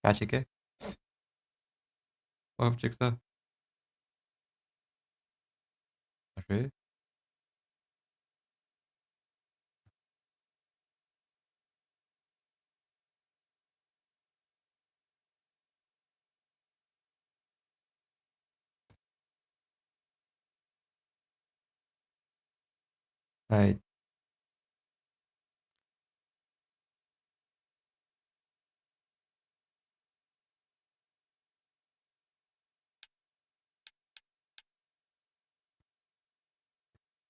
T'as checké? Ouais, check ça. Parfait. Ouais.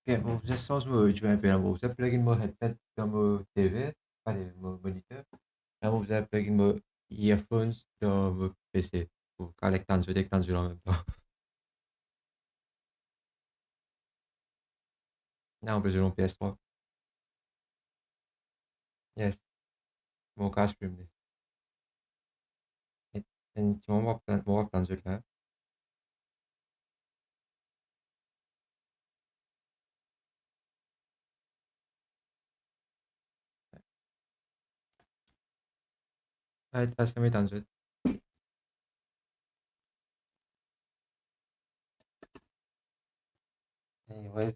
Ok, bon, vous êtes sans me jouer un peu, bon, vous avez plugin mon headset dans mon TV, pas les mon moniteur. Là, vous avez plugin mon earphones dans mon PC pour collecter un jeu en même temps. Là, on peut jouer en PS3. Yes, mon cas stream. Et tu m'envoies plein de jeux là. Ouais, t'as ça met dans le jeu. Ouais,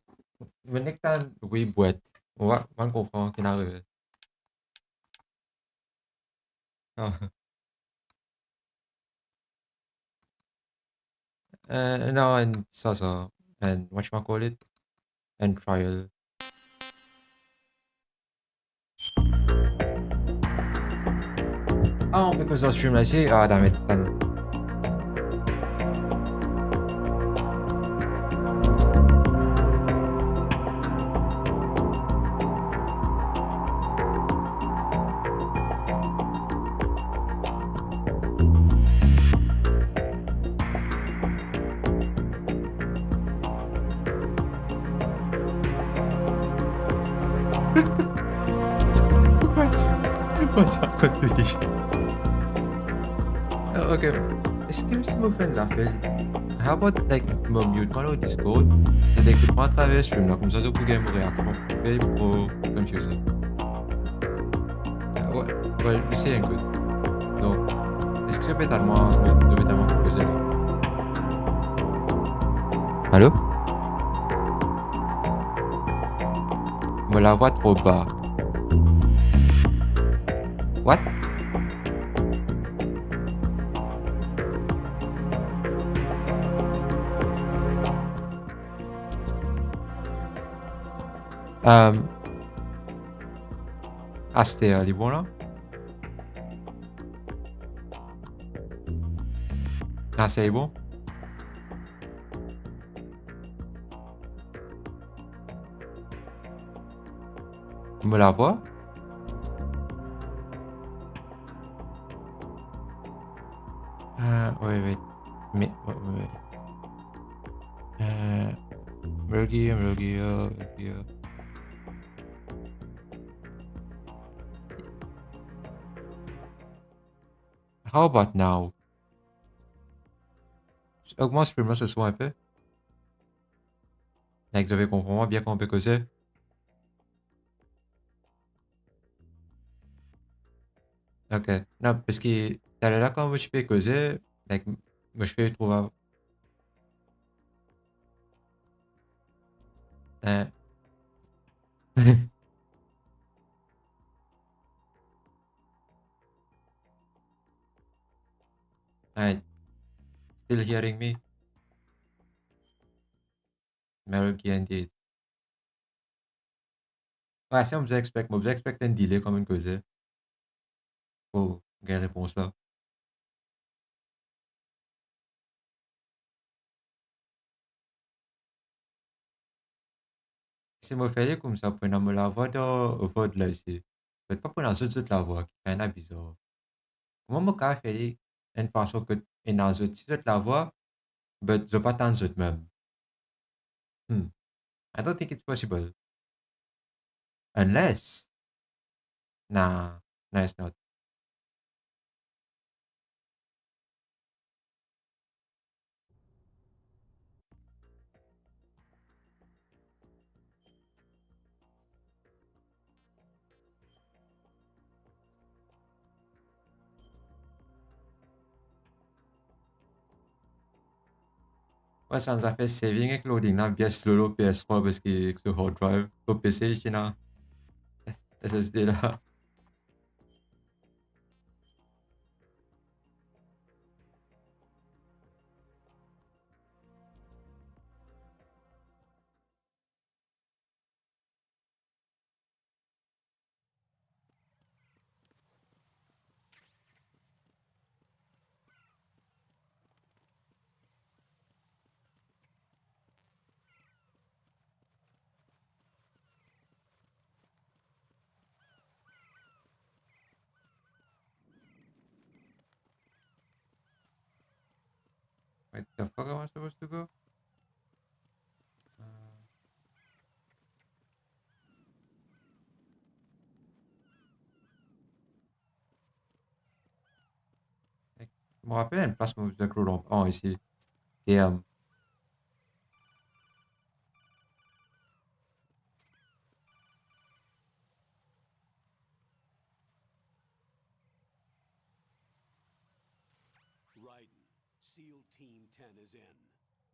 mais que t'as, oui, boîte. On comprend qu'il arrive. Ah. No, and so, and whatchamacallit, and trial. Oh, because I stream like shit. Ah, damn it. What happened to this? Okay, excuse me, friends, Apple. How about like mute moi au Discord? Et d'écouter-moi à travers stream là, comme ça, je peux gagner une réaction. C'est trop confusing. Ouais, well, we saying good. Donc, est-ce que je peux tellement, je peux tellement poser là? Allô? Me la voix trop bas. What? Ah, c'était les bons là? Ah, c'est bon? Me la voix? Ouais, ouais. Mais, ouais, ouais. Melody. How about now? Augmente ce film-là ce soir un peu. Like, vous avez compris bien qu'on peut causer. Ok. Non, parce que t'as là quand moi je peux causer, like, moi je peux trouver. Euh, Alright, still hearing me? Melody indeed. Ouais, si on vous expecte un delay comme une causée. Pour quelle réponse là? Si moi fais comme ça, pour me la voix dans le vote là ici. Peut pas pour la toute la voix, qui est un bizarre. Comment me faire une façon que, et dans toute la voix, mais je pas tant même. Hmm. I don't think it's possible. Unless, nah, no, it's not. Ouais, ça nous a fait saving avec loading là, bien slow PS3 parce que le hard drive, au PC, il y a SSD là. Wait, the fuck am I supposed to go? Mec, je me rappelle une place où vous avez longtemps ici. Damn. Raiden, SEAL Team 10 is in.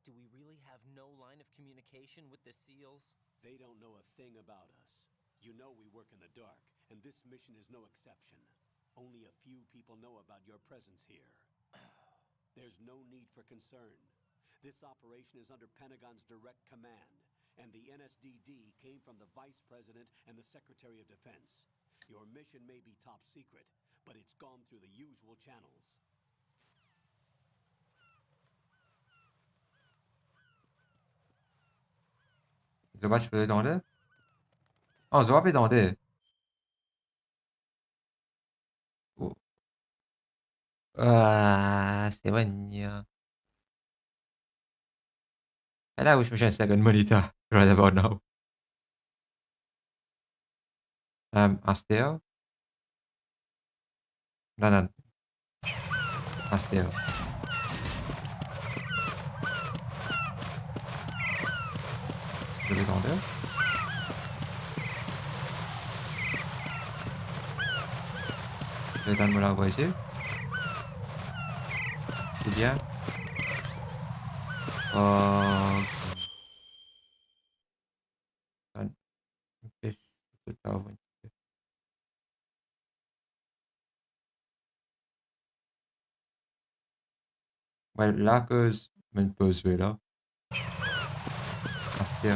Do we really have no line of communication with the SEALs? They don't know a thing about us. You know we work in the dark, and this mission is no exception. Only a few people know about your presence here. There's no need for concern. This operation is under Pentagon's direct command, and the NSDD came from the Vice President and the Secretary of Defense. Your mission may be top secret, but it's gone through the usual channels. Zobacz, spelen dans le. Oh, zobacz dans le. Oh. Ah, c'est bon. And I wish we had a second monitor right about now. Asteo? Non, non. Asteo. Je vais dans le. Je vais dans le la ici. C'est bien. Oh. Ouais, là que je peux jouer là. Asteo.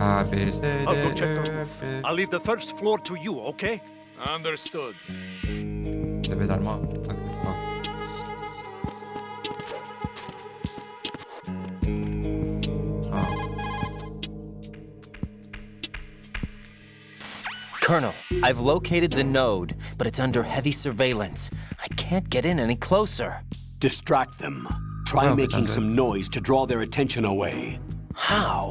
A, B, C, D, I'll go check the E, roof. F, G. I'll leave the first floor to you, okay? Understood. Ça va d'allemand. Ok, oh. Ah. Colonel, I've located the node, but it's under heavy surveillance. I can't get in any closer. Distract them. Try Oh, making that's some noise to draw their attention away. How?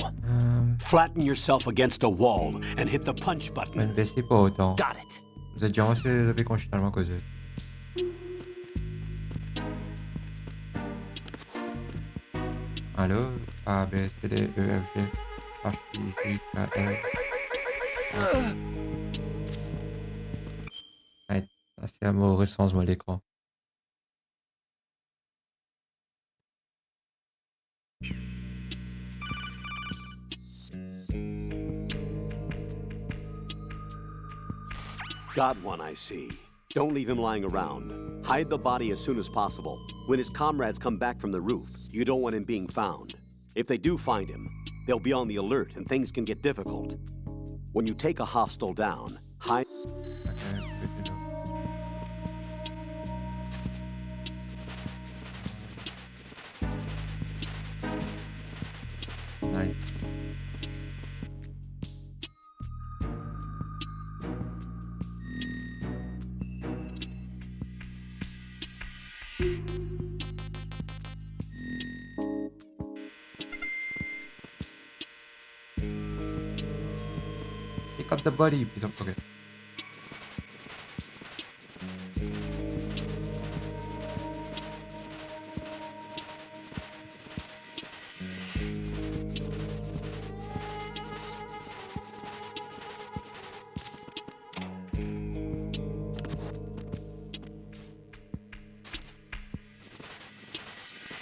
Flatten yourself against a wall and hit the punch Mais button. ne baissez pas autant. Got it. Vous êtes déjà avancé depuis qu'on suis tellement causé. Allô? A, B, C, D, E, F, G, H, I, J, K, L. Ouais, c'est un mauvais sens, moi, l'écran. Got one, I see. Don't leave him lying around. Hide the body as soon as possible. When his comrades come back from the roof, you don't want him being found. If they do find him, they'll be on the alert and things can get difficult. When you take a hostile down, hide... Okay, good to know. Nice. Pick up the body, piece of... Okay.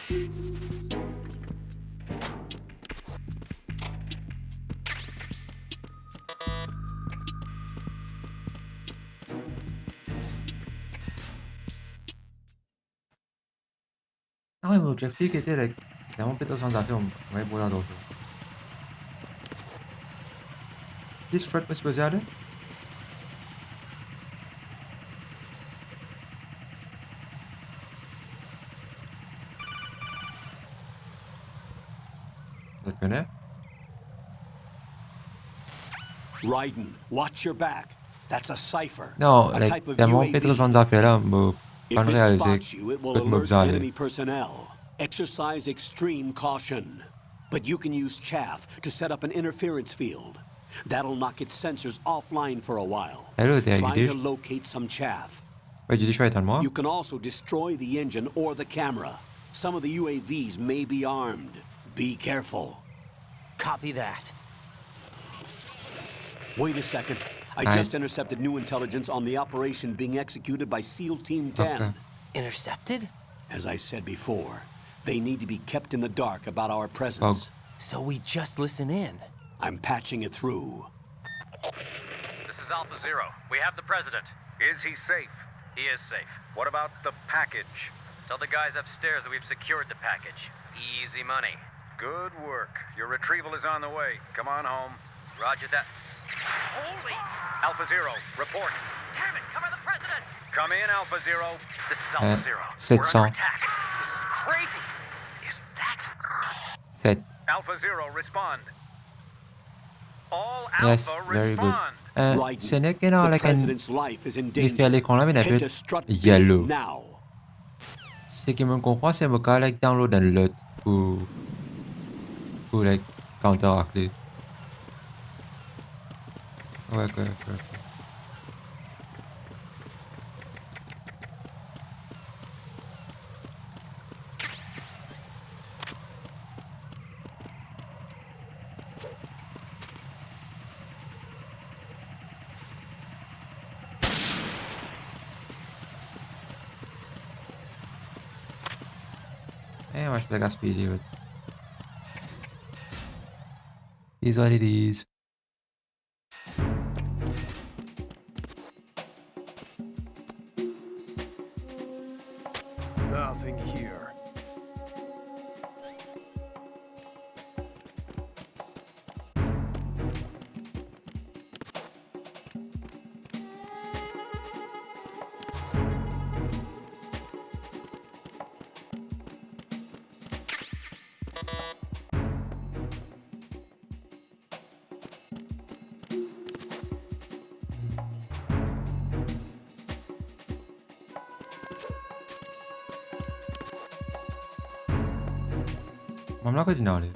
Ah ouais, mais l'objectif était like, vraiment peut-être sans affaire, on va y boire d'autres. This truck was supposed to Tu te connais? Raiden, watch your back. That's a cipher. Non, A like, type of tellement peut-être sans UAV. affaire là, mais pas If it réaliser spots you, it will que me alert besoin enemy personnel. Exercise extreme caution. But you can use chaff to set up an interference field. That'll knock its sensors offline for a while. Hello there, Try you to dish. locate some chaff. Ouais, tu dis, je vais moi. You can also destroy the engine or the camera. Some of the UAVs may be armed. Be careful. Copy that. Wait a second. I just intercepted new intelligence on the operation being executed by SEAL Team 10. Okay. Intercepted? As I said before, they need to be kept in the dark about our presence. So we just listen in. I'm patching it through. This is Alpha Zero. We have the president. Is he safe? He is safe. What about the package? Tell the guys upstairs that we've secured the package. Easy money. Good work. Your retrieval is on the way. Come on home. Roger that. Holy! Alpha Zero, report. Damn it! Cover the president! Come in, Alpha Zero. This is Alpha Zero. 700. We're under attack. This is crazy. Is that? 7. Alpha Zero, respond. All Yes, Alpha, very good. Raiden, Ce n'est que dans the la president's life is in il fait danger. l'écran là, mais il Head a to fait Strut yellow. now. Ce qui me comprend, c'est me cas like download un lot pour like counteract. Ouais, ok. Moi, je vais gaspiller. It is what it is. Nothing here. I'm not going to know it.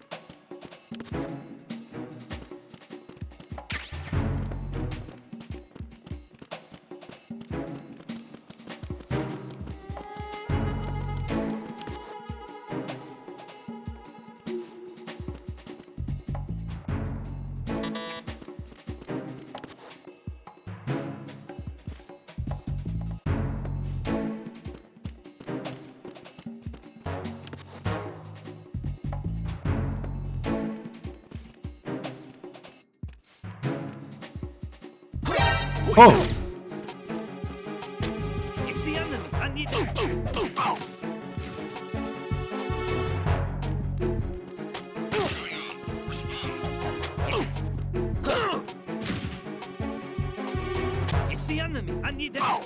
Oh! It's the enemy. I need It's the enemy. I need help.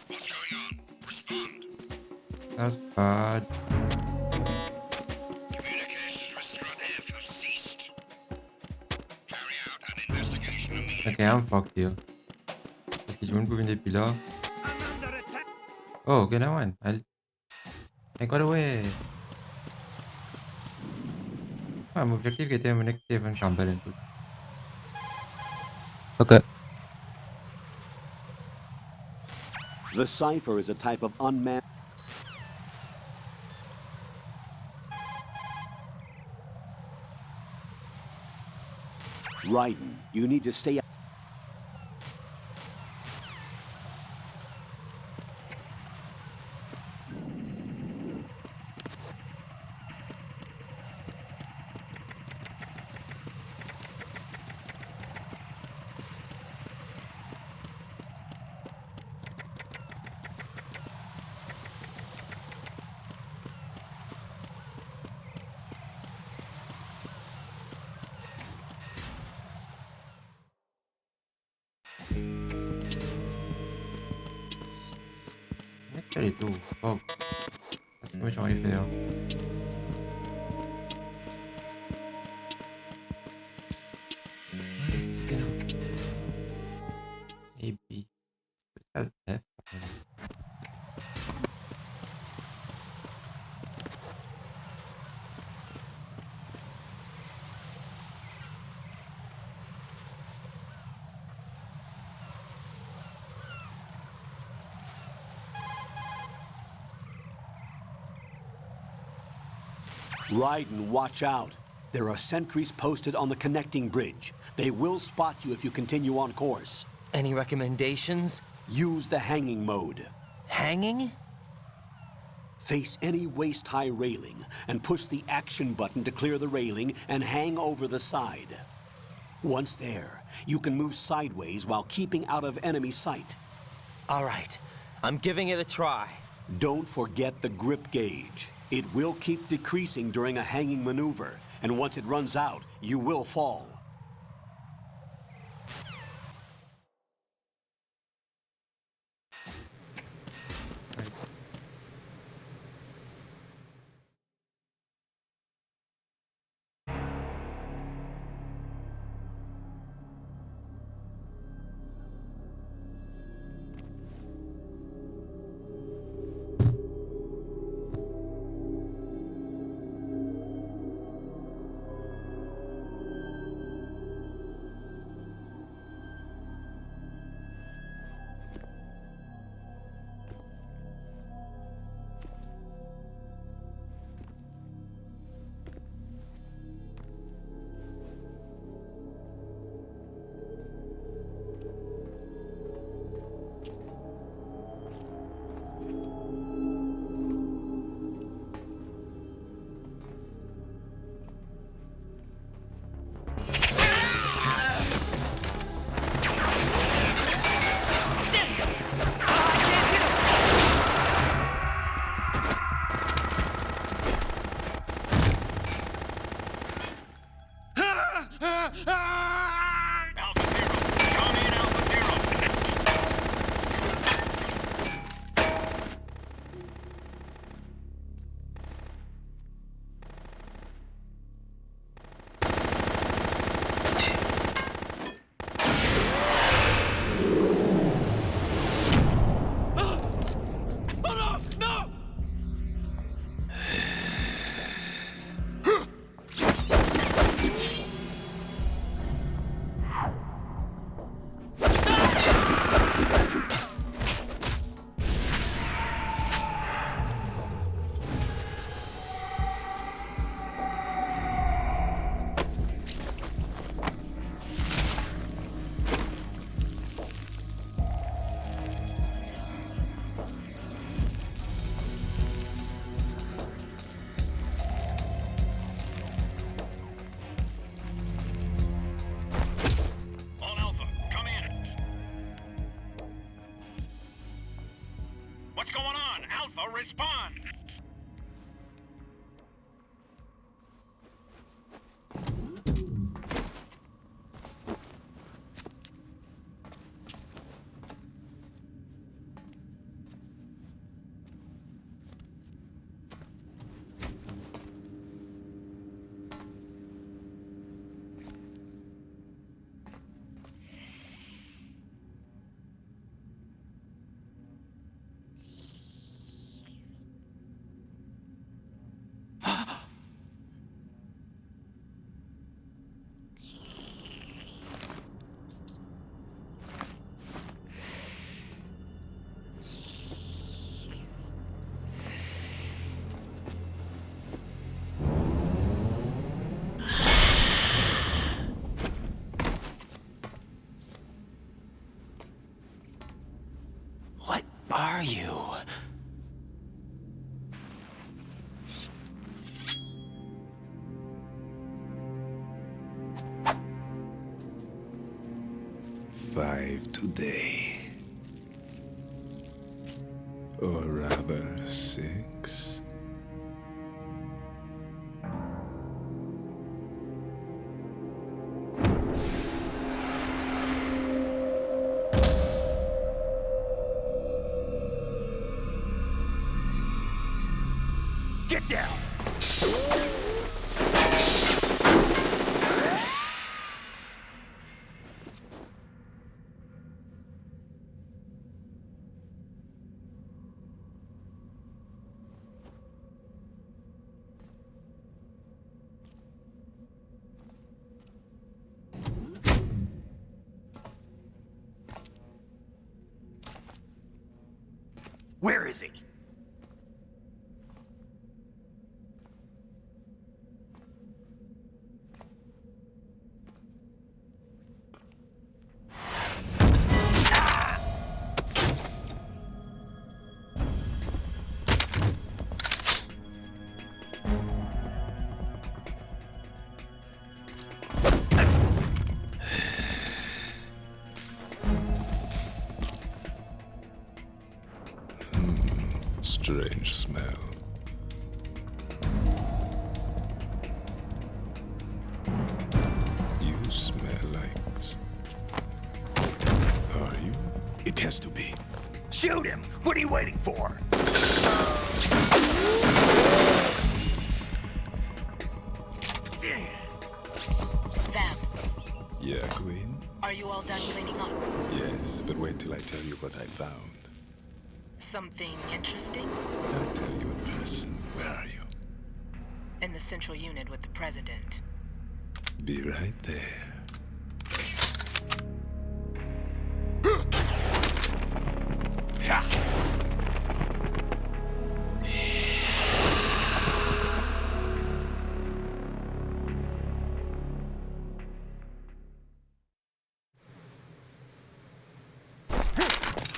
What's going on? Respond. That's bad. Communications with Strut F have ceased. Carry out an investigation immediately. Ok, I'm fucked here. Parce que je viens de venir depuis là. I'm under attack. Oh, ok, now one. I got away. Ah, mon objectif était mener Kevin Campbell et tout. Ok. The cipher is a type of unmanned. Raiden, you need to stay. 这里堵，哦，为什么会飞哦？Nice, you know. Maybe. F. Raiden, watch out. There are sentries posted on the connecting bridge. They will spot you if you continue on course. Any recommendations? Use the hanging mode. Hanging? Face any waist-high railing and push the action button to clear the railing and hang over the side. Once there, you can move sideways while keeping out of enemy sight. All right, I'm giving it a try. Don't forget the grip gauge. It will keep decreasing during a hanging maneuver, and once it runs out, you will fall. Alpha Zero. Come in, Alpha Zero. All Alpha, come in. What's going on? Alpha, respond! What are you? Five today. Or rather, 6. Get down! Where is he? Strange smell. You smell like... Are you? It has to be. Shoot him! What are you waiting for? Sam, Yeah, Queen? are you all done cleaning up? Yes, but wait till I tell you what I found. Something interesting? I'll tell you in person. Where are you? In the central unit with the president. Be right there.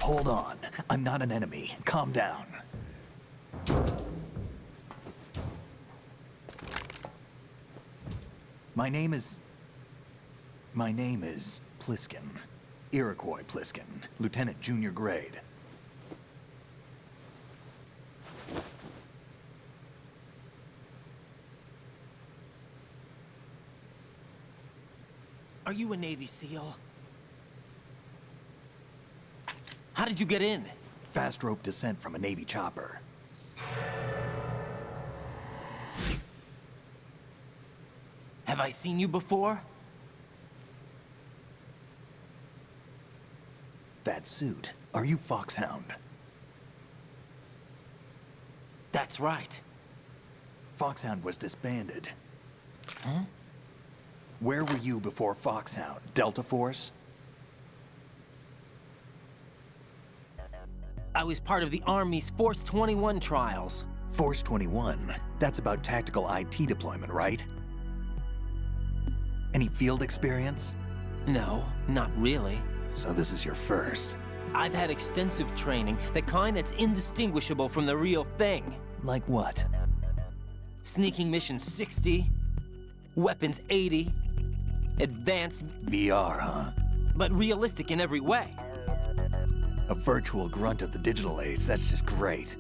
Hold on. I'm not an enemy. Calm down. My name is Pliskin. Iroquois Pliskin. Lieutenant Junior Grade. Are you a Navy SEAL? How did you get in? Fast rope descent from a Navy chopper. Have I seen you before? That suit. Are you Foxhound? That's right. Foxhound was disbanded. Huh? Where were you before Foxhound? Delta Force? I was part of the Army's Force 21 trials. Force 21? That's about tactical IT deployment, right? Any field experience? No, not really. So this is your first. I've had extensive training, the kind that's indistinguishable from the real thing. Like what? Sneaking mission 60, weapons 80, advanced, VR, huh? but realistic in every way. A virtual grunt of the digital age, that's just great.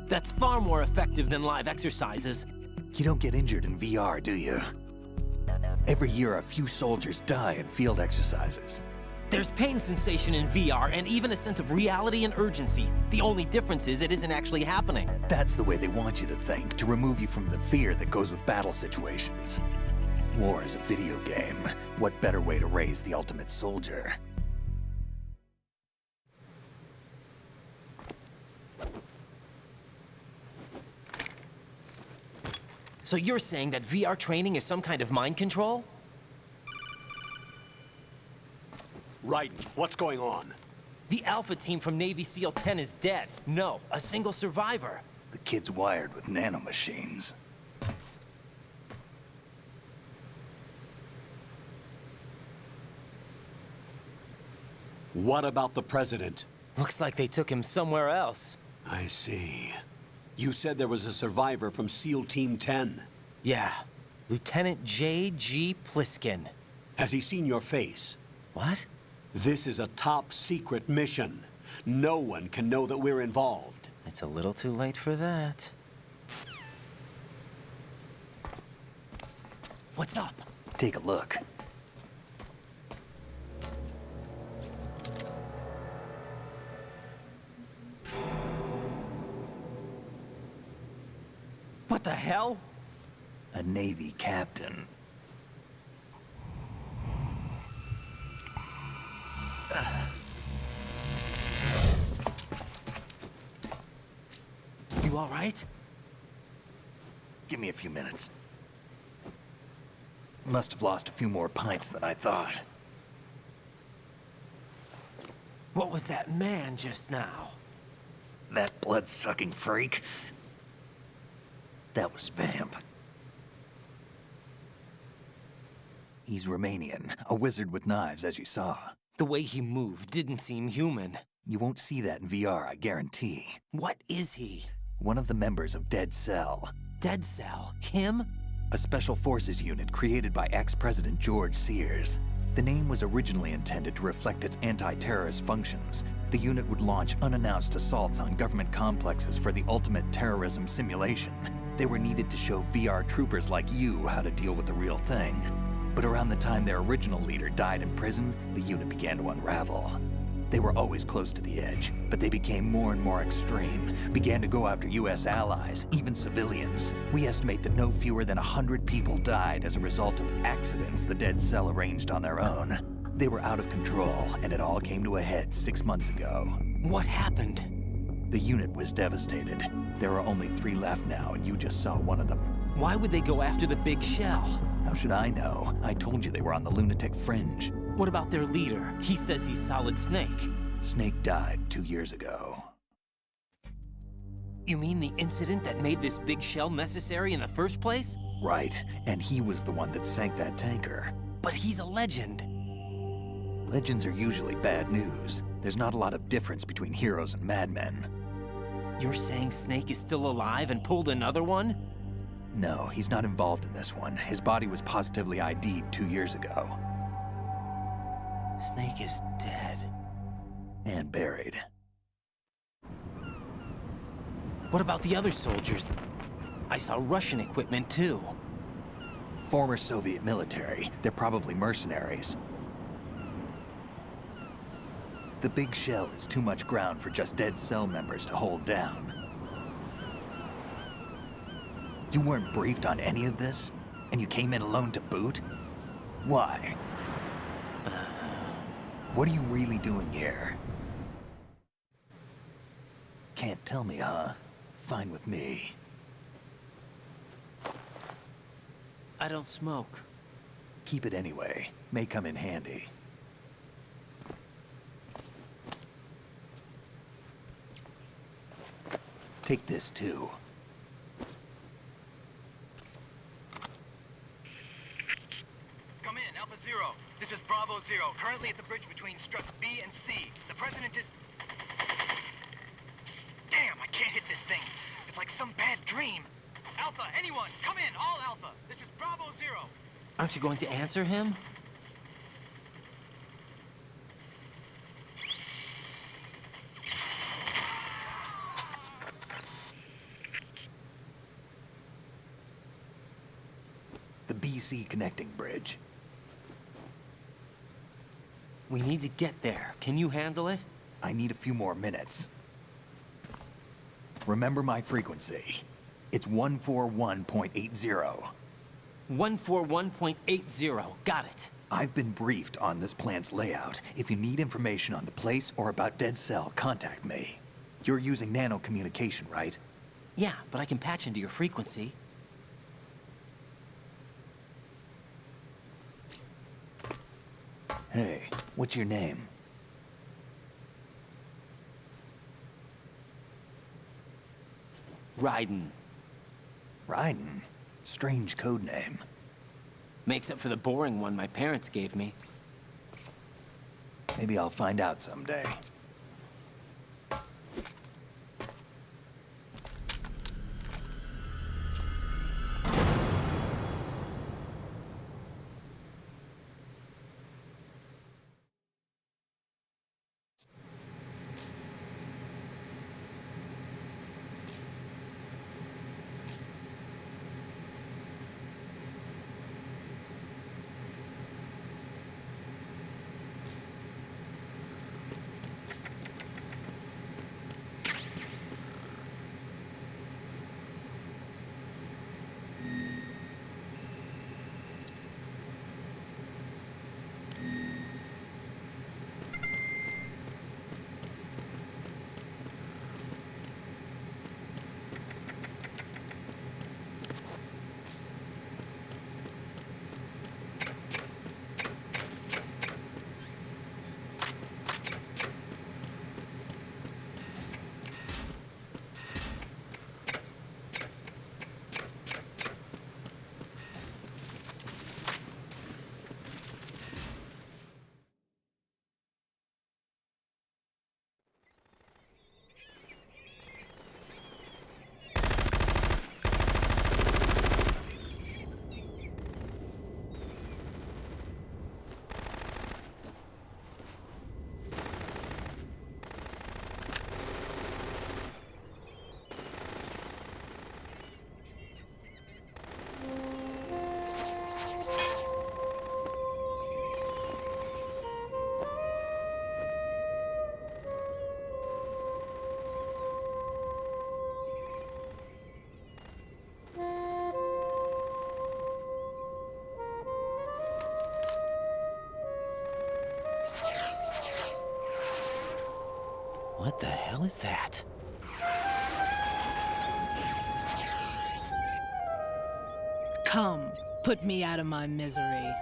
That's far more effective than live exercises. You don't get injured in VR, do you? Every year, a few soldiers die in field exercises. There's pain sensation in VR and even a sense of reality and urgency. The only difference is it isn't actually happening. That's the way they want you to think, to remove you from the fear that goes with battle situations. War is a video game. What better way to raise the ultimate soldier? So you're saying that VR training is some kind of mind control? Right. What's going on? The Alpha team from Navy SEAL 10 is dead. No, a single survivor. The kid's wired with nanomachines. What about the president? Looks like they took him somewhere else. I see. You said there was a survivor from SEAL Team 10. Yeah, Lieutenant J.G. Pliskin. Has he seen your face? What? This is a top secret mission. No one can know that we're involved. It's a little too late for that. What's up? Take a look. What the hell? A Navy captain. You all right? Give me a few minutes. Must have lost a few more pints than I thought. What was that man just now? That blood-sucking freak? That was Vamp. He's Romanian, a wizard with knives, as you saw. The way he moved didn't seem human. You won't see that in VR, I guarantee. What is he? One of the members of Dead Cell. Dead Cell? Him? A special forces unit created by ex-President George Sears. The name was originally intended to reflect its anti-terrorist functions. The unit would launch unannounced assaults on government complexes for the ultimate terrorism simulation. They were needed to show VR troopers like you how to deal with the real thing. But around the time their original leader died in prison, the unit began to unravel. They were always close to the edge, but they became more and more extreme, began to go after US allies, even civilians. We estimate that no fewer than 100 people died as a result of accidents the Dead Cell arranged on their own. They were out of control, and it all came to a head 6 months ago. What happened? The unit was devastated. There are only 3 left now, and you just saw one of them. Why would they go after the big shell? How should I know? I told you they were on the lunatic fringe. What about their leader? He says he's Solid Snake. Snake died 2 years ago. You mean the incident that made this big shell necessary in the first place? Right, and he was the one that sank that tanker. But he's a legend. Legends are usually bad news. There's not a lot of difference between heroes and madmen. You're saying Snake is still alive and pulled another one? No, he's not involved in this one. His body was positively ID'd 2 years ago. Snake is dead. And buried. What about the other soldiers? I saw Russian equipment too. Former Soviet military. They're probably mercenaries. The big shell is too much ground for just Dead Cell members to hold down. You weren't briefed on any of this? And you came in alone to boot? Why? What are you really doing here? Can't tell me, huh? Fine with me. I don't smoke. Keep it anyway. May come in handy. Take this too. Come in, Alpha Zero. This is Bravo Zero, currently at the bridge between struts B and C. The President is... Damn, I can't hit this thing. It's like some bad dream. Alpha, anyone, come in, all Alpha. This is Bravo Zero. Aren't you going to answer him? The BC connecting bridge. We need to get there. Can you handle it? I need a few more minutes. Remember my frequency. It's 141.80. 141.80. Got it. I've been briefed on this plant's layout. If you need information on the place or about Dead Cell, contact me. You're using nano communication, right? Yeah, but I can patch into your frequency. Hey, what's your name? Raiden. Raiden? Strange code name. Makes up for the boring one my parents gave me. Maybe I'll find out someday. What the hell is that? Come, put me out of my misery.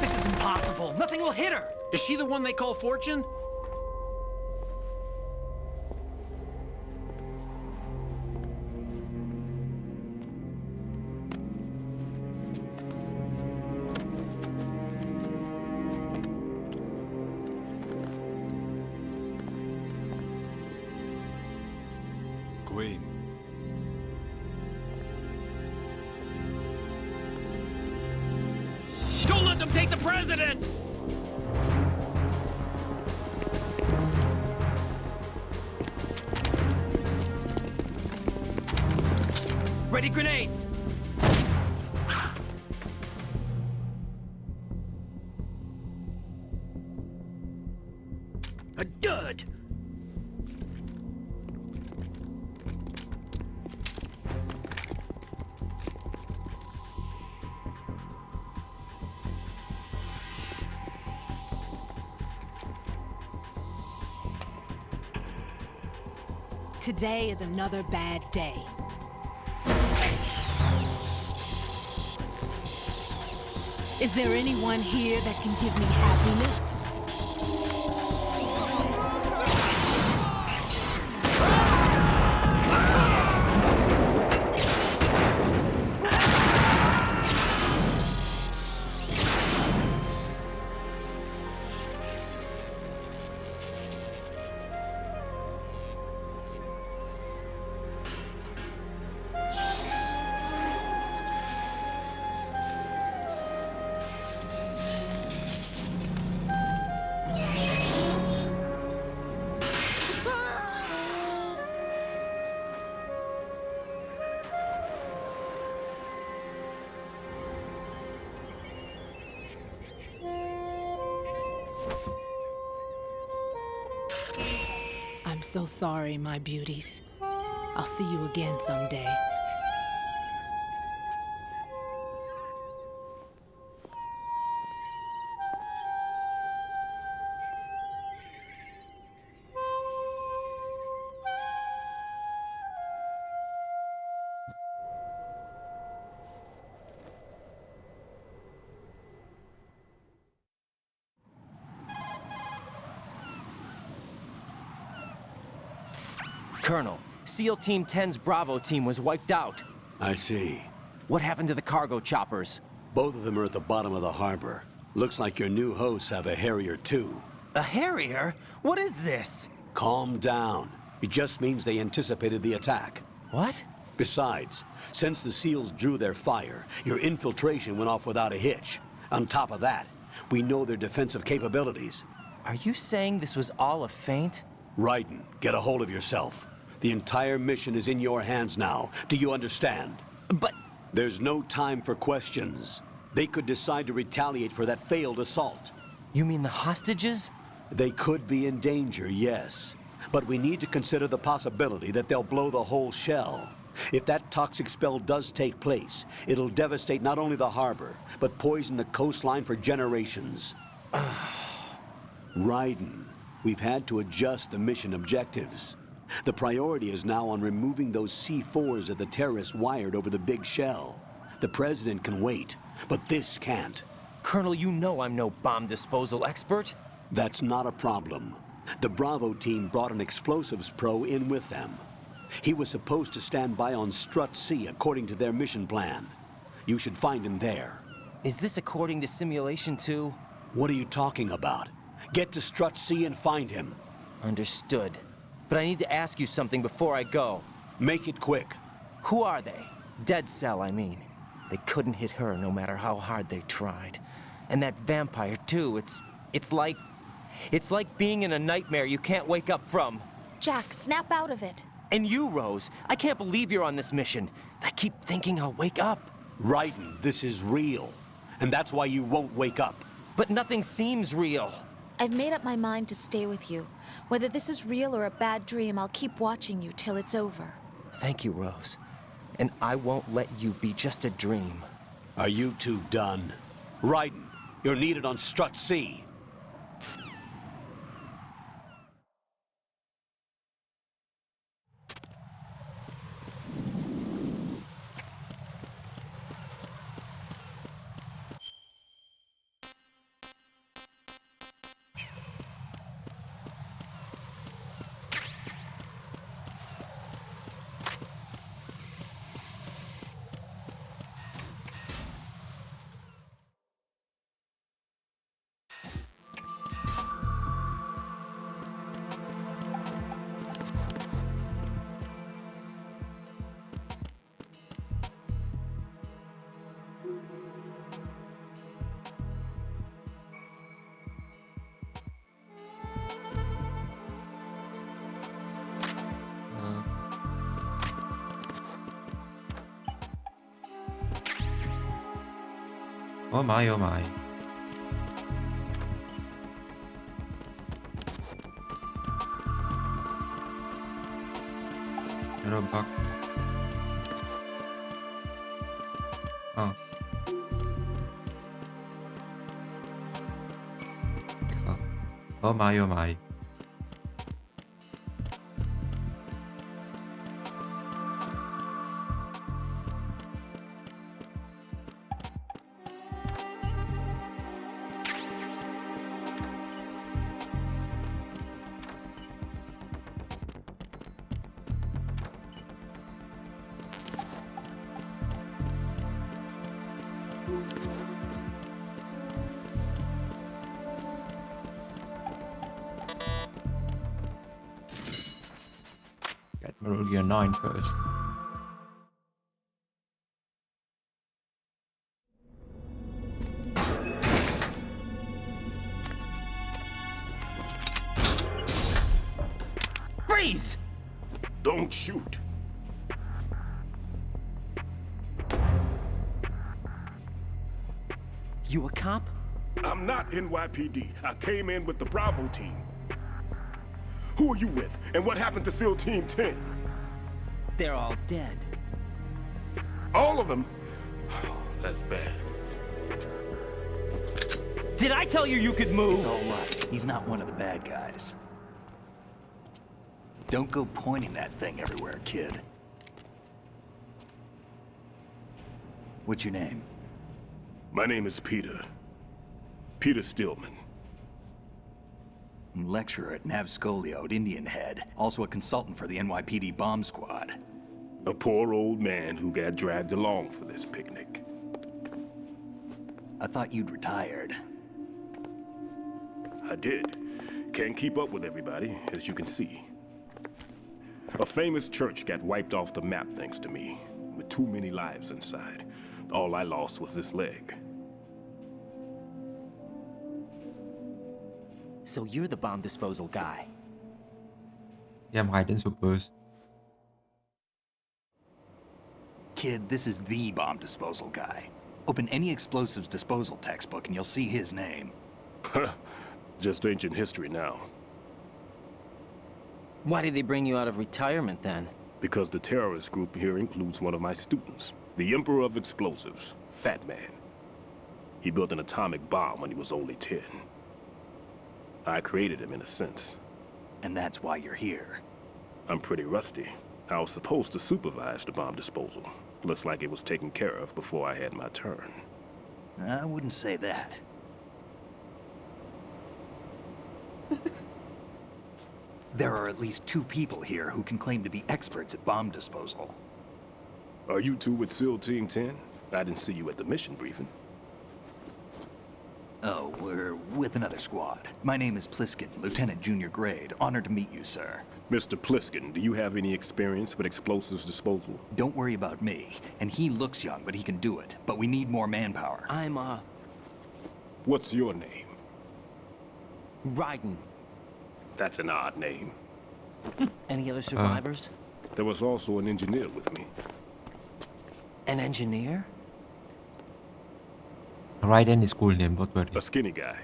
This is impossible. Nothing will hit her. Is she the one they call Fortune? Queen. Don't let them take the president! Ready grenades! A dud! Today is another bad day. Is there anyone here that can give me happiness? I'm so sorry, my beauties. I'll see you again someday. Colonel, SEAL Team 10's Bravo team was wiped out. I see. What happened to the cargo choppers? Both of them are at the bottom of the harbor. Looks like your new hosts have a Harrier too. A Harrier? What is this? Calm down. It just means they anticipated the attack. What? Besides, since the SEALs drew their fire, your infiltration went off without a hitch. On top of that, we know their defensive capabilities. Are you saying this was all a feint? Raiden, get a hold of yourself. The entire mission is in your hands now. Do you understand? But... There's no time for questions. They could decide to retaliate for that failed assault. You mean the hostages? They could be in danger, yes. But we need to consider the possibility that they'll blow the whole shell. If that toxic spell does take place, it'll devastate not only the harbor, but poison the coastline for generations. Raiden, we've had to adjust the mission objectives. The priority is now on removing those C4s that the terrorists wired over the big shell. The President can wait, but this can't. Colonel, you know I'm no bomb disposal expert. That's not a problem. The Bravo team brought an explosives pro in with them. He was supposed to stand by on Strut C according to their mission plan. You should find him there. Is this according to Simulation 2? What are you talking about? Get to Strut C and find him. Understood. But I need to ask you something before I go. Make it quick. Who are they? Dead Cell, I mean. They couldn't hit her no matter how hard they tried. And that vampire, too, it's like being in a nightmare you can't wake up from. Jack, snap out of it. And you, Rose, I can't believe you're on this mission. I keep thinking I'll wake up. Raiden, this is real. And that's why you won't wake up. But nothing seems real. I've made up my mind to stay with you. Whether this is real or a bad dream, I'll keep watching you till it's over. Thank you, Rose. And I won't let you be just a dream. Are you two done? Raiden, you're needed on Strut C. Oh my, oh my. Hello, Buck. Oh. Excellent. Oh my, oh my. Get Metal Gear 9 first. Freeze! Don't shoot. You a cop? I'm not NYPD. I came in with the Bravo team. Who are you with? And what happened to SEAL Team 10? They're all dead. All of them? Oh, that's bad. Did I tell you you could move? It's all right. He's not one of the bad guys. Don't go pointing that thing everywhere, kid. What's your name? My name is Peter. Peter Stillman. Lecturer at Navscolio at Indian Head. Also a consultant for the NYPD bomb squad. A poor old man who got dragged along for this picnic. I thought you'd retired. I did. Can't keep up with everybody, as you can see. A famous church got wiped off the map thanks to me, with too many lives inside. All I lost was this leg. So you're the bomb disposal guy. Yeah, I'm hiding suppose. Kid, this is the bomb disposal guy. Open any explosives disposal textbook and you'll see his name. Just ancient history now. Why did they bring you out of retirement then? Because the terrorist group here includes one of my students, the Emperor of Explosives, Fat Man. He built an atomic bomb when he was only 10. I created him in a sense. And that's why you're here. I'm pretty rusty. I was supposed to supervise the bomb disposal. Looks like it was taken care of before I had my turn. I wouldn't say that. There are at least 2 people here who can claim to be experts at bomb disposal. Are you two with SEAL Team 10? I didn't see you at the mission briefing. Oh, we're with another squad. My name is Pliskin, Lieutenant Junior Grade. Honored to meet you, sir. Mr. Pliskin, do you have any experience with explosives disposal? Don't worry about me. And he looks young, but he can do it. But we need more manpower. I'm, What's your name? Raiden. That's an odd name. Any other survivors? There was also an engineer with me. An engineer? Raiden is cool name, don't worry. A skinny guy.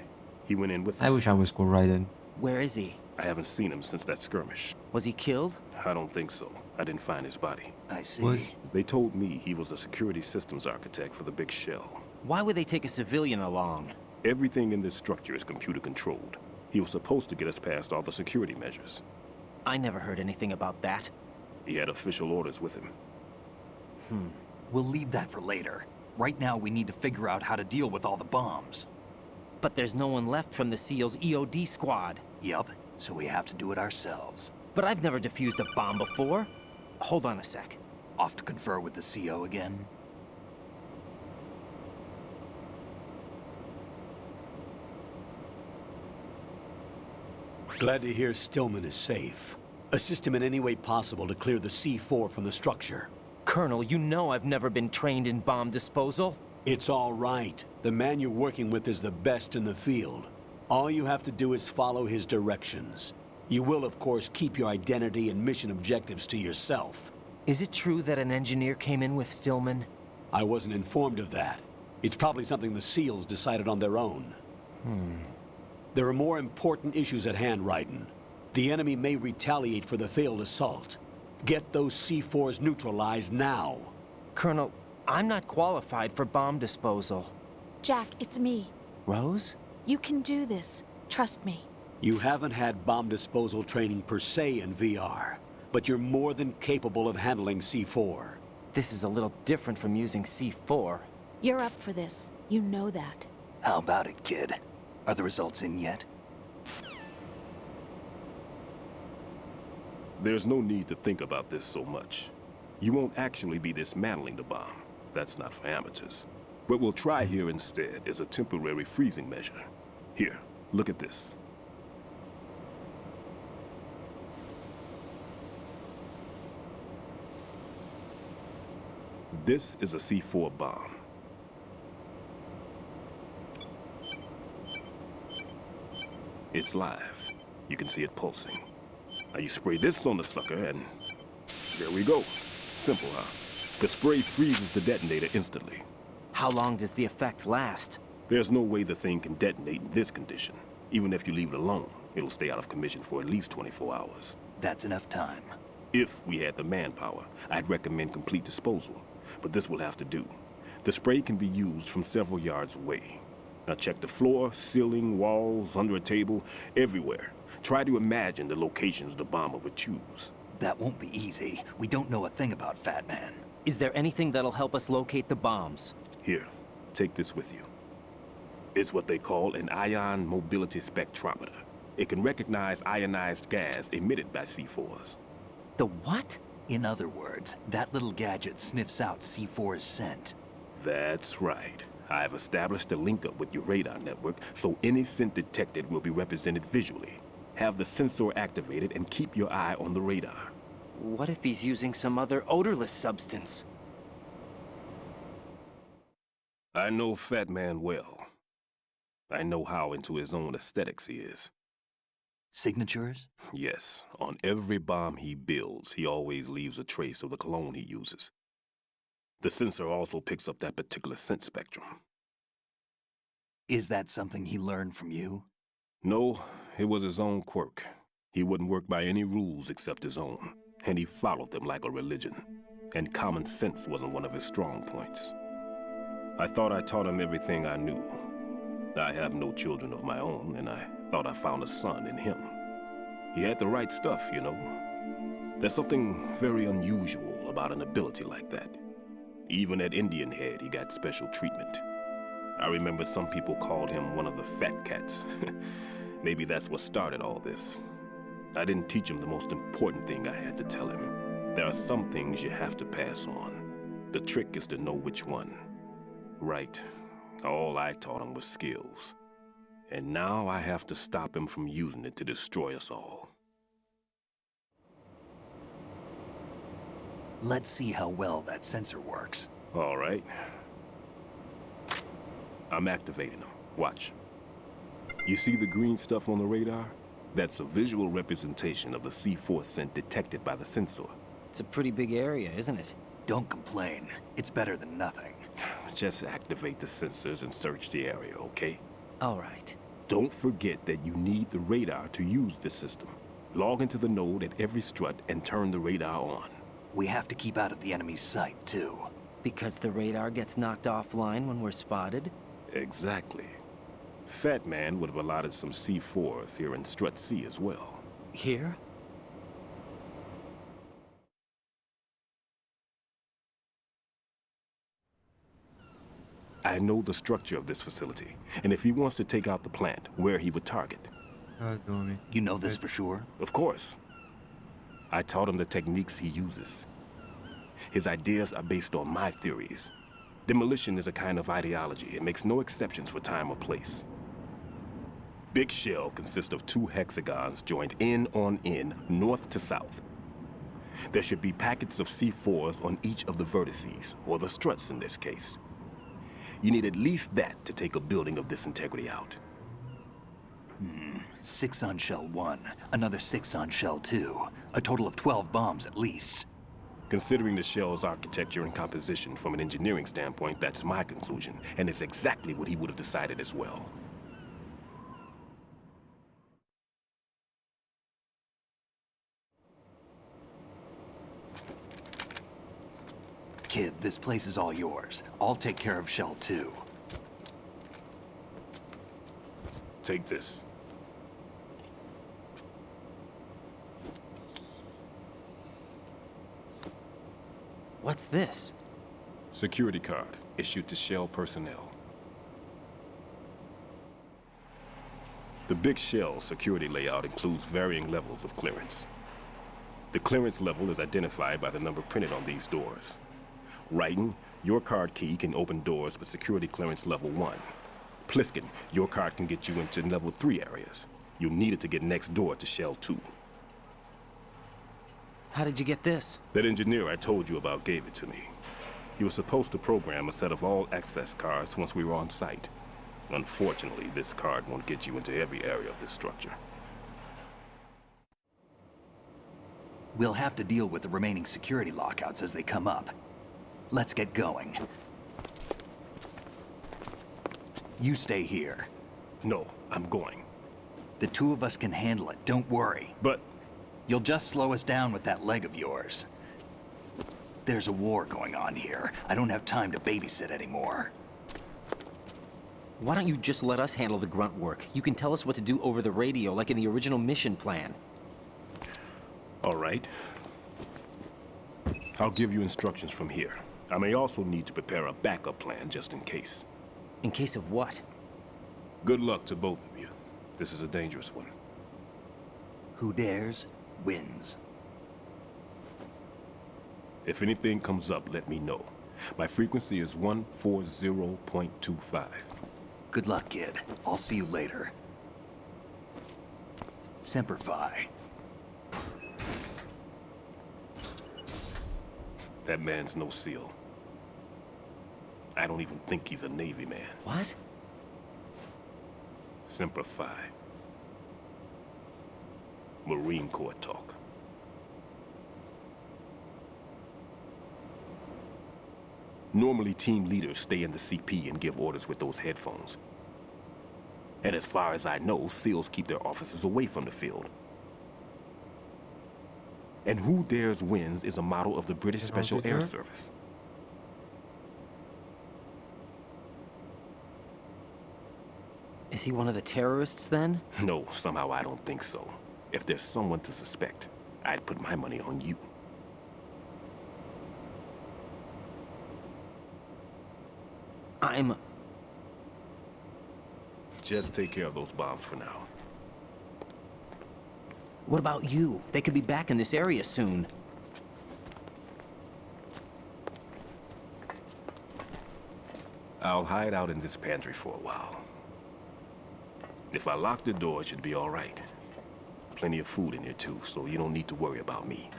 He went in with us. I wish I was called Raiden. Where is he? I haven't seen him since that skirmish. Was he killed? I don't think so. I didn't find his body. I see. They told me he was a security systems architect for the big shell. Why would they take a civilian along? Everything in this structure is computer controlled. He was supposed to get us past all the security measures. I never heard anything about that. He had official orders with him. We'll leave that for later. Right now, we need to figure out how to deal with all the bombs. But there's no one left from the SEAL's EOD squad. Yup, so we have to do it ourselves. But I've never defused a bomb before. Hold on a sec. Off to confer with the CO again? Glad to hear Stillman is safe. Assist him in any way possible to clear the C4 from the structure. Colonel, you know I've never been trained in bomb disposal. It's all right. The man you're working with is the best in the field. All you have to do is follow his directions. You will, of course, keep your identity and mission objectives to yourself. Is it true that an engineer came in with Stillman? I wasn't informed of that. It's probably something the SEALs decided on their own. There are more important issues at hand, Raiden. The enemy may retaliate for the failed assault. Get those C4s neutralized now. Colonel, I'm not qualified for bomb disposal. Jack, it's me. Rose? You can do this. Trust me. You haven't had bomb disposal training per se in VR, but you're more than capable of handling C4. This is a little different from using C4. You're up for this. You know that. How about it, kid? Are the results in yet? There's no need to think about this so much. You won't actually be dismantling the bomb. That's not for amateurs. What we'll try here instead is a temporary freezing measure. Here, look at this. This is a C4 bomb. It's live. You can see it pulsing. Now you spray this on the sucker and there we go. Simple, huh? The spray freezes the detonator instantly. How long does the effect last? There's no way the thing can detonate in this condition. Even if you leave it alone, it'll stay out of commission for at least 24 hours. That's enough time. If we had the manpower, I'd recommend complete disposal. But this will have to do. The spray can be used from several yards away. Now check the floor, ceiling, walls, under a table, everywhere. Try to imagine the locations the bomber would choose. That won't be easy. We don't know a thing about Fat Man. Is there anything that'll help us locate the bombs? Here, take this with you. It's what they call an ion mobility spectrometer. It can recognize ionized gas emitted by C4s. The what? In other words, that little gadget sniffs out C4's scent. That's right. I've established a link up with your radar network, so any scent detected will be represented visually. Have the sensor activated and keep your eye on the radar. What if he's using some other odorless substance? I know Fat Man well. I know how into his own aesthetics he is. Signatures? Yes, on every bomb he builds, he always leaves a trace of the cologne he uses. The sensor also picks up that particular scent spectrum. Is that something he learned from you? No, it was his own quirk. He wouldn't work by any rules except his own, and he followed them like a religion. And common sense wasn't one of his strong points. I thought I taught him everything I knew. I have no children of my own, and I thought I found a son in him. He had the right stuff, you know. There's something very unusual about an ability like that. Even at Indian Head, he got special treatment. I remember some people called him one of the fat cats. Maybe that's what started all this. I didn't teach him the most important thing I had to tell him. There are some things you have to pass on. The trick is to know which one. Right. All I taught him was skills. And now I have to stop him from using it to destroy us all. Let's see how well that sensor works. All right. I'm activating them. Watch. You see the green stuff on the radar? That's a visual representation of the C4 scent detected by the sensor. It's a pretty big area, isn't it? Don't complain. It's better than nothing. Just activate the sensors and search the area, okay? All right. Don't forget that you need the radar to use this system. Log into the node at every strut and turn the radar on. We have to keep out of the enemy's sight, too. Because the radar gets knocked offline when we're spotted? Exactly. Fat Man would have allotted some C4s here in Strut C as well. Here? I know the structure of this facility, and if he wants to take out the plant, where he would target. You know this for sure? Of course. I taught him the techniques he uses. His ideas are based on my theories. Demolition is a kind of ideology. It makes no exceptions for time or place. Big Shell consists of 2 hexagons joined end on end, north to south. There should be packets of C4s on each of the vertices, or the struts in this case. You need at least that to take a building of this integrity out. 6 on Shell 1, another 6 on Shell 2. A total of 12 bombs at least. Considering the shell's architecture and composition from an engineering standpoint, that's my conclusion, and it's exactly what he would have decided as well. Kid, this place is all yours. I'll take care of Shell 2. Take this. What's this? Security card, issued to Shell personnel. The Big Shell security layout includes varying levels of clearance. The clearance level is identified by the number printed on these doors. Raiden, your card key can open doors with security clearance level 1. Pliskin, your card can get you into level 3 areas. You'll need it to get next door to Shell 2. How did you get this? That engineer I told you about gave it to me. He was supposed to program a set of all access cards once we were on site. Unfortunately, this card won't get you into every area of this structure. We'll have to deal with the remaining security lockouts as they come up. Let's get going. You stay here. No, I'm going. The two of us can handle it, don't worry. But... You'll just slow us down with that leg of yours. There's a war going on here. I don't have time to babysit anymore. Why don't you just let us handle the grunt work? You can tell us what to do over the radio, like in the original mission plan. All right. I'll give you instructions from here. I may also need to prepare a backup plan just in case. In case of what? Good luck to both of you. This is a dangerous one. Who dares, wins. If anything comes up, let me know. My frequency is 140.25. Good luck, kid. I'll see you later. Semper Fi. That man's no SEAL. I don't even think he's a Navy man. What? Semper Fi. Marine Corps talk. Normally, team leaders stay in the CP and give orders with those headphones. And as far as I know, SEALs keep their officers away from the field. And Who Dares Wins is a model of the British Special Air Service. Is he one of the terrorists, then? No, somehow I don't think so. If there's someone to suspect, I'd put my money on you. Just take care of those bombs for now. What about you? They could be back in this area soon. I'll hide out in this pantry for a while. If I lock the door, it should be all right. Plenty of food in here too, so you don't need to worry about me.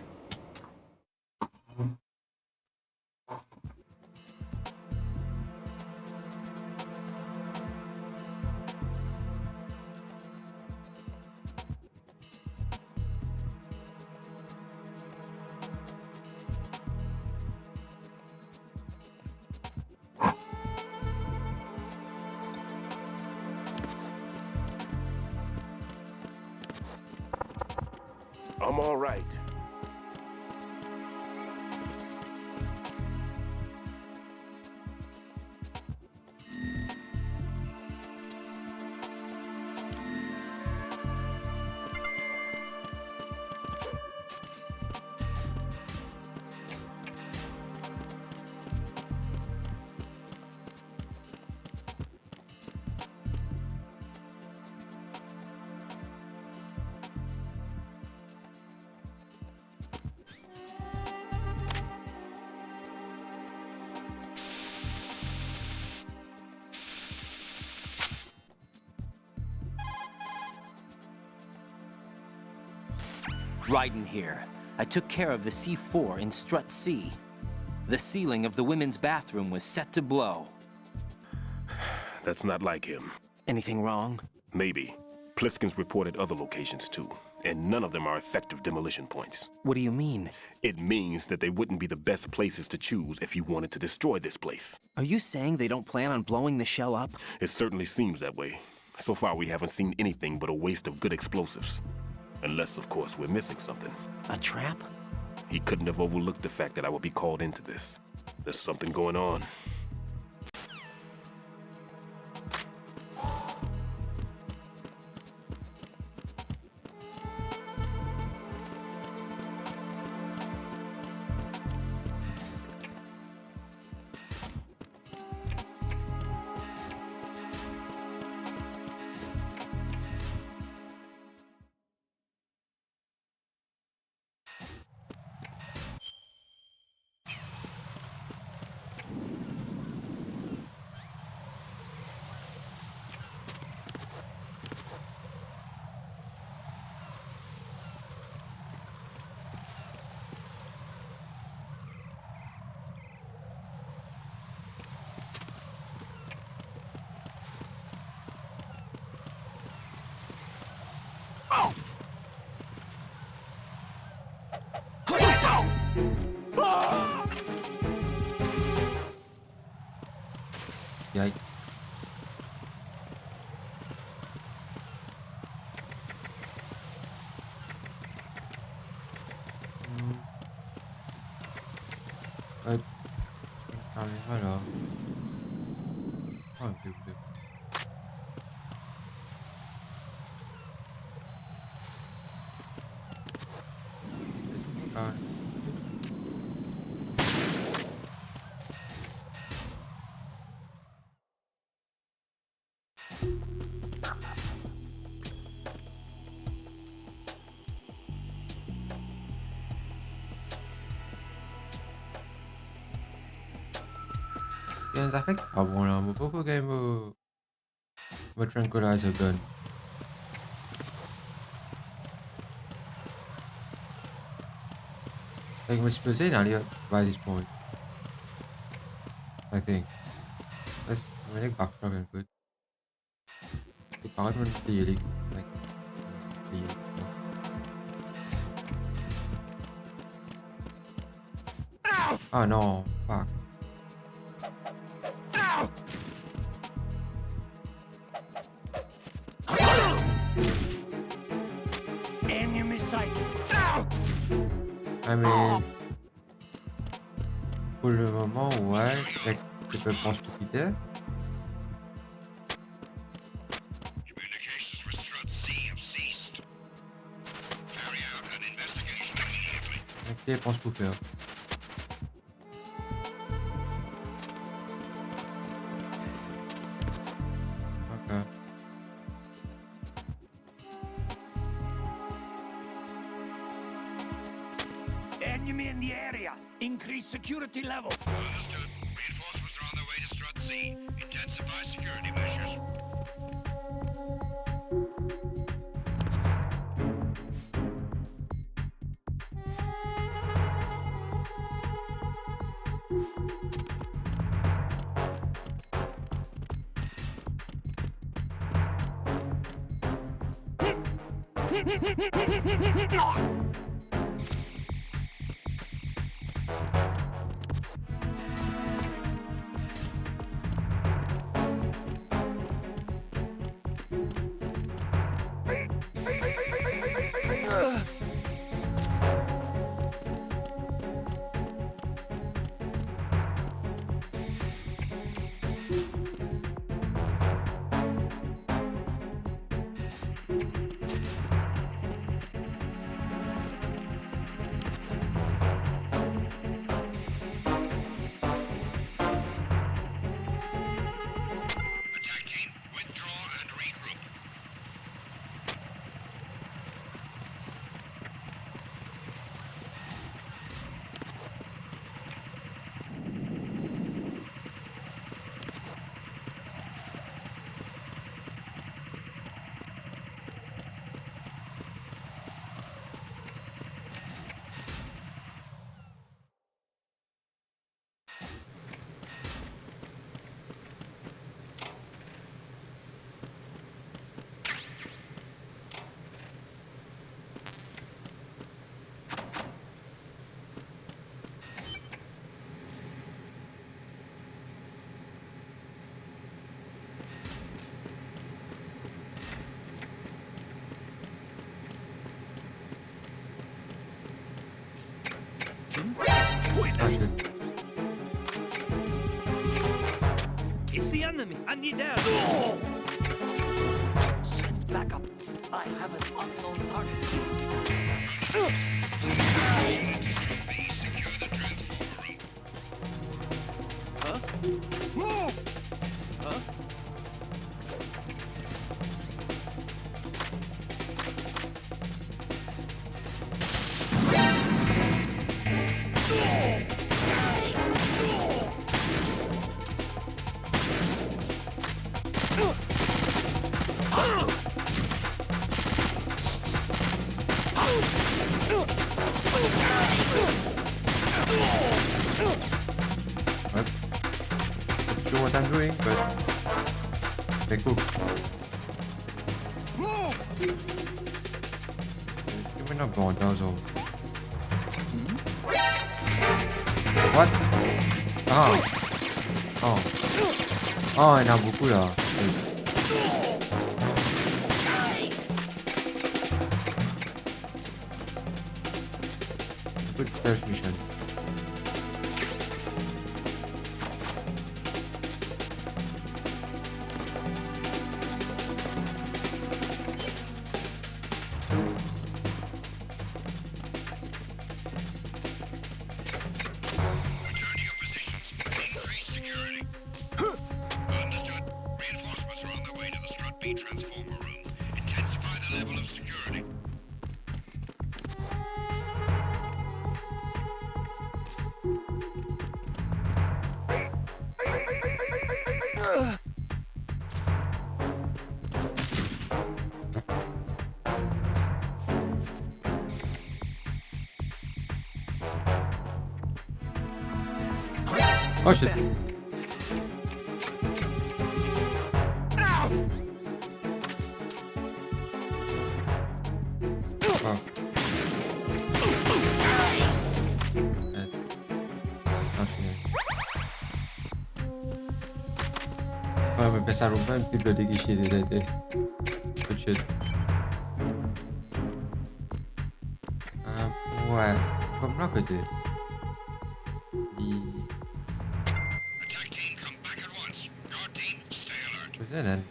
I'm all right. Raiden here. I took care of the C4 in Strut C. The ceiling of the women's bathroom was set to blow. That's not like him. Anything wrong? Maybe. Pliskin's reported other locations too. and none of them are effective demolition points. What do you mean? It means that they wouldn't be the best places to choose if you wanted to destroy this place. Are you saying they don't plan on blowing the shell up? It certainly seems that way. So far, we haven't seen anything but a waste of good explosives. Unless, of course, we're missing something. A trap? He couldn't have overlooked the fact that I would be called into this. There's something going on. Yikes. Voilà. Oh, ok, ok. Ah. Yan sa akin, abo na mo po kagay mo tranquilizer gun. Like, we're supposed to say by this point. I think. Let's make backtrack and good. The part one really like oh no, fuck. Enemy sight. I mean, pour le moment, ouais, je peux pas se quitter. Communications with Strut C have ceased. Carry out an investigation immediately. Ok, pense pour faire. Ok. Enemy in the area. Increase security level. Understood. Reinforcements are on their way to Strut C. Intensify security measures. shit. It's the enemy. I need help. Send backup. I have an unknown target. Huh? Move! Huh? Not sure what I'm doing, but okay, cool. Est-ce que maintenant bon dans un... What? Ah! Oh! Oh, il y en a beaucoup là. Good stealth mission. Oh shit. Oh. Ouais, mais pensaram bem que eu digo isto de good shit. Ouais, comme là côté. Then.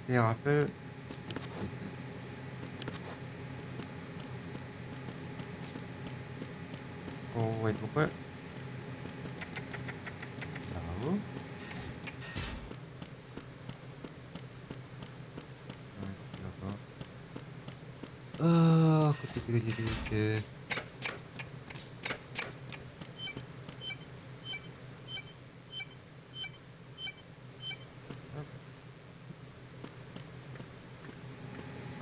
C'est un peu... Oh, wait, pourquoi? Là-haut. Oh, côté.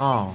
Oh.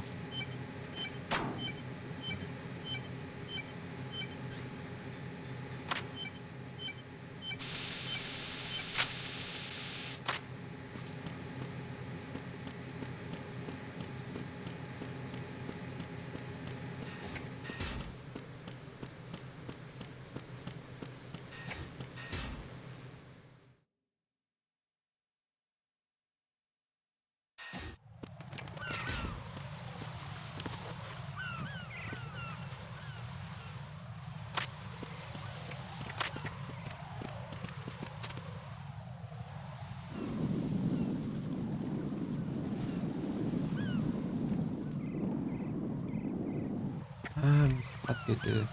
Strat gitu.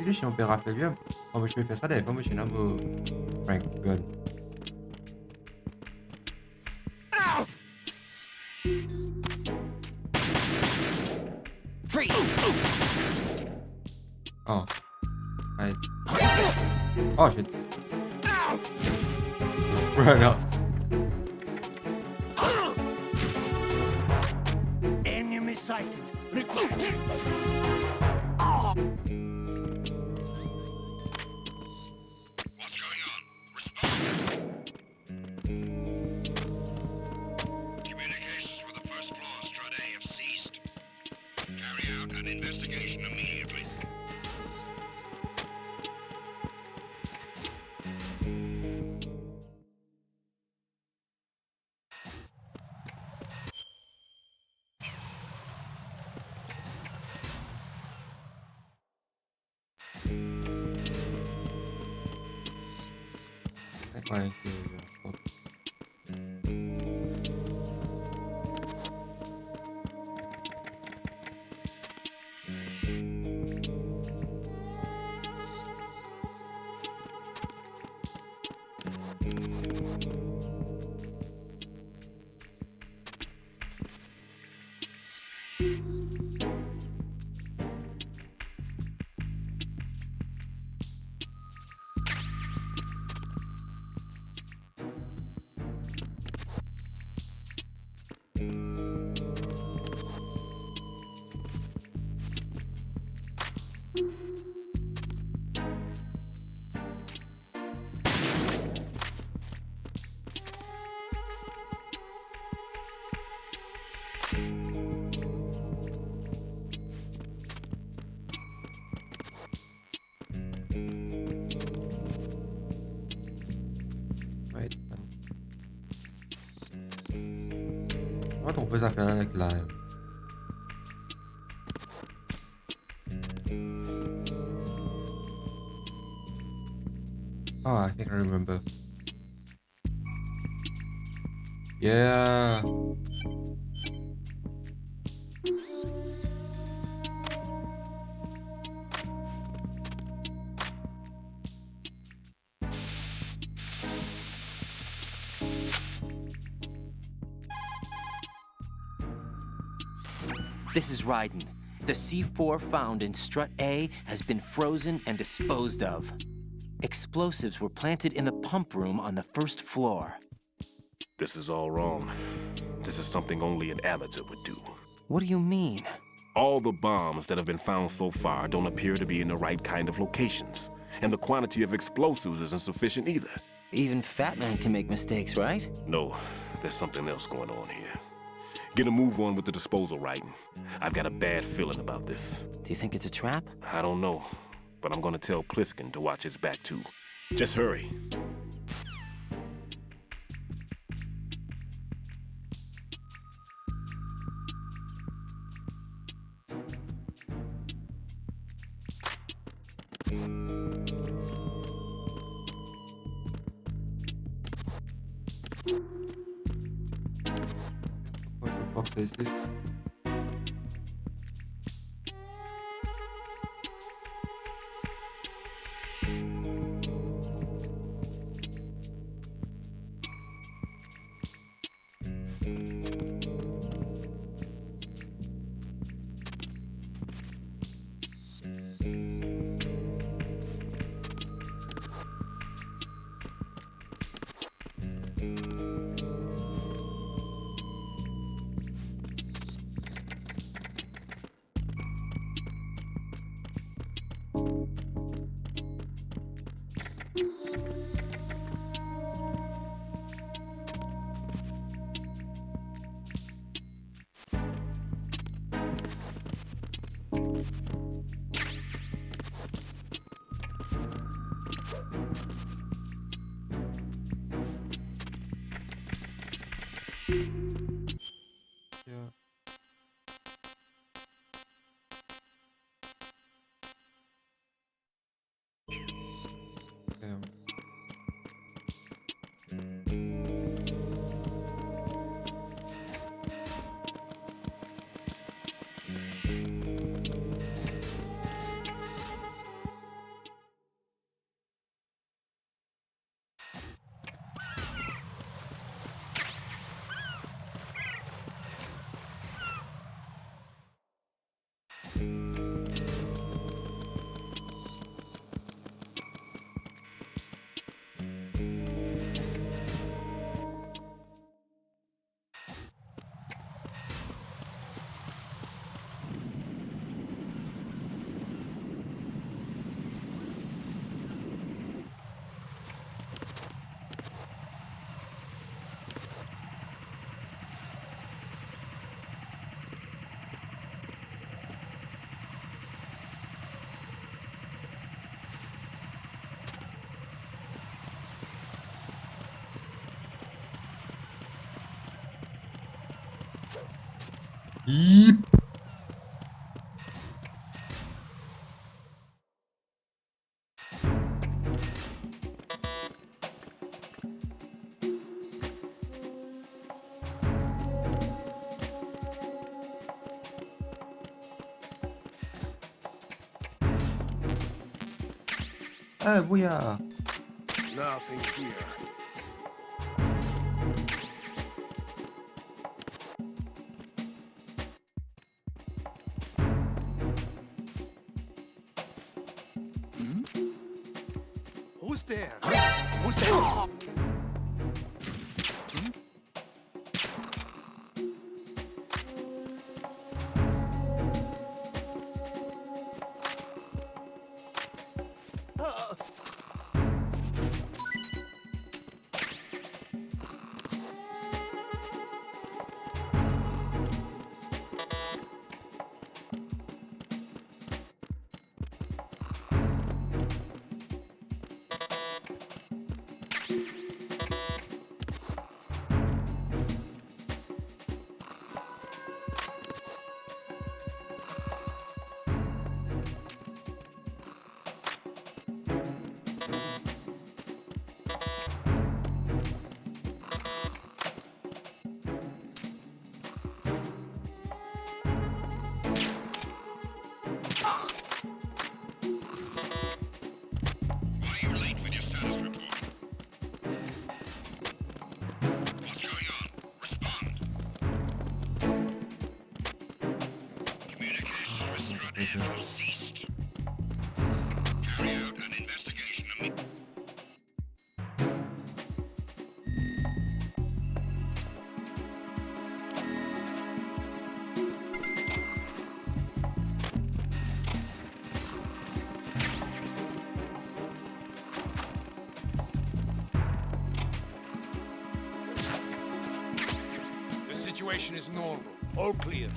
Jadi si on peut rappeler bien, como je vais faire ça des fois, moi je suis un prank gun. Freeze! Oh, right. Oh shit. Run up. Enemy sighted. What's going on? Respond. Communications with the first floor, Strut A, have ceased. Carry out an investigation immediately. C'est quoi avec fuck. Wait. On va trouver ça faire avec la. Oh, I think I remember. Yeah. This is Raiden. The C4 found in Strut A has been frozen and disposed of. Explosives were planted in the pump room on the first floor. This is all wrong. This is something only an amateur would do. What do you mean? All the bombs that have been found so far don't appear to be in the right kind of locations. And the quantity of explosives isn't sufficient either. Even Fat Man can make mistakes, right? No, there's something else going on here. Get a move on with the disposal, Raiden. I've got a bad feeling about this. Do you think it's a trap? I don't know, but I'm gonna tell Pliskin to watch his back too. Just hurry. What the fuck is this? Yeah. Damn. Yep. Ah, booyah. Nothing here. Who's there? Who's there? Why are you late with your status report? What's going on? Respond. Communications with Strut F have ceased. Carry out an investigation immediately. The situation is normal. All clear.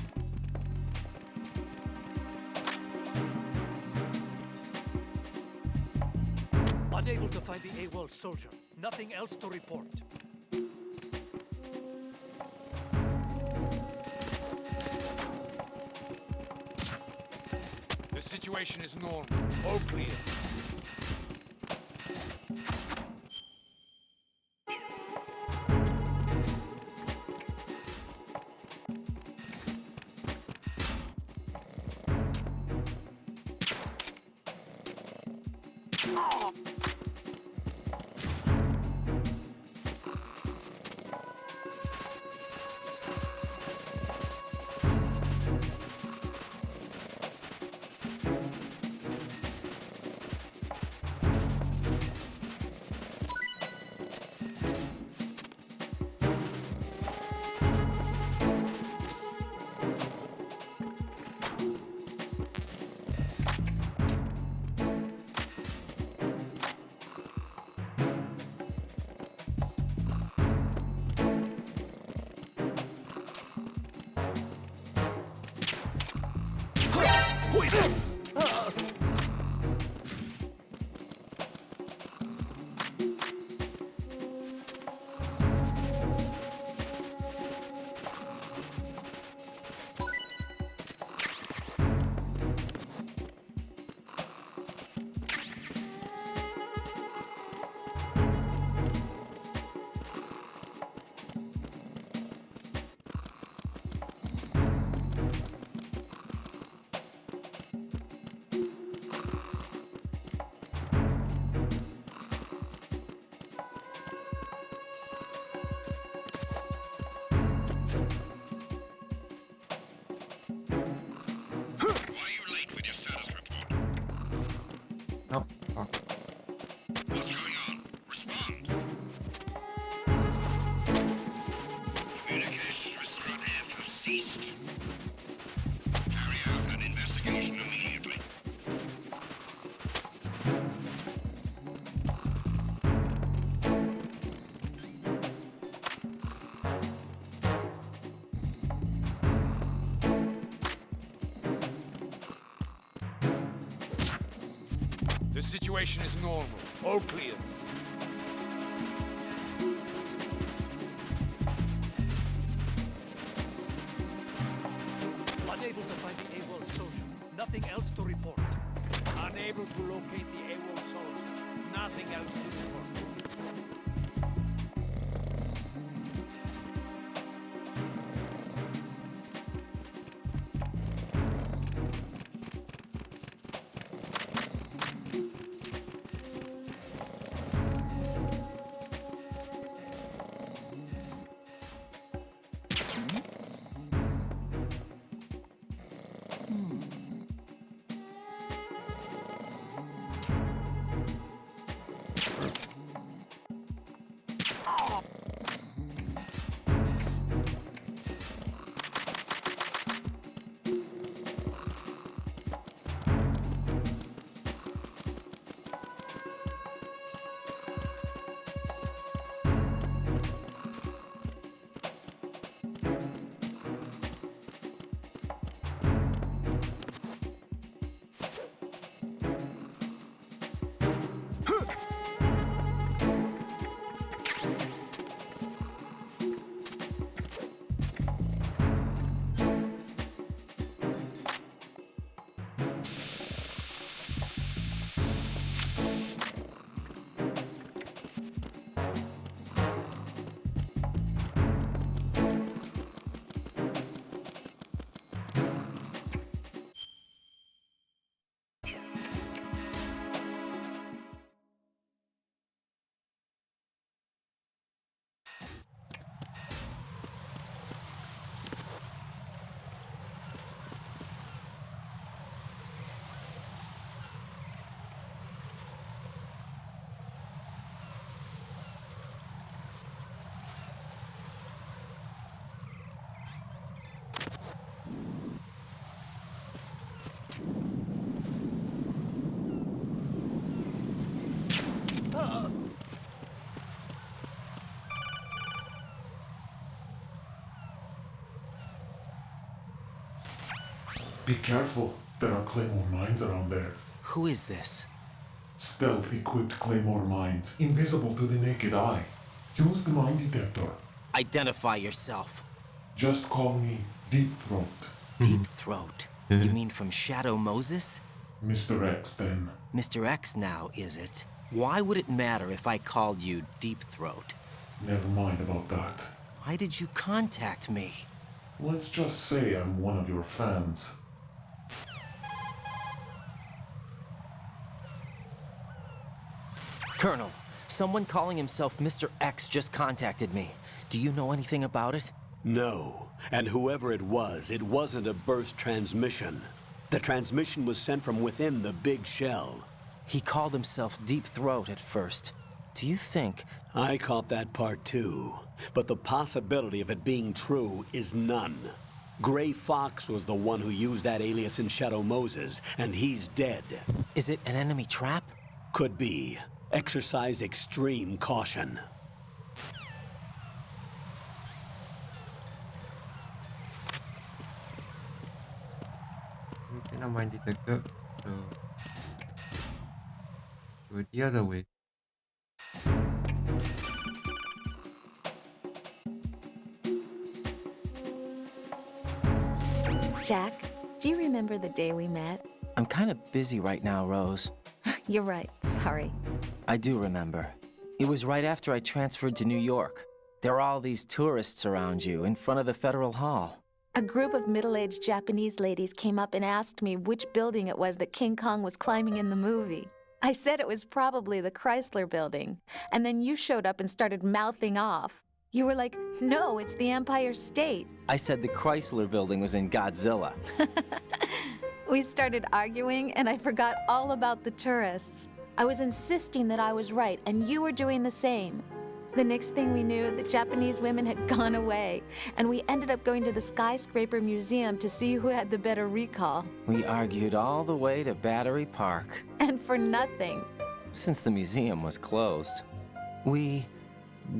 Unable to find the AWOL soldier. Nothing else to report. The situation is normal. All clear. Oh, fuck. What's going on? Respond. Communications with Strut F have ceased. Carry out an investigation immediately. The situation is normal. All clear. Unable to find the AWOL soldier. Nothing else to report. Unable to locate the AWOL soldier. Nothing else to report. Be careful. There are Claymore mines around there. Who is this? Stealth-equipped Claymore mines, invisible to the naked eye. Use the mine detector. Identify yourself. Just call me Deep Throat. Deep Throat? You mean from Shadow Moses? Mr. X, then. Mr. X now, is it? Why would it matter if I called you Deep Throat? Never mind about that. Why did you contact me? Let's just say I'm one of your fans. Colonel, someone calling himself Mr. X just contacted me. Do you know anything about it? No. And whoever it wasn't a burst transmission. The transmission was sent from within the big shell. He called himself Deep Throat at first. Do you think... I caught that part too. But the possibility of it being true is none. Gray Fox was the one who used that alias in Shadow Moses, and he's dead. Is it an enemy trap? Could be. Exercise extreme caution. Okay, now mine detector. So do it the other way. Jack, do you remember the day we met? I'm kind of busy right now, Rose. You're right, sorry. I do remember. It was right after I transferred to New York. There are all these tourists around you in front of the Federal Hall. A group of middle-aged Japanese ladies came up and asked me which building it was that King Kong was climbing in the movie. I said it was probably the Chrysler Building, and then you showed up and started mouthing off. You were like, no, it's the Empire State. I said the Chrysler Building was in Godzilla. We started arguing, and I forgot all about the tourists. I was insisting that I was right, and you were doing the same. The next thing we knew, the Japanese women had gone away, and we ended up going to the Skyscraper Museum to see who had the better recall. We argued all the way to Battery Park. And for nothing. Since the museum was closed. We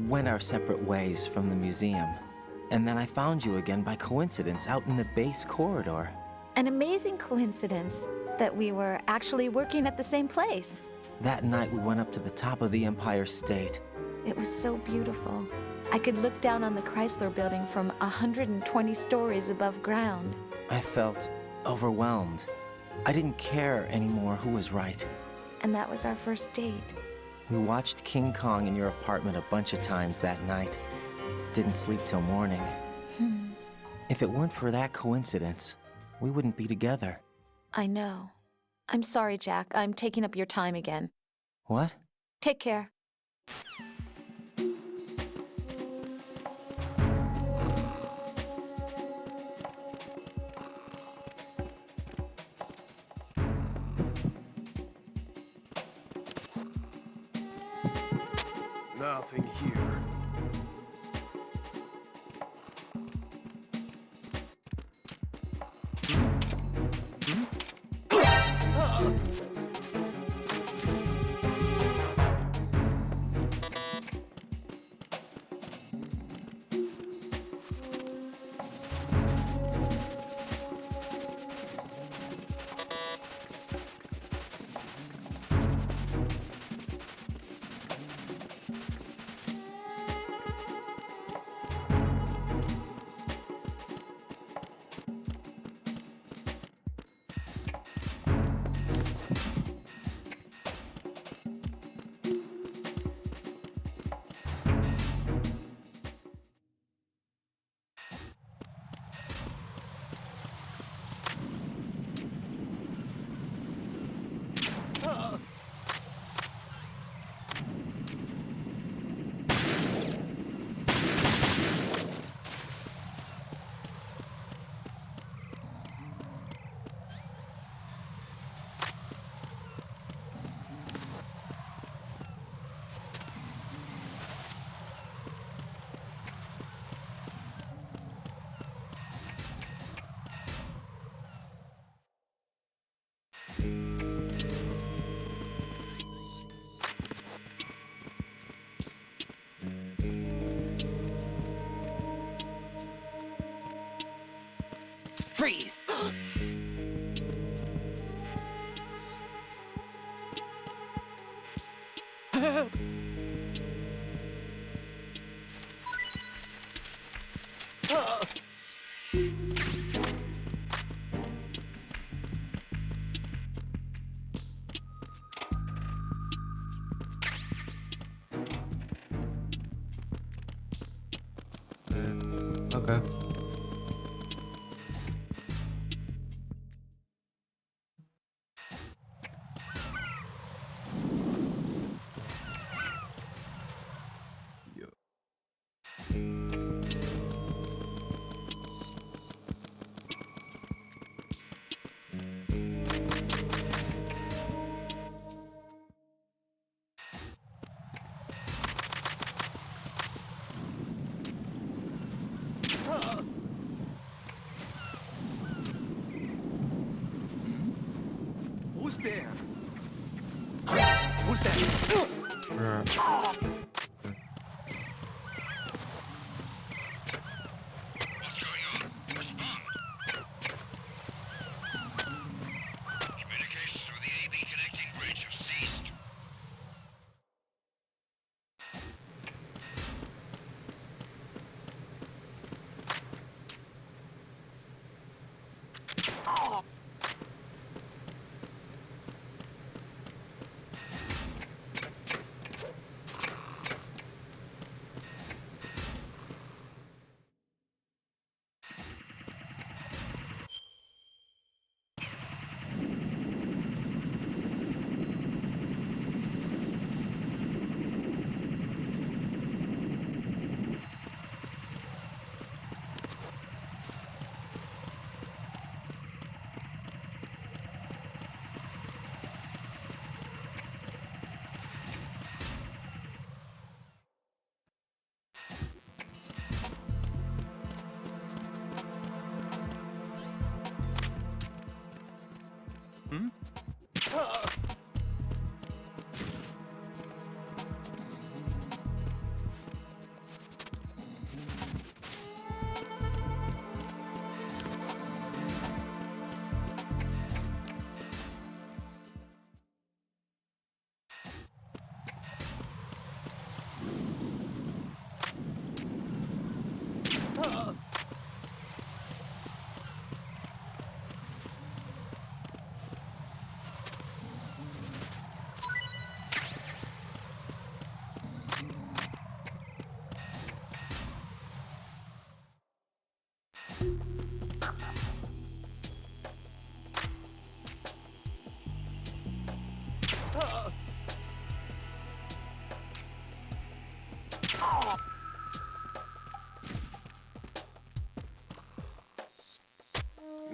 went our separate ways from the museum. And then I found you again by coincidence out in the base corridor. An amazing coincidence that we were actually working at the same place. That night we went up to the top of the Empire State. It was so beautiful. I could look down on the Chrysler Building from 120 stories above ground. I felt overwhelmed. I didn't care anymore who was right. And that was our first date. We watched King Kong in your apartment a bunch of times that night. Didn't sleep till morning. If it weren't for that coincidence, we wouldn't be together. I know. I'm sorry, Jack. I'm taking up your time again. What? Take care. Nothing here. Freeze! Okay. Who's there? Who's there? What's going on? Respond. Communications with the AB connecting bridge have ceased.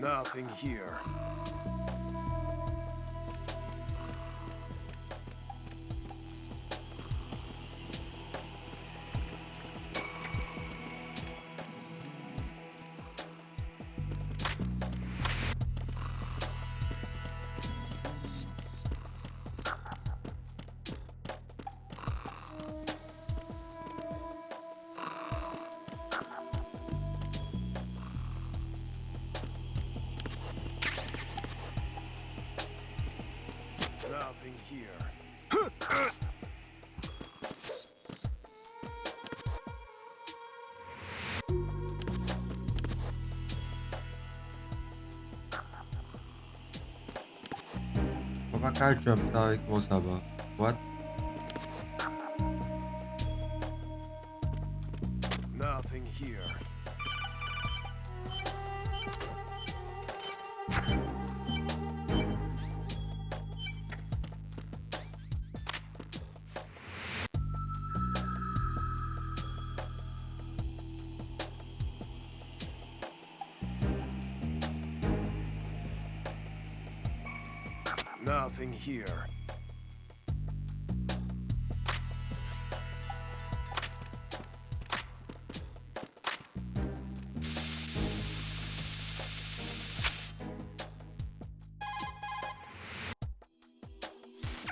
Nothing here. Nothing here. On va qu'à jump là avec moi ça va. What? Nothing here. Nothing here.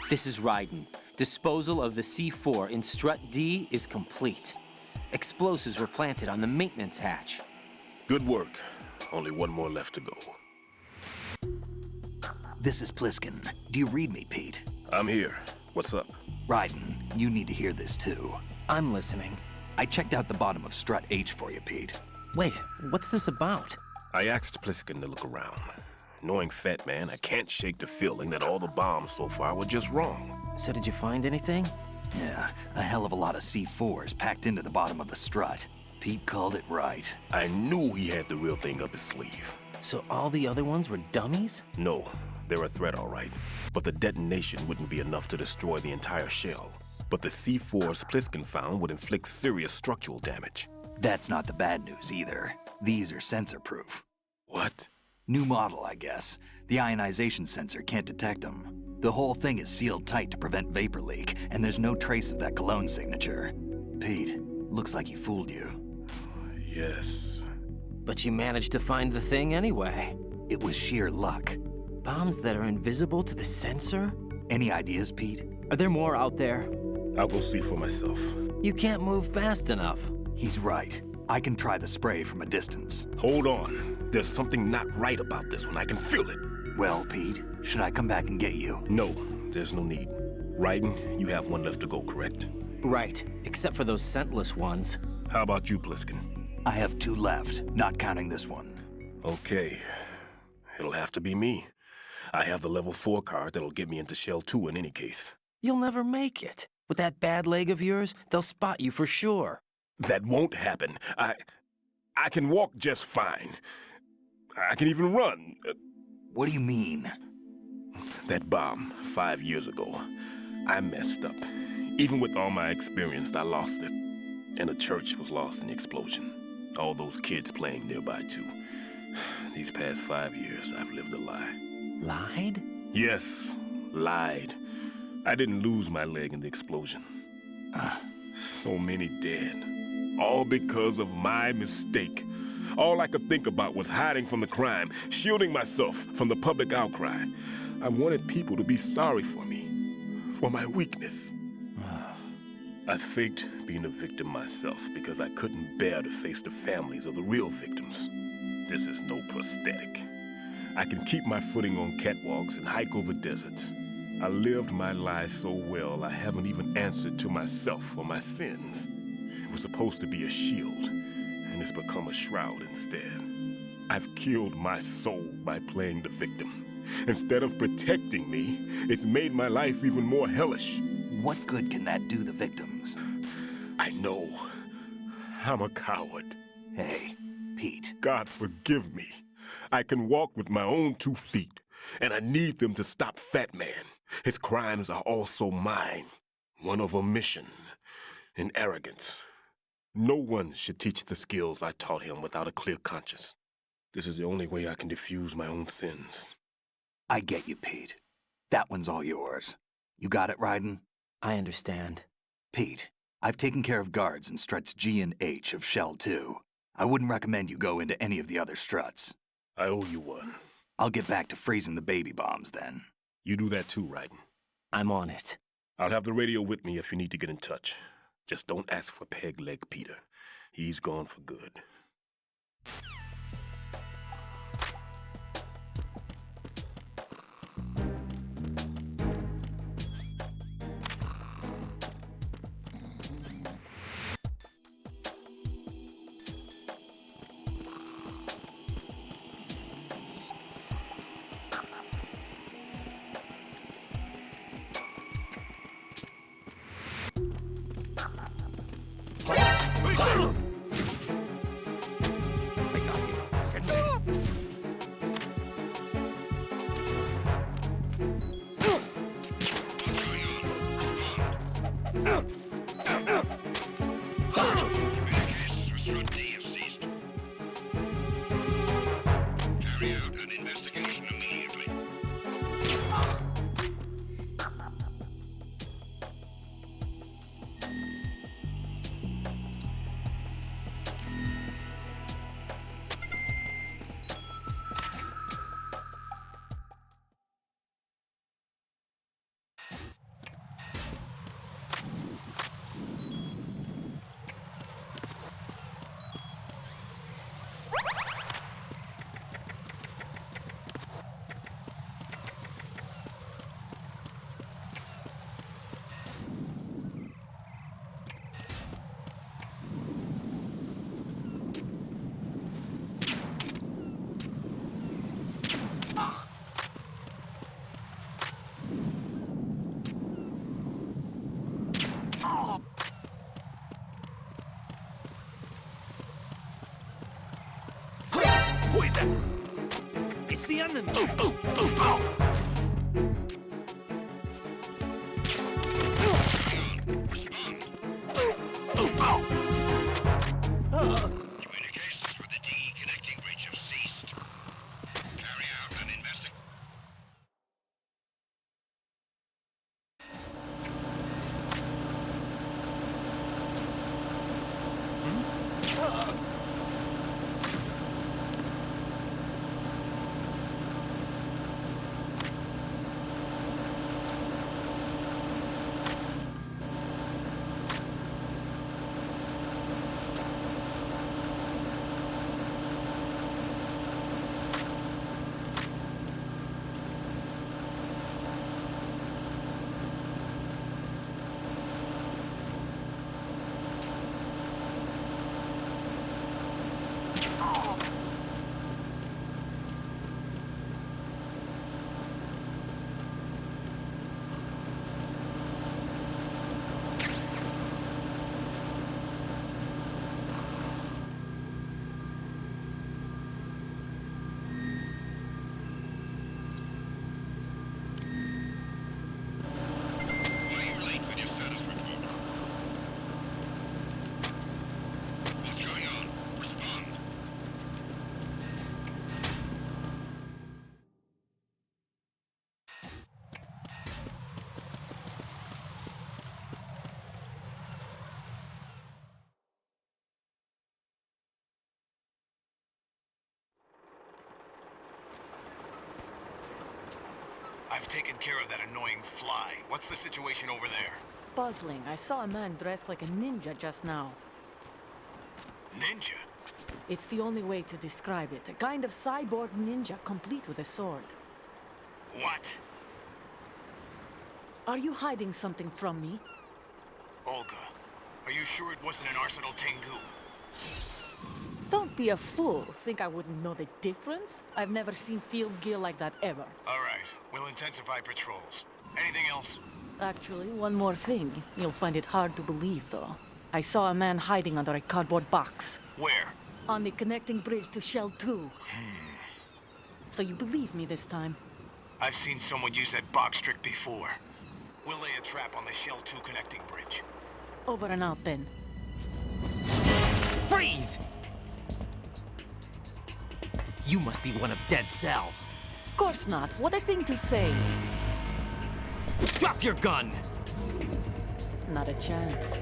This is Raiden. Disposal of the C4 in Strut D is complete. Explosives were planted on the maintenance hatch. Good work. Only one more left to go. This is Pliskin. Do you read me, Pete? I'm here. What's up? Raiden, you need to hear this too. I'm listening. I checked out the bottom of Strut H for you, Pete. Wait, what's this about? I asked Pliskin to look around. Knowing Fat Man, I can't shake the feeling that all the bombs so far were just wrong. So did you find anything? Yeah, a hell of a lot of C4s packed into the bottom of the strut. Pete called it right. I knew he had the real thing up his sleeve. So all the other ones were dummies? No, they're a threat, all right. But the detonation wouldn't be enough to destroy the entire shell. But the C4s Pliskin found would inflict serious structural damage. That's not the bad news either. These are sensor-proof. What? New model, I guess. The ionization sensor can't detect them. The whole thing is sealed tight to prevent vapor leak, and there's no trace of that cologne signature. Pete, looks like he fooled you. Yes. But you managed to find the thing anyway. It was sheer luck. Bombs that are invisible to the sensor? Any ideas, Pete? Are there more out there? I'll go see for myself. You can't move fast enough. He's right. I can try the spray from a distance. Hold on. There's something not right about this one. I can feel it. Well, Pete, should I come back and get you? No, there's no need. Raiden, you have one left to go, correct? Right, except for those scentless ones. How about you, Pliskin? I have 2 left, not counting this one. Okay. It'll have to be me. I have the level 4 card that'll get me into Shell 2 in any case. You'll never make it. With that bad leg of yours, they'll spot you for sure. That won't happen. I can walk just fine. I can even run. What do you mean? That bomb 5 years ago, I messed up. Even with all my experience, I lost it. And the church was lost in the explosion. All those kids playing nearby, too. These past 5 years, I've lived a lie. Lied? Yes, lied. I didn't lose my leg in the explosion. So many dead. All because of my mistake. All I could think about was hiding from the crime, shielding myself from the public outcry. I wanted people to be sorry for me, for my weakness. I faked being a victim myself because I couldn't bear to face the families of the real victims. This is no prosthetic. I can keep my footing on catwalks and hike over deserts. I lived my life so well I haven't even answered to myself for my sins. It was supposed to be a shield, and it's become a shroud instead. I've killed my soul by playing the victim. Instead of protecting me, it's made my life even more hellish. What good can that do the victims? I know. I'm a coward. Hey, Pete. God forgive me. I can walk with my own 2 feet, and I need them to stop Fat Man. His crimes are also mine. One of omission and arrogance. No one should teach the skills I taught him without a clear conscience. This is the only way I can diffuse my own sins. I get you, Pete. That one's all yours. You got it, Raiden? I understand. Pete, I've taken care of guards in struts G and H of Shell 2. I wouldn't recommend you go into any of the other struts. I owe you one. I'll get back to freezing the baby bombs then. You do that too, Raiden. I'm on it. I'll have the radio with me if you need to get in touch. Just don't ask for Peg Leg Peter. He's gone for good. Communications with Strut D have ceased. Carry out an investigation immediately. Who is that? It's the enemy! Communications with the D connecting bridge have ceased. Carry out an investigation. I've taken care of that annoying fly. What's the situation over there? Puzzling. I saw a man dressed like a ninja just now. Ninja? It's the only way to describe it. A kind of cyborg ninja, complete with a sword. What? Are you hiding something from me? Olga, are you sure it wasn't an Arsenal Tengu? Don't be a fool. Think I wouldn't know the difference? I've never seen field gear like that ever. All right, we'll intensify patrols. Anything else? Actually, one more thing. You'll find it hard to believe, though. I saw a man hiding under a cardboard box. Where? On the connecting bridge to Shell 2. So you believe me this time? I've seen someone use that box trick before. We'll lay a trap on the Shell 2 connecting bridge. Over and out, then. Freeze! You must be one of Dead Cell. Of course not. What a thing to say. Drop your gun! Not a chance.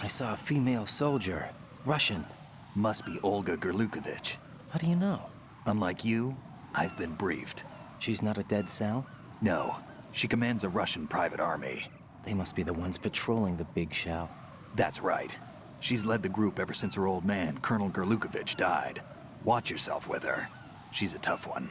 I saw a female soldier. Russian. Must be Olga Gerlukovich. How do you know? Unlike you, I've been briefed. She's not a Dead Cell? No. She commands a Russian private army. They must be the ones patrolling the big shell. That's right. She's led the group ever since her old man, Colonel Gerlukovich, died. Watch yourself with her. She's a tough one.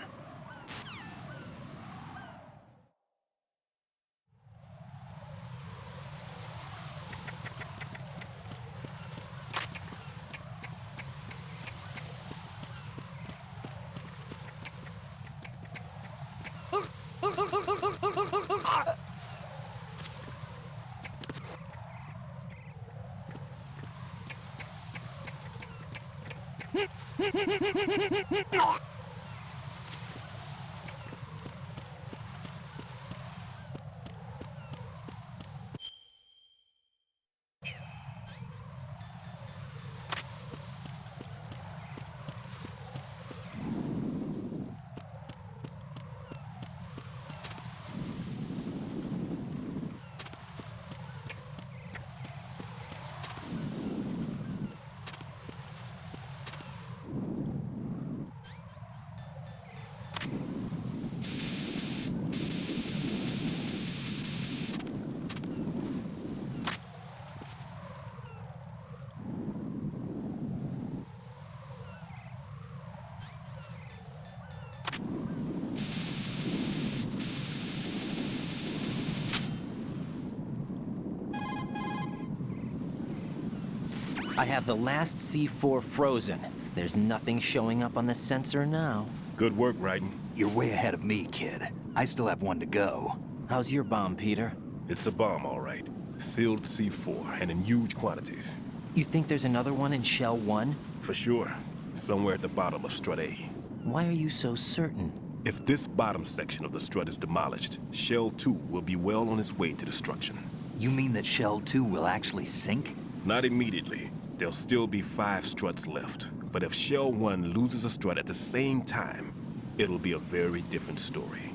I have the last C4 frozen. There's nothing showing up on the sensor now. Good work, Raiden. You're way ahead of me, kid. I still have one to go. How's your bomb, Peter? It's a bomb, all right. Sealed C4, and in huge quantities. You think there's another one in Shell 1? For sure. Somewhere at the bottom of Strut A. Why are you so certain? If this bottom section of the strut is demolished, Shell 2 will be well on its way to destruction. You mean that Shell 2 will actually sink? Not immediately. There'll still be 5 struts left. But if Shell 1 loses a strut at the same time, it'll be a very different story.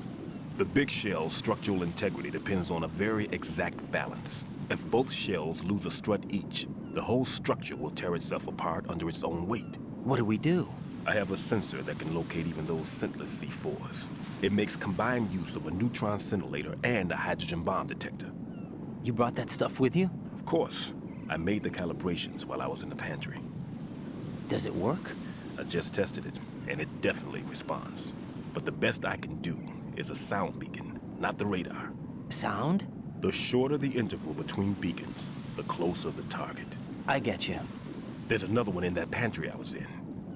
The big shell's structural integrity depends on a very exact balance. If both shells lose a strut each, the whole structure will tear itself apart under its own weight. What do we do? I have a sensor that can locate even those scentless C4s. It makes combined use of a neutron scintillator and a hydrogen bomb detector. You brought that stuff with you? Of course. I made the calibrations while I was in the pantry. Does it work? I just tested it, and it definitely responds. But the best I can do is a sound beacon, not the radar. Sound? The shorter the interval between beacons, the closer the target. I get you. There's another one in that pantry I was in.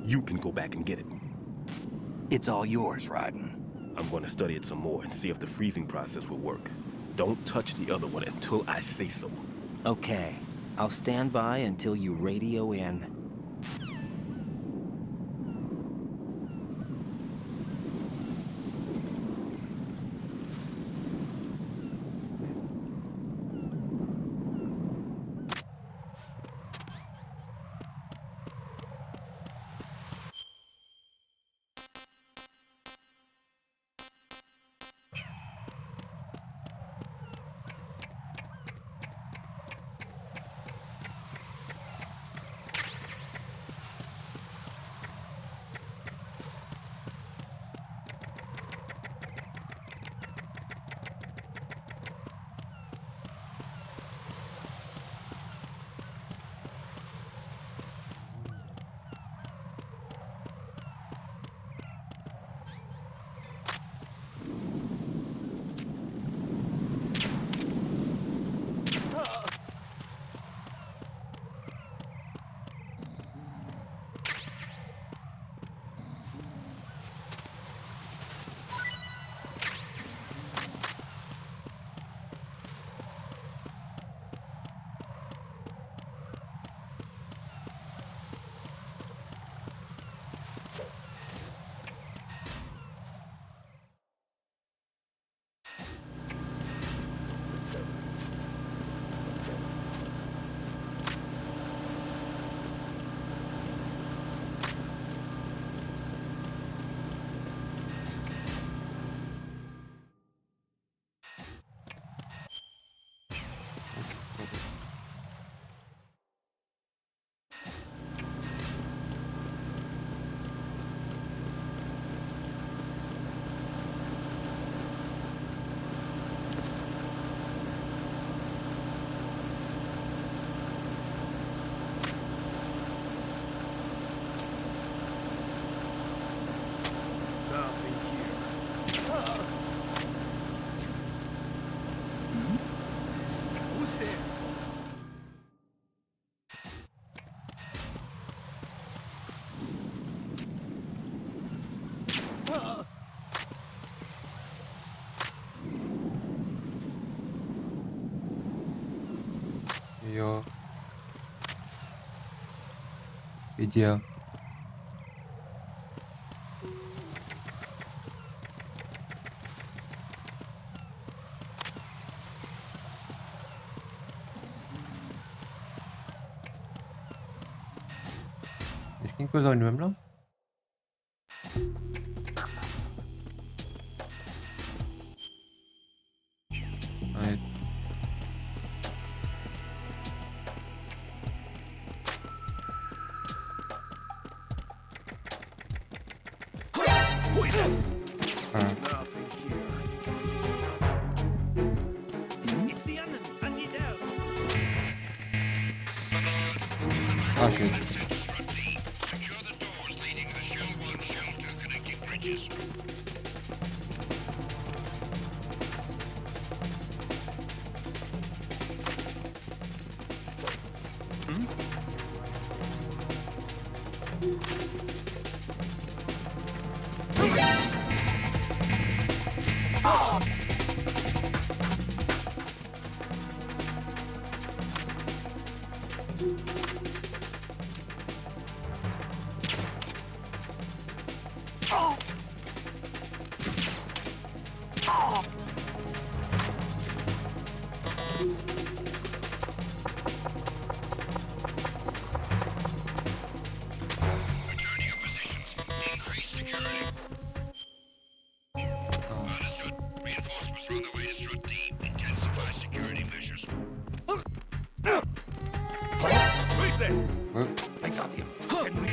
You can go back and get it. It's all yours, Raiden. I'm going to study it some more and see if the freezing process will work. Don't touch the other one until I say so. Okay. I'll stand by until you radio in. Idiot. Est-ce qu'il y a une cause en lui-même là? Ouais. Voilà. It's the enemy. I need help. Ah shit. Secure the doors leading to the Shell 1, Shell 2 connecting bridges. Returning your positions. Increase security. Understood. Reinforcements are on their way to Strut D. Intensify security measures. Who's there? Ouais. I got him. Send me.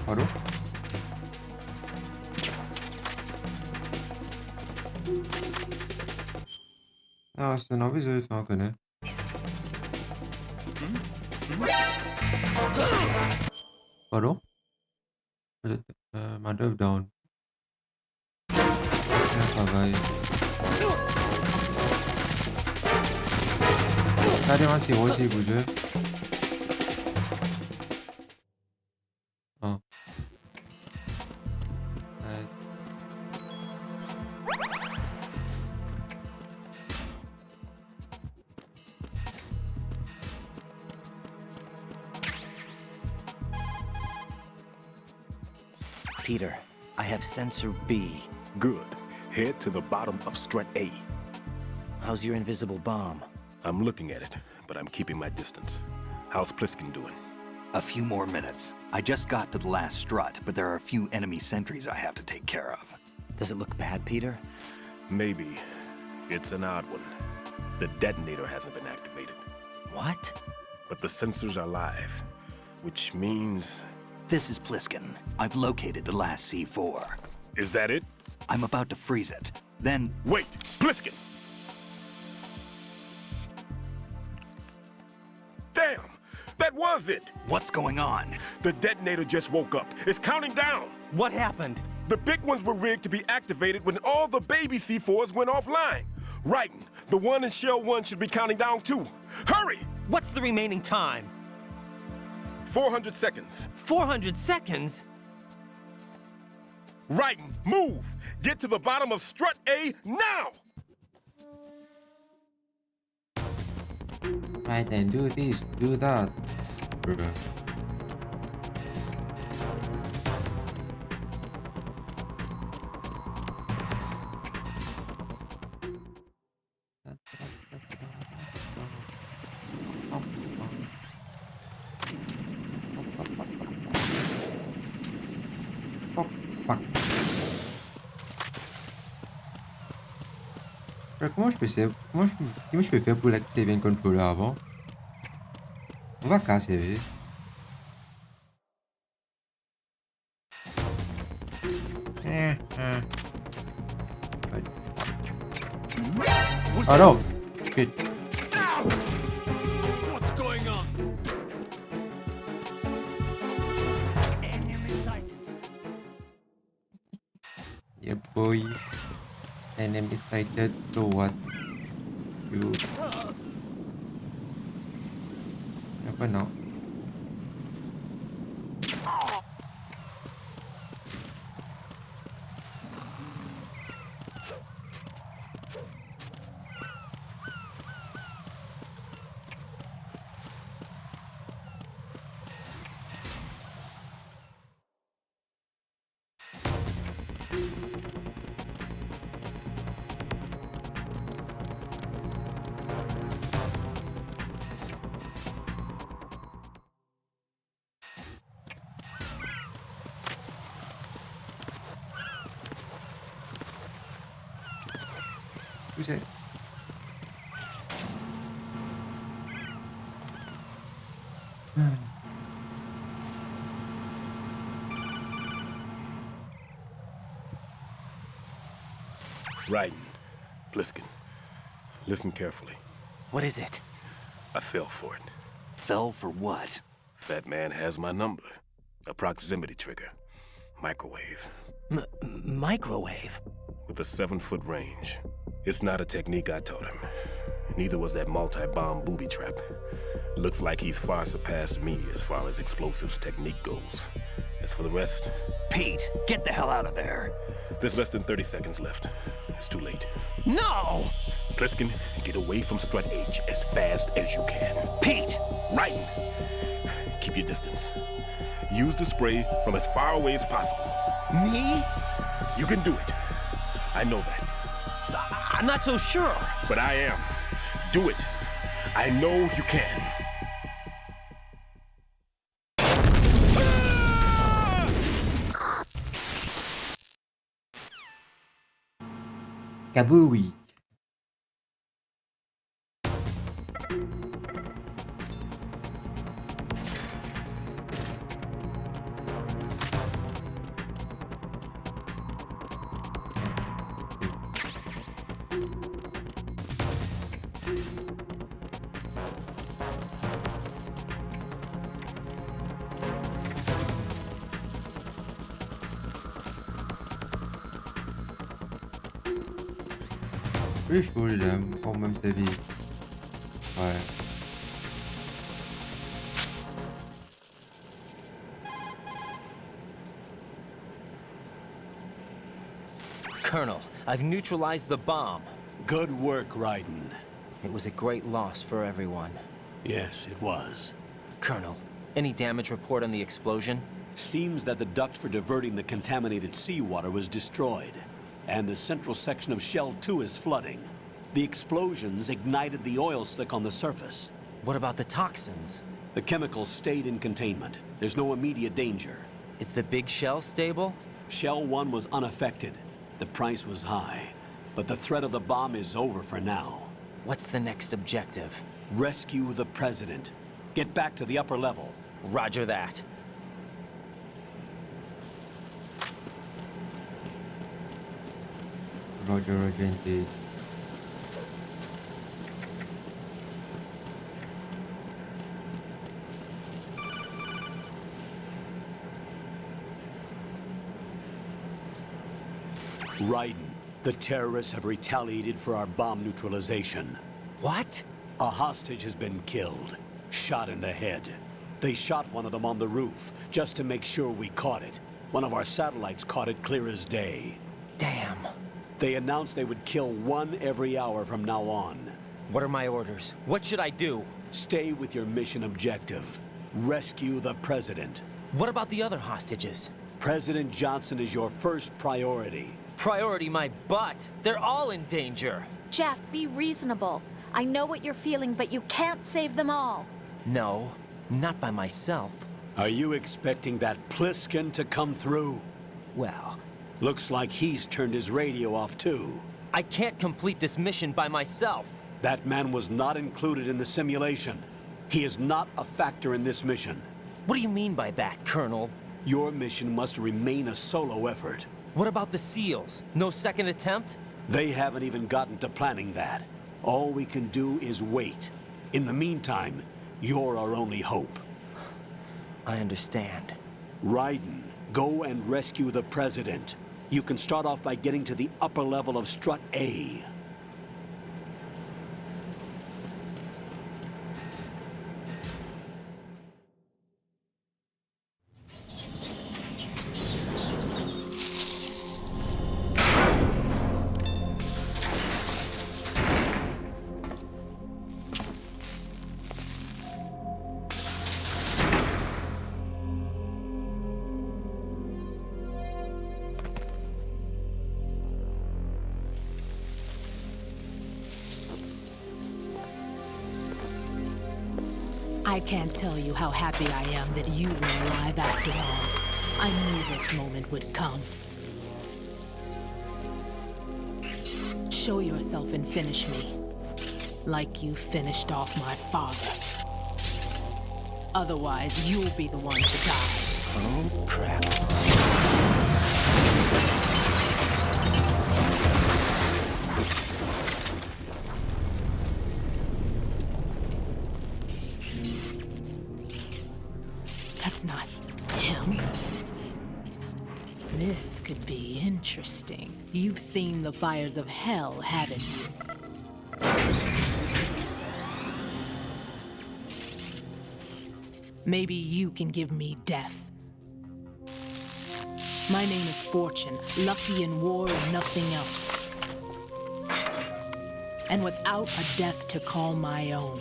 Allô? Ah, c'est un envie de faire un connaît. Allô? Ma dev down. Bien travail. Regardez-moi si gros s'il bouge. Ah. Ouais. Peter, I have sensor B. Good. Head to the bottom of Strut A. How's your invisible bomb? I'm looking at it, but I'm keeping my distance. How's Pliskin doing? A few more minutes. I just got to the last strut, but there are a few enemy sentries I have to take care of. Does it look bad, Peter? Maybe. It's an odd one. The detonator hasn't been activated. What? But the sensors are live, which means... This is Pliskin. I've located the last C4. Is that it? I'm about to freeze it. Then... Wait! Pliskin! Damn! That was it! What's going on? The detonator just woke up. It's counting down! What happened? The big ones were rigged to be activated when all the baby C4s went offline. Writing, the one in Shell 1 should be counting down too. Hurry! What's the remaining time? 400 seconds. 400 seconds? Writing, move! Get to the bottom of Strut A now! Right then, do this, do that. Bruh. Oh, fuck. Comment je peux faire pour l'activer un controller avant? On va casser. Ah non! Shit. What's going on? Enemy sighted. Yeah, boy. enemy sighted. So what? You never know. Who's it? Raiden, Bliskin, listen carefully. What is it? I fell for it. Fell for what? Fat man has my number. A proximity trigger. Microwave. Microwave? With a 7-foot range. It's not a technique I taught him. Neither was that multi-bomb booby trap. Looks like he's far surpassed me as far as explosives technique goes. As for the rest... Pete, get the hell out of there. There's less than 30 seconds left. It's too late. No! Pliskin, get away from Strut H as fast as you can. Pete! Raiden! Keep your distance. Use the spray from as far away as possible. Me? You can do it. I know that. I'm not so sure. But I am. Do it. I know you can. Kabooey. Pretty sure il aime quand même sa vie. Ouais. Colonel, I've neutralized the bomb. Good work, Raiden. It was a great loss for everyone. Yes, it was. Colonel, any damage report on the explosion? Seems that the duct for diverting the contaminated seawater was destroyed, and the central section of Shell 2 is flooding. The explosions ignited the oil slick on the surface. What about the toxins? The chemicals stayed in containment. There's no immediate danger. Is the big shell stable? Shell 1 was unaffected. The price was high, but the threat of the bomb is over for now. What's the next objective? Rescue the President. Get back to the upper level. Roger that. Roger indeed. Raiden, the terrorists have retaliated for our bomb neutralization. What? A hostage has been killed, shot in the head. They shot one of them on the roof, just to make sure we caught it. One of our satellites caught it clear as day. Damn. They announced they would kill one every hour from now on. What are my orders? What should I do? Stay with your mission objective. Rescue the President. What about the other hostages? President Johnson is your first priority. Priority my butt. They're all in danger. Jeff, be reasonable. I know what you're feeling, but you can't save them all. No, not by myself. Are you expecting that Pliskin to come through? Well, looks like he's turned his radio off too. I can't complete this mission by myself. That man was not included in the simulation. He is not a factor in this mission. What do you mean by that, Colonel? Your mission must remain a solo effort. What about the SEALs? No second attempt? They haven't even gotten to planning that. All we can do is wait. In the meantime, you're our only hope. I understand. Raiden, go and rescue the President. You can start off by getting to the upper level of strut A. I can't tell you how happy I am that you were alive after all. I knew this moment would come. Show yourself and finish me. Like you finished off my father. Otherwise, you'll be the one to die. Oh, crap. That's not him. This could be interesting. You've seen the fires of hell, haven't you? Maybe you can give me death. My name is Fortune, lucky in war and nothing else. And without a death to call my own.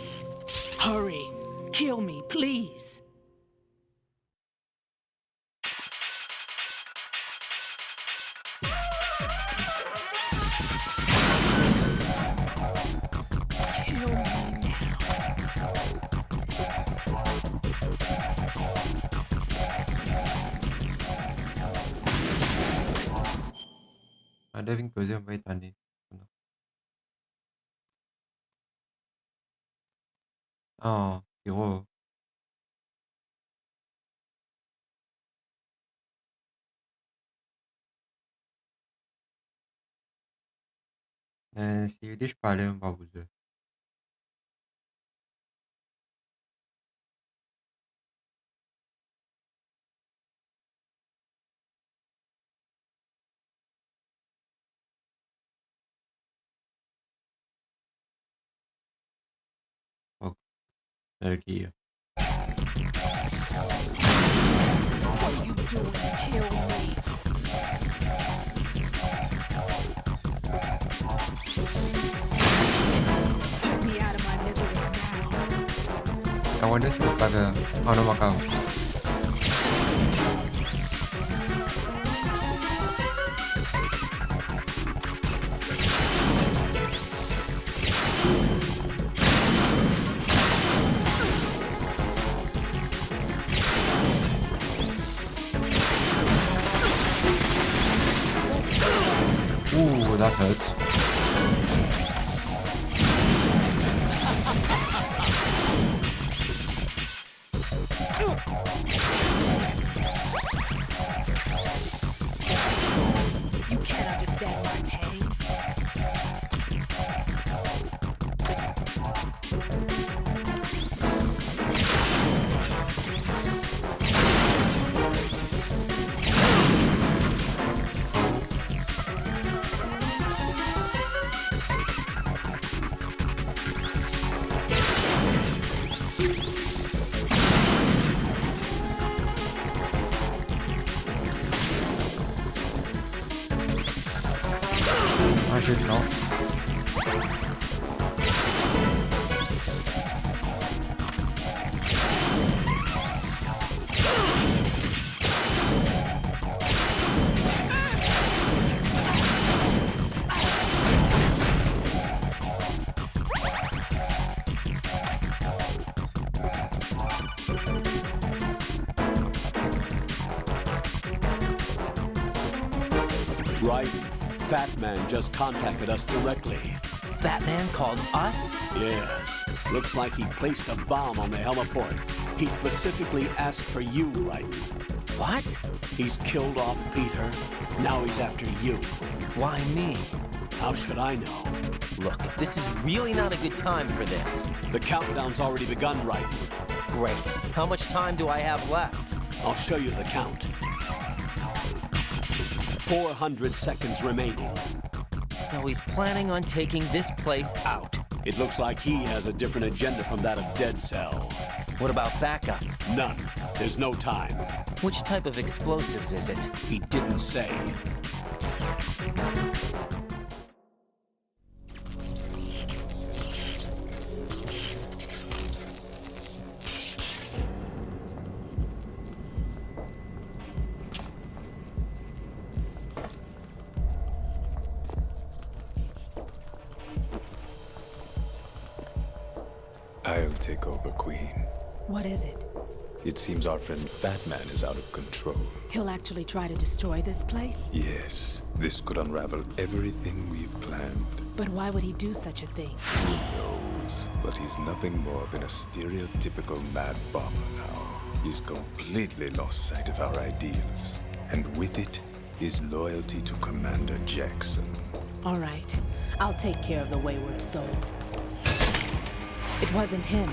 Hurry, kill me, please. Ada yang kerja baik tadi. Oh, hero. Se dispara un babuze. Oh, lagi. What are you doing? Kill me. Put me out of my misery now. I wonder if ada ano makau. Ooh, that hurts. You can't understand my pain. I should not. Right. Fat Man just contacted us directly. Fat Man called us? Yes. Looks like he placed a bomb on the heliport. He specifically asked for you, right? What? He's killed off Peter. Now he's after you. Why me? How should I know? Look, this is really not a good time for this. The countdown's already begun, right? Great. How much time do I have left? I'll show you the count. 400 seconds remaining. So he's planning on taking this place out. It looks like he has a different agenda from that of Dead Cell. What about backup? None. There's no time. Which type of explosives is it? He didn't say. I'll take over, Queen. What is it? It seems our friend Fat Man is out of control. He'll actually try to destroy this place? Yes, this could unravel everything we've planned. But why would he do such a thing? Who knows? But he's nothing more than a stereotypical mad bomber now. He's completely lost sight of our ideals. And with it, his loyalty to Commander Jackson. All right. I'll take care of the wayward soul. It wasn't him.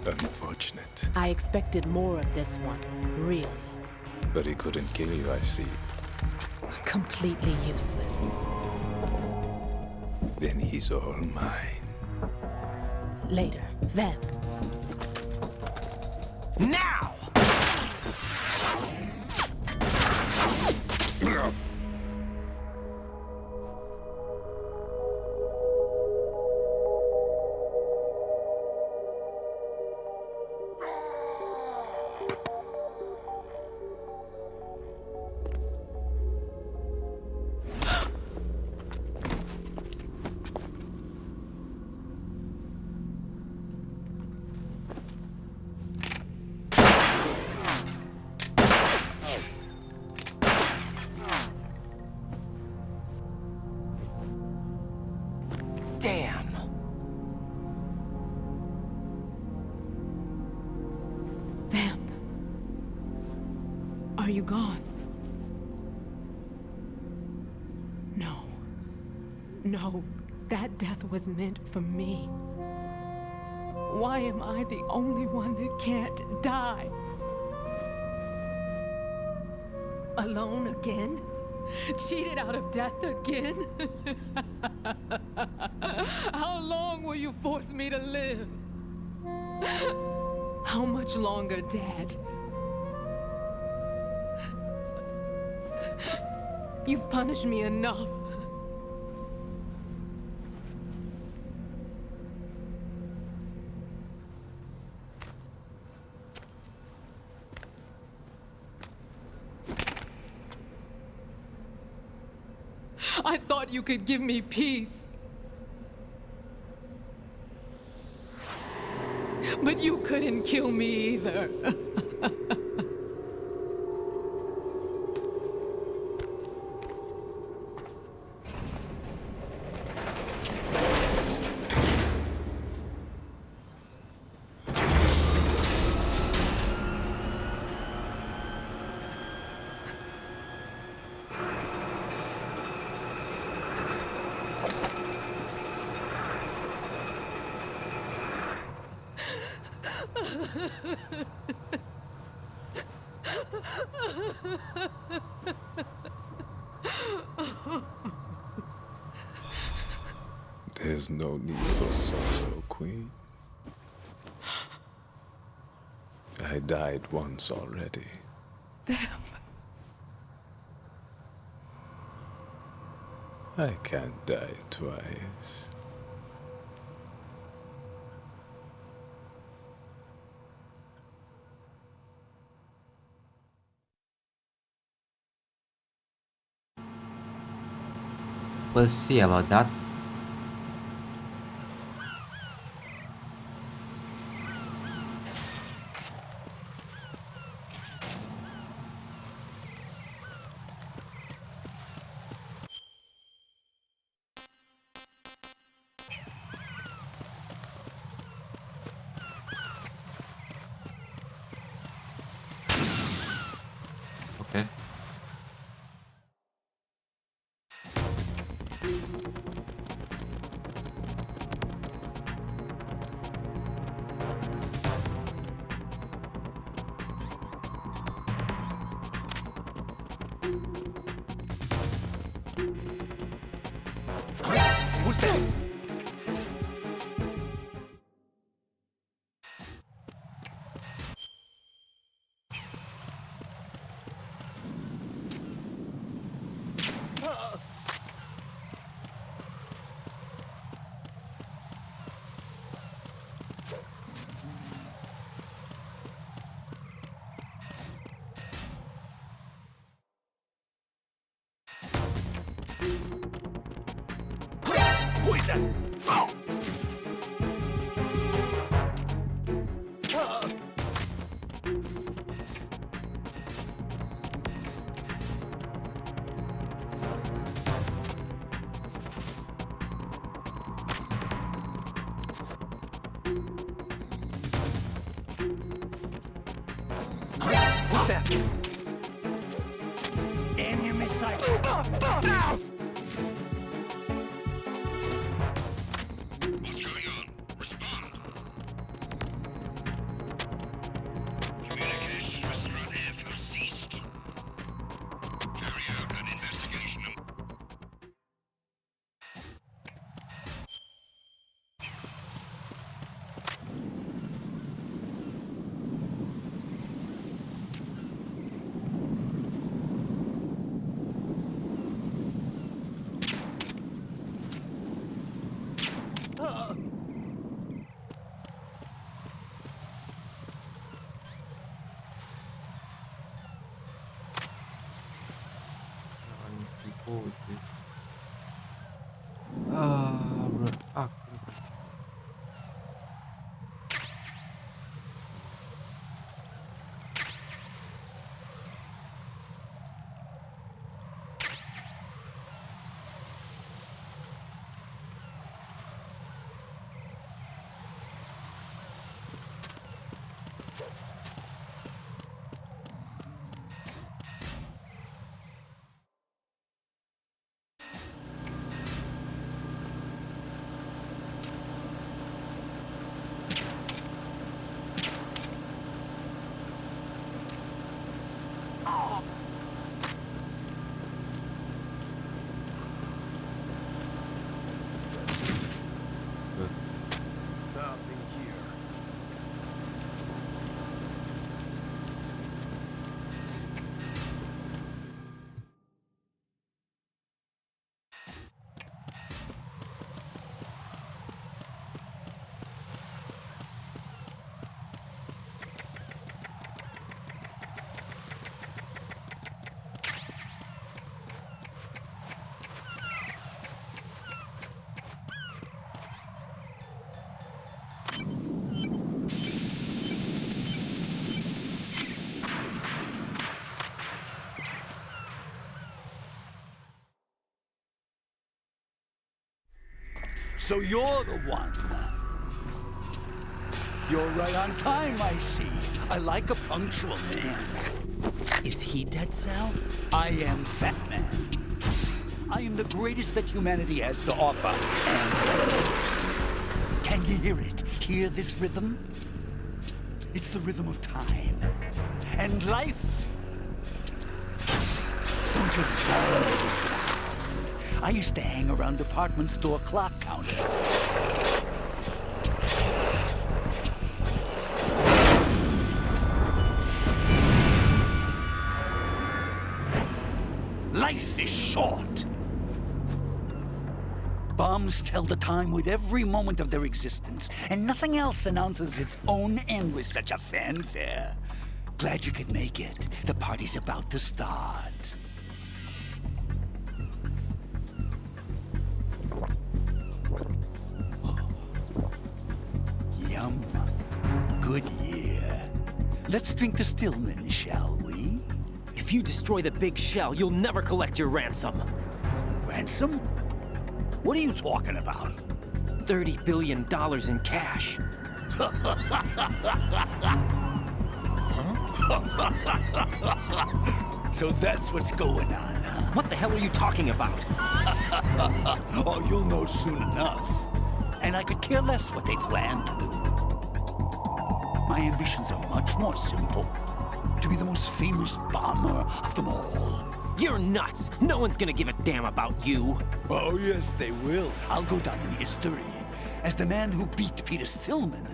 Unfortunate. I expected more of this one, really. But he couldn't kill you, I see. Completely useless. Then he's all mine. Later, then. Now! Damn. Vamp. Are you gone? No. No, that death was meant for me. Why am I the only one that can't die? Alone again? Cheated out of death again? How long will you force me to live? How much longer, Dad? You've punished me enough. I thought you could give me peace. But you couldn't kill me either. There's no need for sorrow, Queen. I died once already. Vamp. I can't die twice. We'll see about that. Okay. Who is that? Oh. What's that? Enemy sight. What's going on? Respond. Communications with Strut F have ceased. Carry out an investigation. Nothing here. So you're the one. You're right on time, I see. I like a punctual man. Is he Dead Sal? I am Fat Man. I am the greatest that humanity has to offer, and the most. Can you hear it? Hear this rhythm? It's the rhythm of time. And life. Don't you love this sound? I used to hang around department store clock counters. Life is short. Bombs tell the time with every moment of their existence, and nothing else announces its own end with such a fanfare. Glad you could make it. The party's about to start. Yum. Good year. Let's drink to Stillman, shall we? If you destroy the big shell, you'll never collect your ransom. Ransom? What are you talking about? $30 billion in cash. So that's what's going on, huh? What the hell are you talking about? Oh, you'll know soon enough. And I could care less what they plan to do. My ambitions are much more simple. To be the most famous bomber of them all. You're nuts! No one's gonna give a damn about you! Oh, yes, they will. I'll go down in history as the man who beat Peter Stillman.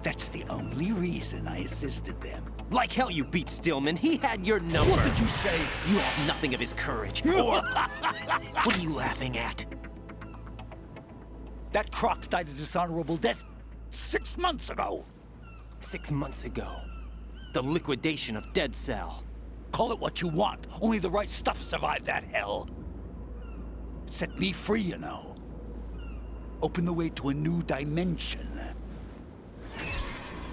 That's the only reason I assisted them. Like hell you beat Stillman. He had your number. What did you say? You have nothing of his courage. Or... What are you laughing at? That croc died a dishonorable death 6 months ago. 6 months ago. The liquidation of Dead Cell. Call it what you want. Only the right stuff survived that hell. It set me free, you know. Opened the way to a new dimension.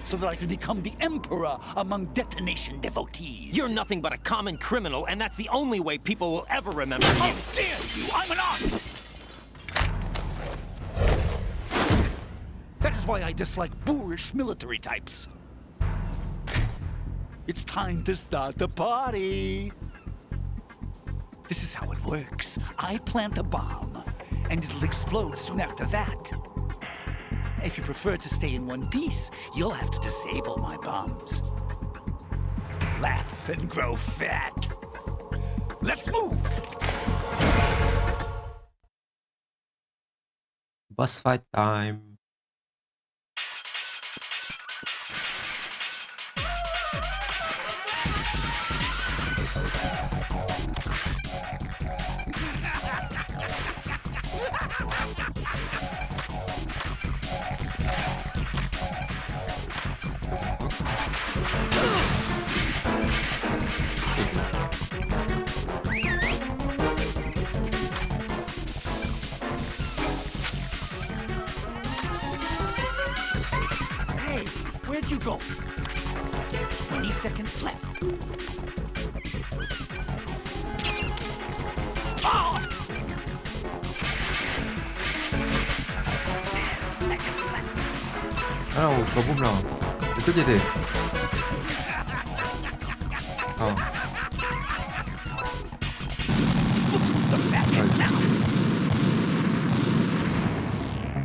So that I could become the Emperor among detonation devotees. You're nothing but a common criminal, and that's the only way people will ever remember you. How dare you! I'm an artist! That is why I dislike boorish military types. It's time to start the party. This is how it works. I plant a bomb, and it'll explode soon after that. If you prefer to stay in one piece, you'll have to disable my bombs. Laugh and grow fat. Let's move! Boss fight time. Hey, where'd you go? 20 seconds left. Oh! Oh, kabum lang. Itu jadi. Oh.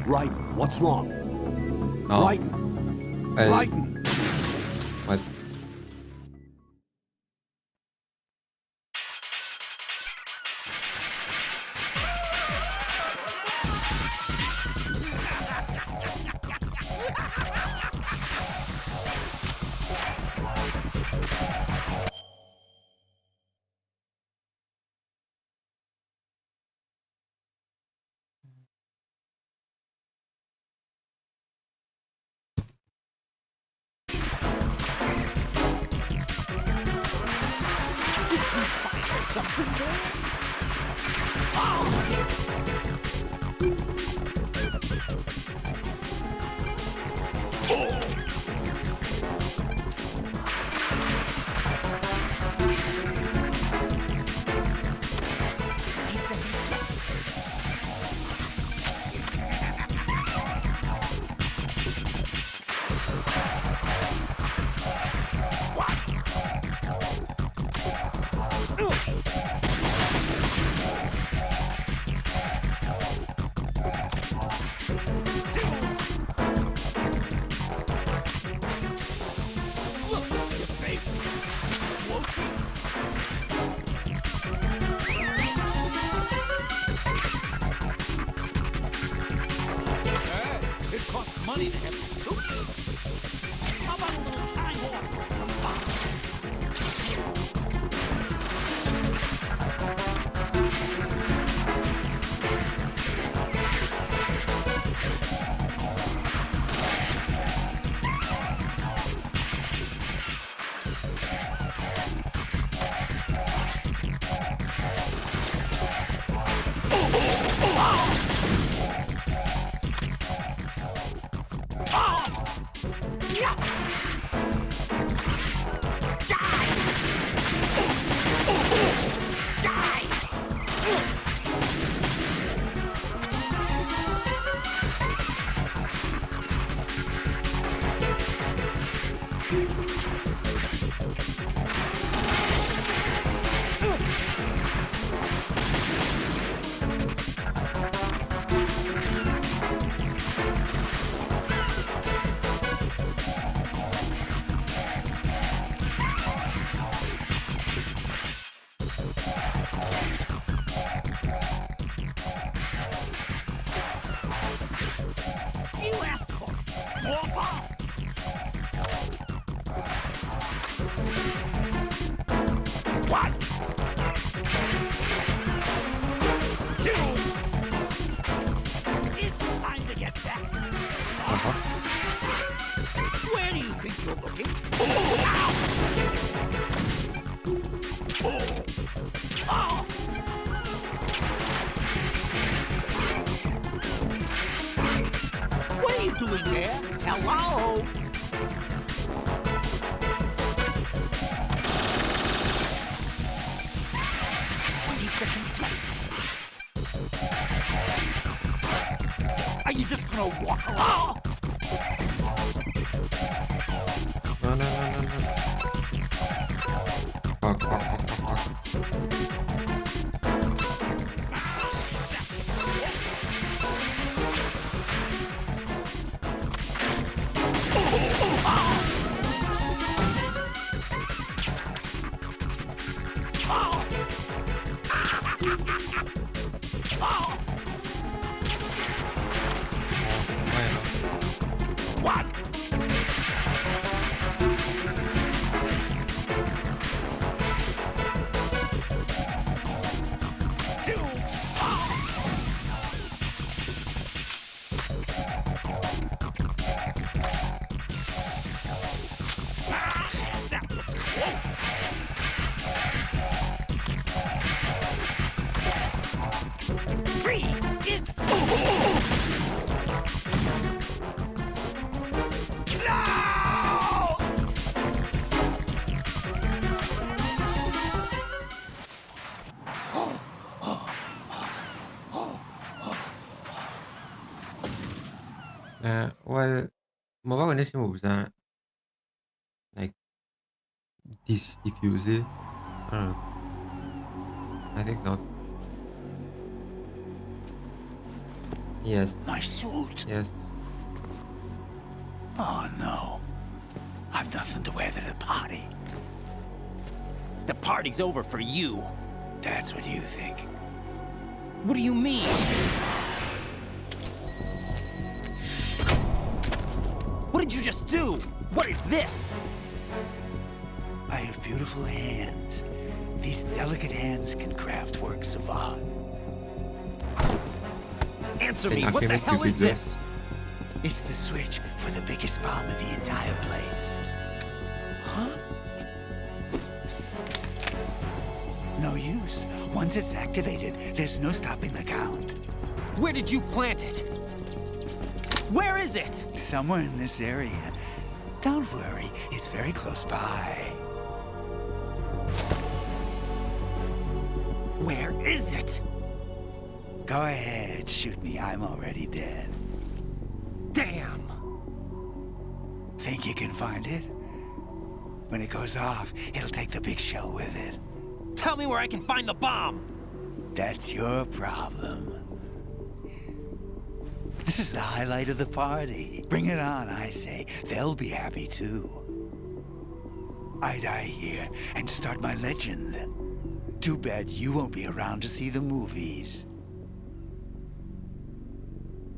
Right, what's wrong? Oh. Right. Right. What? It costs money to have suits. How about a little time Where do you think you're looking? What are you doing there? Hello? 20 seconds left. Are you just gonna walk around? No, no, no, no, no. Fuck, fuck, fuck, fuck, fuck. What? Free! It's... No! Well, ma va benissimo bisogna like diffuse it. I don't know. I think not. Yes. My suit. Yes. Oh, no. I've nothing to wear to the party. The party's over for you. That's what you think. What do you mean? What did you just do? What is this? I have beautiful hands. These delicate hands can craft works of art. Answer me, what the hell is this? It's the switch for the biggest bomb in the entire place. Huh? No use. Once it's activated, there's no stopping the count. Where did you plant it? Where is it? Somewhere in this area. Don't worry, it's very close by. Where is it? Go ahead, shoot me. I'm already dead. Damn! Think you can find it? When it goes off, it'll take the big shell with it. Tell me where I can find the bomb! That's your problem. This is the highlight of the party. Bring it on, I say. They'll be happy too. I die here and start my legend. Too bad you won't be around to see the movies.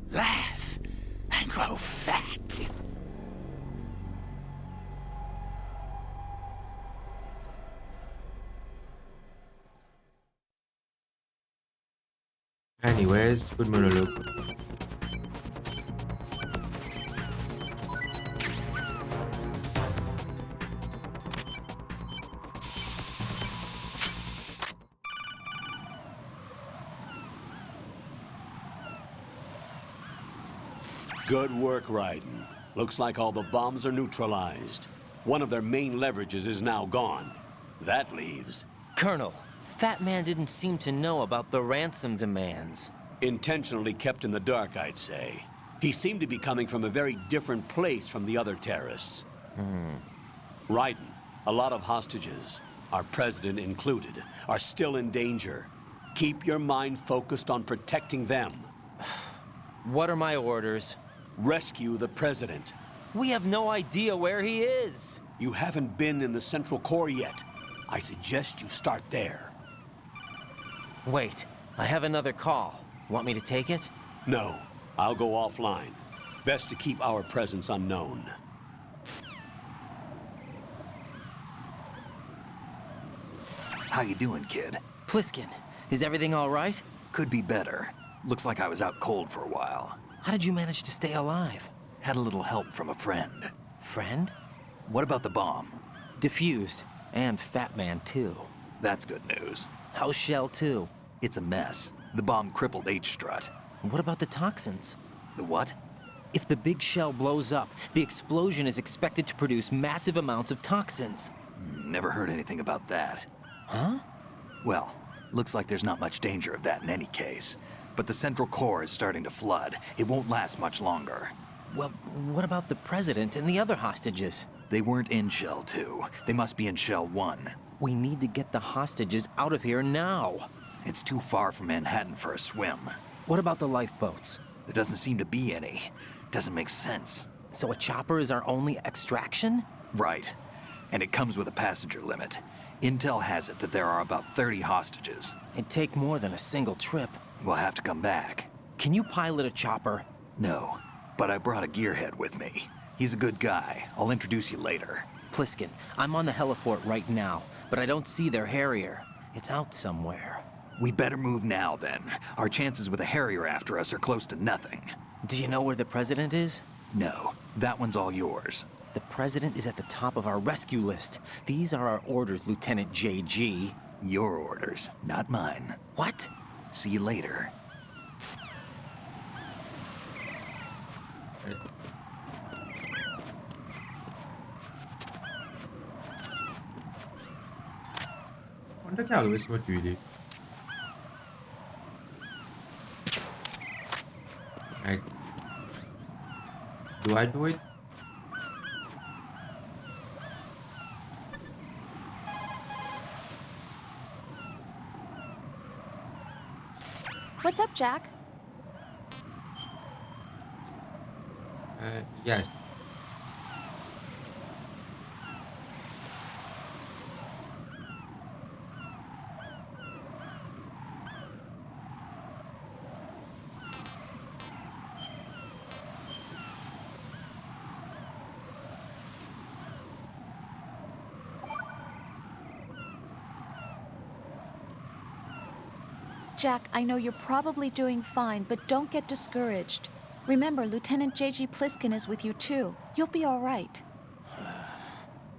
Laugh and grow fat. Anyways, good monologue. Good work, Raiden. Looks like all the bombs are neutralized. One of their main leverages is now gone. That leaves... Colonel, Fat Man didn't seem to know about the ransom demands. Intentionally kept in the dark, I'd say. He seemed to be coming from a very different place from the other terrorists. Raiden, a lot of hostages, our president included, are still in danger. Keep your mind focused on protecting them. What are my orders? Rescue the president. We have no idea where he is. You haven't been in the Central Core yet. I suggest you start there. Wait, I have another call. Want me to take it? No, I'll go offline. Best to keep our presence unknown. How you doing, kid? Pliskin, is everything all right? Could be better. Looks like I was out cold for a while. How did you manage to stay alive? Had a little help from a friend. Friend? What about the bomb? Diffused. And Fat Man, too. That's good news. How's Shell 2? It's a mess. The bomb crippled H-Strut. What about the toxins? The what? If the big shell blows up, the explosion is expected to produce massive amounts of toxins. Never heard anything about that. Huh? Well, looks like there's not much danger of that in any case. But the central core is starting to flood. It won't last much longer. Well, what about the President and the other hostages? They weren't in Shell 2. They must be in Shell 1. We need to get the hostages out of here now. It's too far from Manhattan for a swim. What about the lifeboats? There doesn't seem to be any. Doesn't make sense. So a chopper is our only extraction? Right. And it comes with a passenger limit. Intel has it that there are about 30 hostages. It'd take more than a single trip. We'll have to come back. Can you pilot a chopper? No, but I brought a gearhead with me. He's a good guy. I'll introduce you later. Pliskin, I'm on the heliport right now, but I don't see their Harrier. It's out somewhere. We better move now, then. Our chances with a Harrier after us are close to nothing. Do you know where the President is? No, that one's all yours. The President is at the top of our rescue list. These are our orders, Lieutenant JG. Your orders, not mine. What? See you later. Quando è che dovessimo chiudere? Like, do I do it? What's up, Jack? Yes. Jack, I know you're probably doing fine, but don't get discouraged. Remember, Lieutenant J.G. Pliskin is with you too. You'll be all right.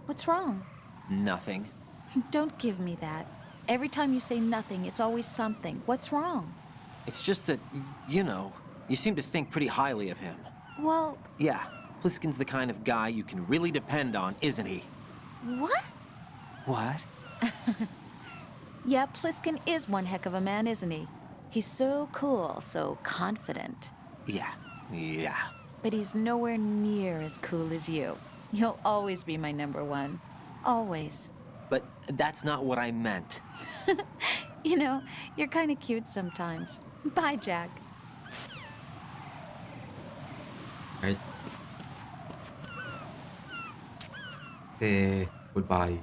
What's wrong? Nothing. Don't give me that. Every time you say nothing, it's always something. What's wrong? It's just that, you know, you seem to think pretty highly of him. Well... Yeah, Pliskin's the kind of guy you can really depend on, isn't he? What? What? Yeah, Pliskin is one heck of a man, isn't he? He's so cool, so confident. Yeah. But he's nowhere near as cool as you. You'll always be my number one. Always. But that's not what I meant. You know, you're kind of cute sometimes. Bye, Jack. Right. Say goodbye.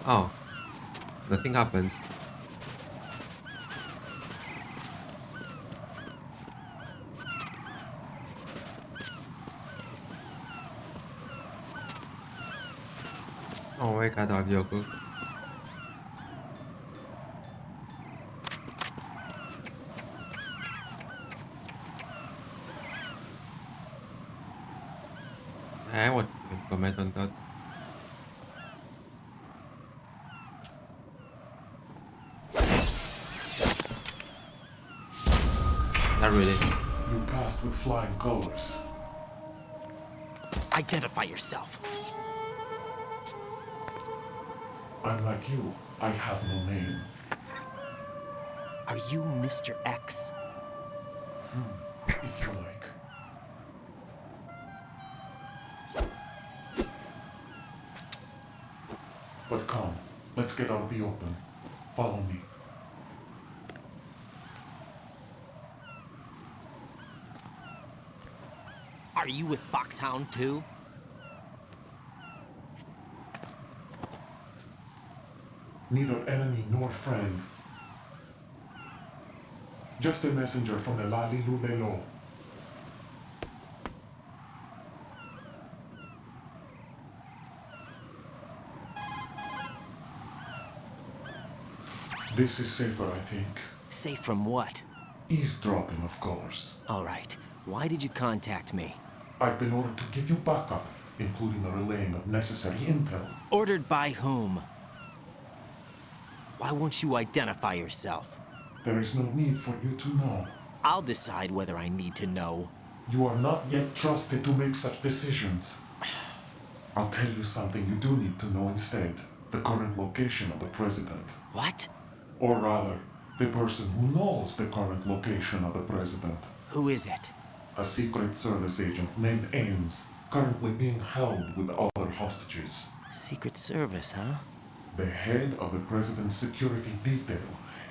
Oh, nothing happens. Oh, wait, I thought you could. I want to comment on that. Not really. You passed with flying colors. Identify yourself. I'm like you. I have no name. Are you Mr. X? If you like. But come, let's get out of the open. Follow me. Are you with Foxhound too? Neither enemy nor friend. Just a messenger from the Lali Lulelo. This is safer, I think. Safe from what? Eavesdropping, of course. All right. Why did you contact me? I've been ordered to give you backup, including the relaying of necessary intel. Ordered by whom? Why won't you identify yourself? There is no need for you to know. I'll decide whether I need to know. You are not yet trusted to make such decisions. I'll tell you something you do need to know instead. The current location of the president. What? Or rather, the person who knows the current location of the president. Who is it? A Secret Service agent named Ames, currently being held with other hostages. Secret Service, huh? The head of the president's security detail,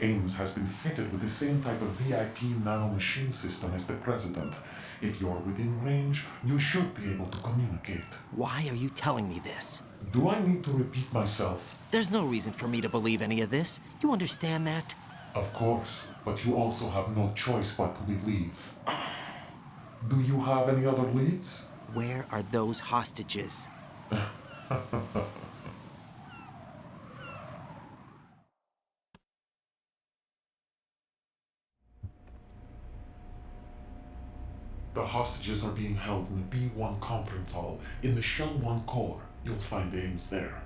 Ames, has been fitted with the same type of VIP nanomachine system as the president. If you're within range, you should be able to communicate. Why are you telling me this? Do I need to repeat myself? There's no reason for me to believe any of this. You understand that? Of course, but you also have no choice but to believe. Do you have any other leads? Where are those hostages? The hostages are being held in the B1 conference hall. In the Shell 1 core, you'll find Ames there.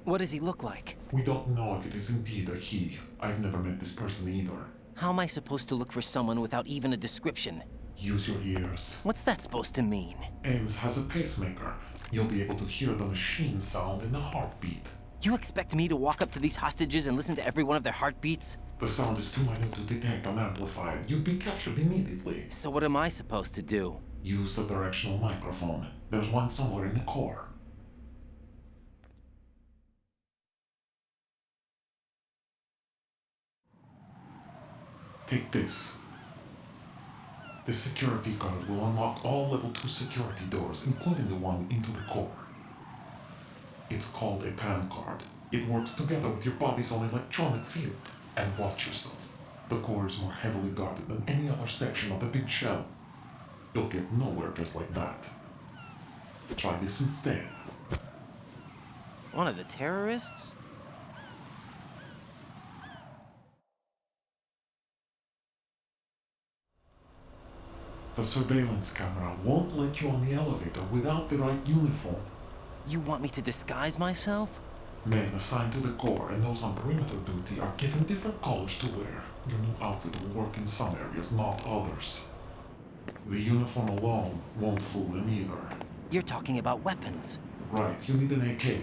What does he look like? We don't know if it is indeed a he. I've never met this person either. How am I supposed to look for someone without even a description? Use your ears. What's that supposed to mean? Ames has a pacemaker. You'll be able to hear the machine sound in the heartbeat. You expect me to walk up to these hostages and listen to every one of their heartbeats? The sound is too minute to detect unamplified. You'd be captured immediately. So what am I supposed to do? Use the directional microphone. There's one somewhere in the core. Take this. The security card will unlock all level 2 security doors, including the one into the core. It's called a PAN card. It works together with your body's own electronic field. And watch yourself. The core is more heavily guarded than any other section of the big shell. You'll get nowhere just like that. Try this instead. One of the terrorists? The surveillance camera won't let you on the elevator without the right uniform. You want me to disguise myself? Men assigned to the core and those on perimeter duty are given different colors to wear. Your new outfit will work in some areas, not others. The uniform alone won't fool them either. You're talking about weapons. Right, you need an AK.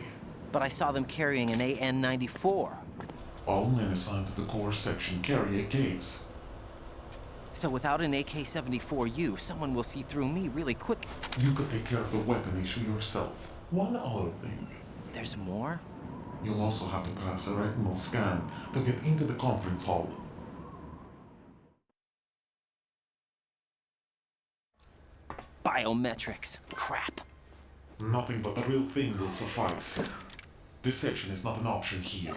But I saw them carrying an AN-94. All men assigned to the core section carry AKs. So without an AK-74U, someone will see through me really quick. You could take care of the weapon issue yourself. One other thing. There's more? You'll also have to pass a retinal scan to get into the conference hall. Biometrics. Crap. Nothing but the real thing will suffice. Deception is not an option here.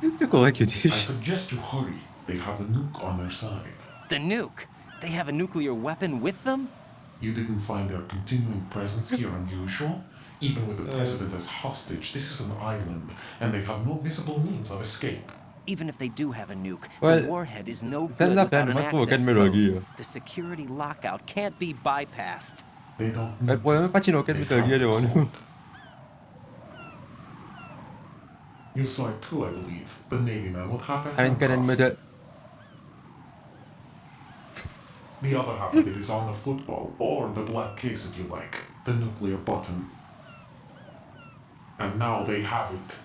I suggest you hurry. They have the nuke on their side. The nuke? They have a nuclear weapon with them? You didn't find their continuing presence here unusual? Even with the president as hostage, this is an island, and they have no visible means of escape. Even if they do have a nuke, Well, the warhead is no good celle-là without fait an un peu access aucune mélodie. code. The security lockout can't be bypassed. They don't Le problème è facile aucune mélodie devant nous. You saw it too, I believe. The Navy man would have a I mean, handcuff. The other half of it is on the football, or the black case if you like. The nuclear button. And now they have it.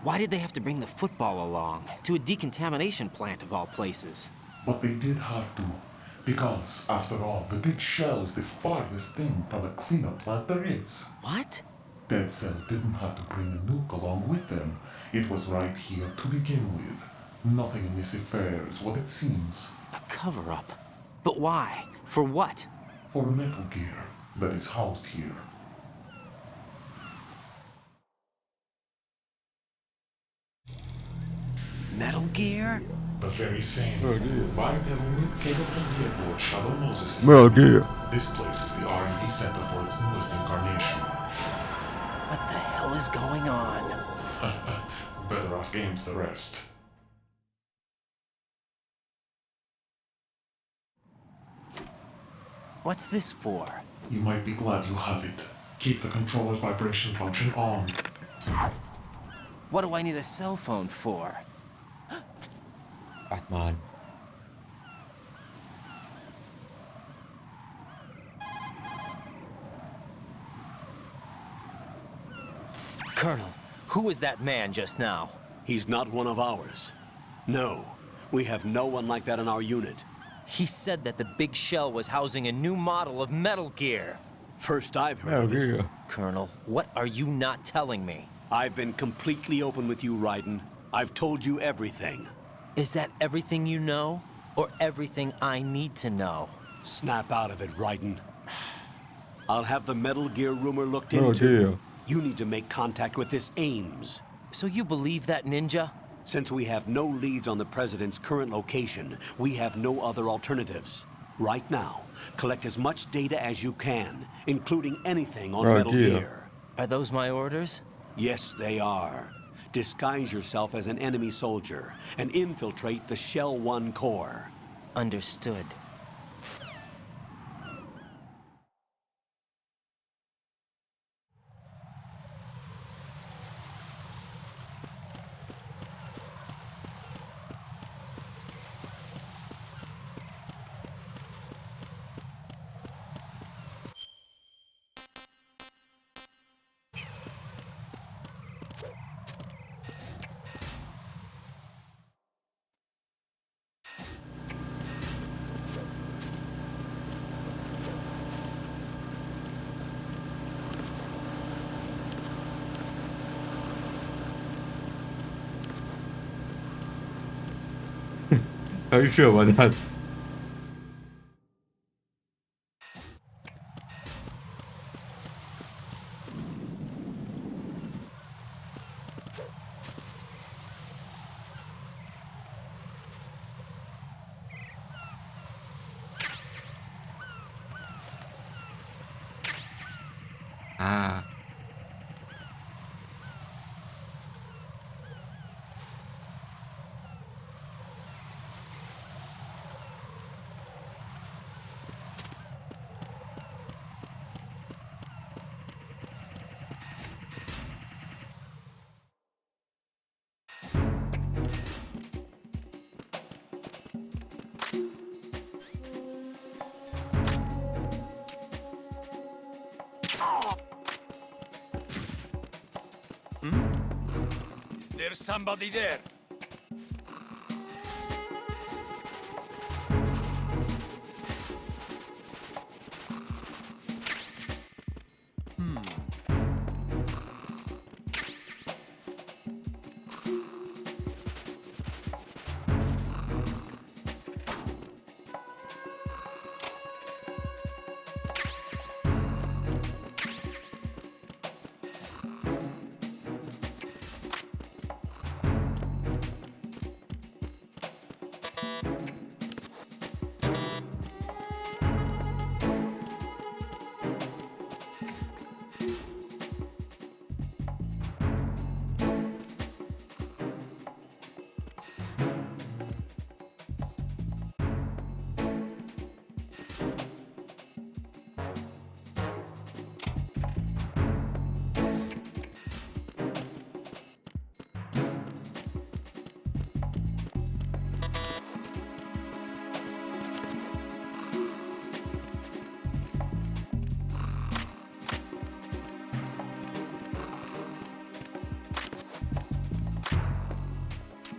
Why did they have to bring the football along? To a decontamination plant of all places. But they did have to. Because, after all, the big shell is the farthest thing from a cleanup plant there is. What? Dead Cell didn't have to bring a nuke along with them. It was right here to begin with. Nothing in this affair is what it seems. A cover-up? But why? For what? For Metal Gear that is housed here. Metal Gear? The very same. Bipedal capable vehicle of Shadow Moses. Metal Gear. This place is the R&D center for its newest incarnation. What the hell is going on? Better ask Ames the rest. What's this for? You might be glad you have it. Keep the controller's vibration function on. What do I need a cell phone for? Batman. Colonel, who was that man just now? He's not one of ours. No, we have no one like that in our unit. He said that the big shell was housing a new model of Metal Gear. First I've heard of it. Colonel, what are you not telling me? I've been completely open with you, Raiden. I've told you everything. Is that everything you know? Or everything I need to know? Snap out of it, Raiden. I'll have the Metal Gear rumor looked Oh, into. dear. You need to make contact with this Ames. So you believe that ninja? Since we have no leads on the President's current location, we have no other alternatives. Right now, collect as much data as you can, including anything on Metal Gear. Are those my orders? Yes, they are. Disguise yourself as an enemy soldier and infiltrate the Shell 1 core. Understood. Are you sure about that? Ah. Is there somebody there?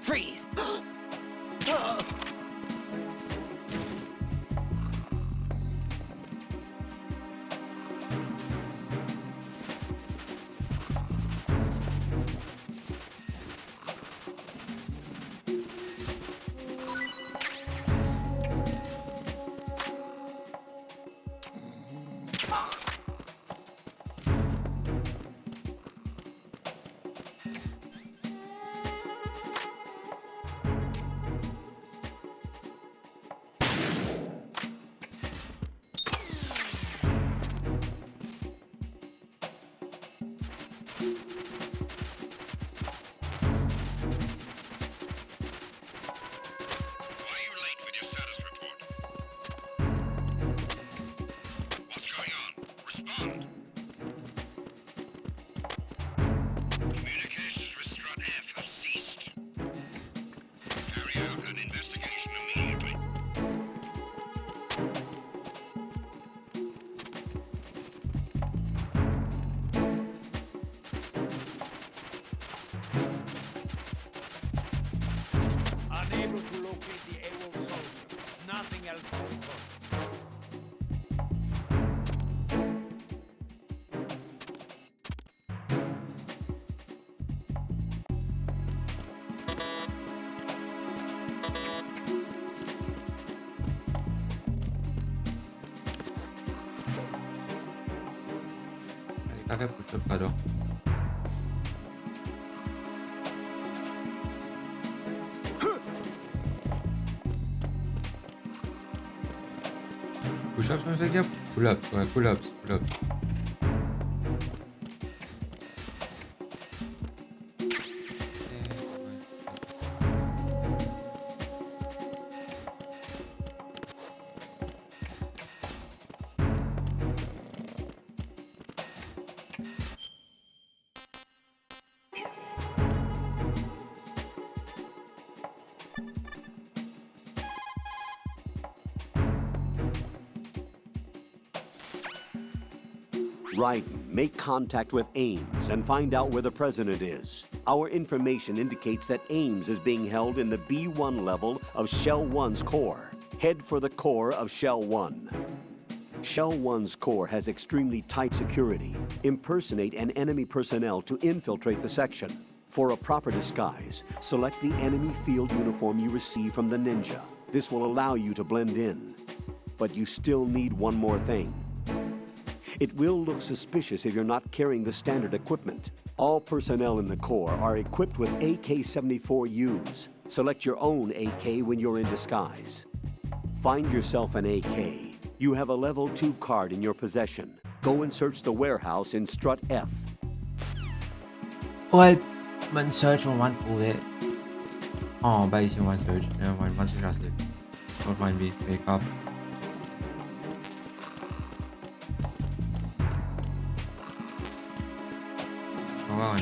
Freeze! else to report. Kakek push up kado. Push ups mı yap? Pull ups. Ouais, pull ups. Pull ups. Raiden, make contact with Ames and find out where the president is. Our information indicates that Ames is being held in the B1 level of Shell 1's core. Head for the core of Shell 1. Shell 1's core has extremely tight security. Impersonate an enemy personnel to infiltrate the section. For a proper disguise, select the enemy field uniform you receive from the ninja. This will allow you to blend in. But you still need one more thing. It will look suspicious if you're not carrying the standard equipment. All personnel in the Corps are equipped with AK-74Us. Select your own AK when you're in disguise. Find yourself an AK. You have a level 2 card in your possession. Go and search the warehouse in Strut F. 喂，問 search 我玩過嘅。哦，不以前玩 search，玩 search 嚟。我玩 make up。好啊。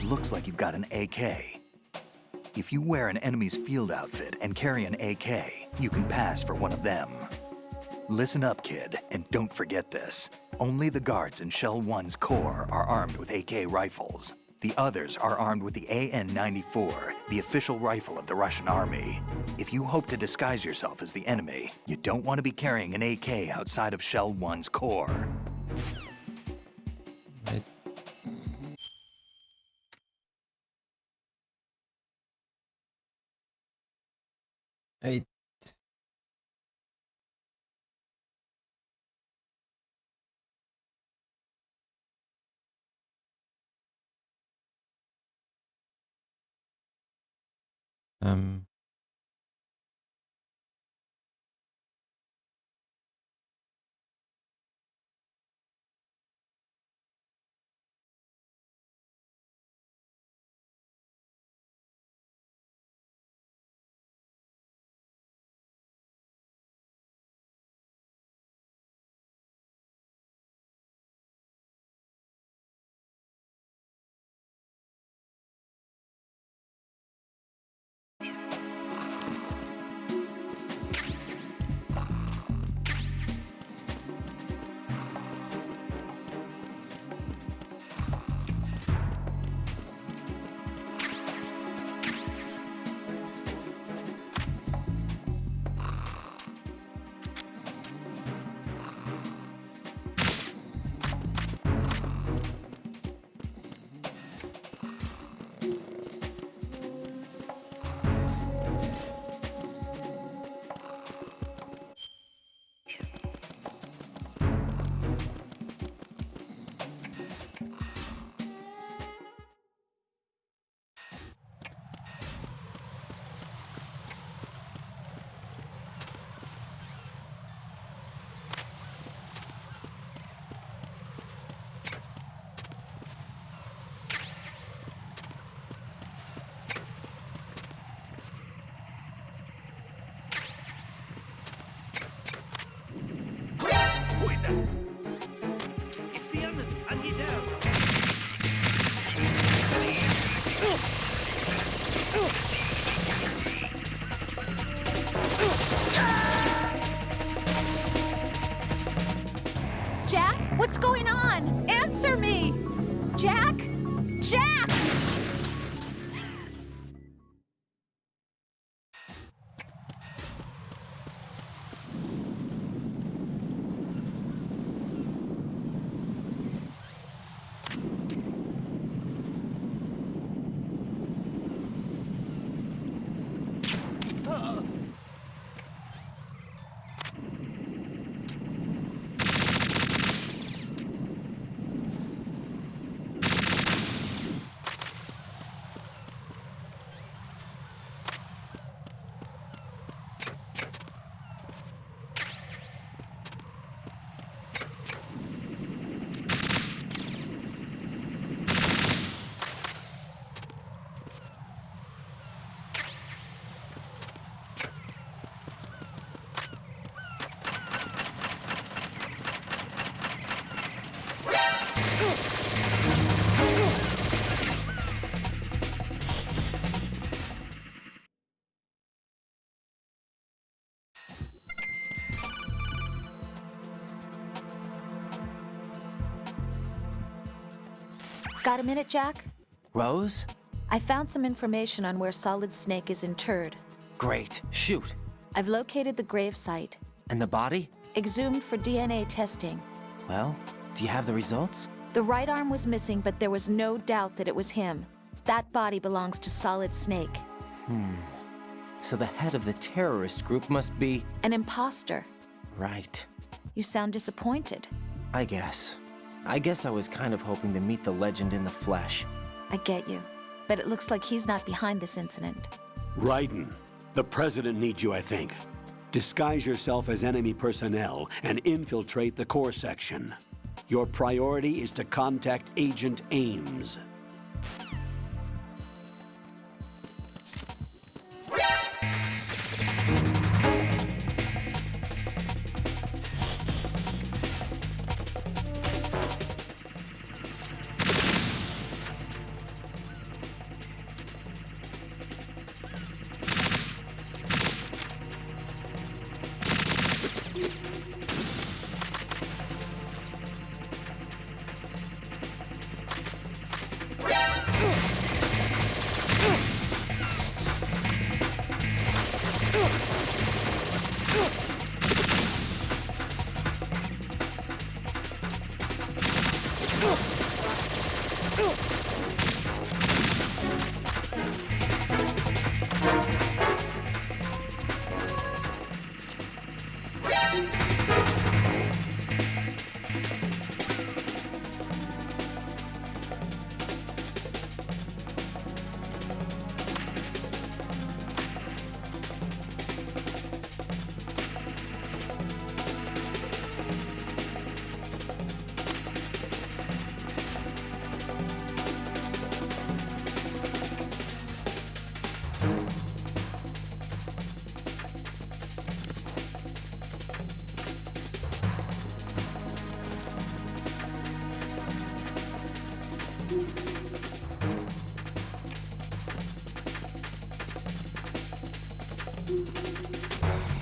Looks like you've got an AK. If you wear an enemy's field outfit and carry an AK, you can pass for one of them. Listen up, kid, and don't forget this. Only the guards in Shell 1's core are armed with AK rifles. The others are armed with the AN-94, the official rifle of the Russian army. If you hope to disguise yourself as the enemy, you don't want to be carrying an AK outside of Shell 1's core. Right. Right. Jack! Jack! Got a minute, Jack? Rose? I found some information on where Solid Snake is interred. Great. Shoot. I've located the grave site. And the body? Exhumed for DNA testing. Well, do you have the results? The right arm was missing, but there was no doubt that it was him. That body belongs to Solid Snake. So the head of the terrorist group must be... An imposter. Right. You sound disappointed. I guess I was kind of hoping to meet the legend in the flesh. I get you. But it looks like he's not behind this incident. Raiden, the President needs you, I think. Disguise yourself as enemy personnel and infiltrate the core section. Your priority is to contact Agent Ames.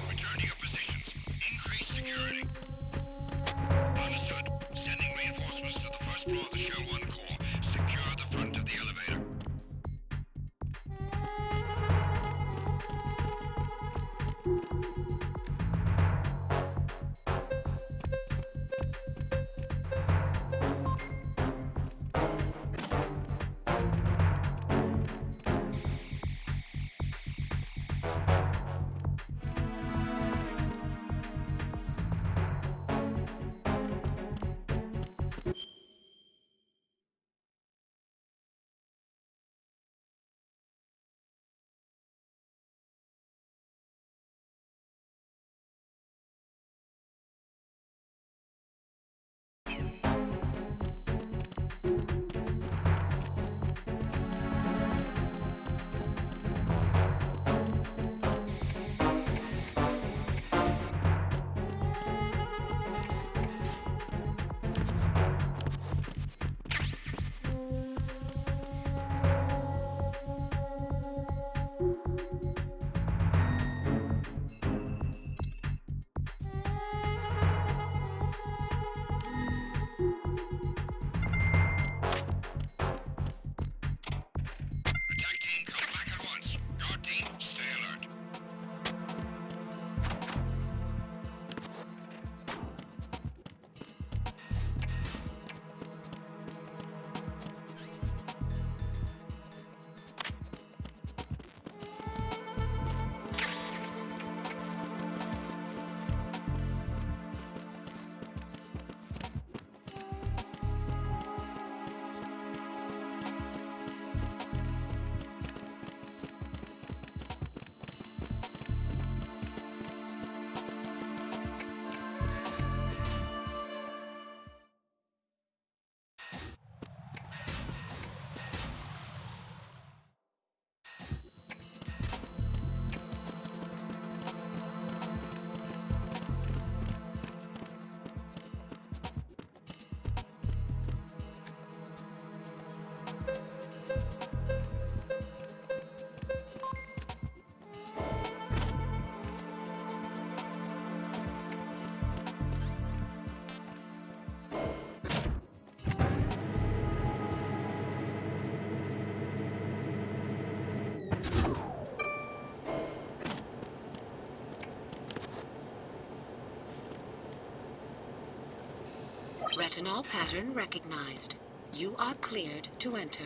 Return to your positions. Increase security. Understood. Sending reinforcements to the first floor of the Shell 1 core. Secure the front of the elevator. Retinol pattern recognized. You are cleared to enter.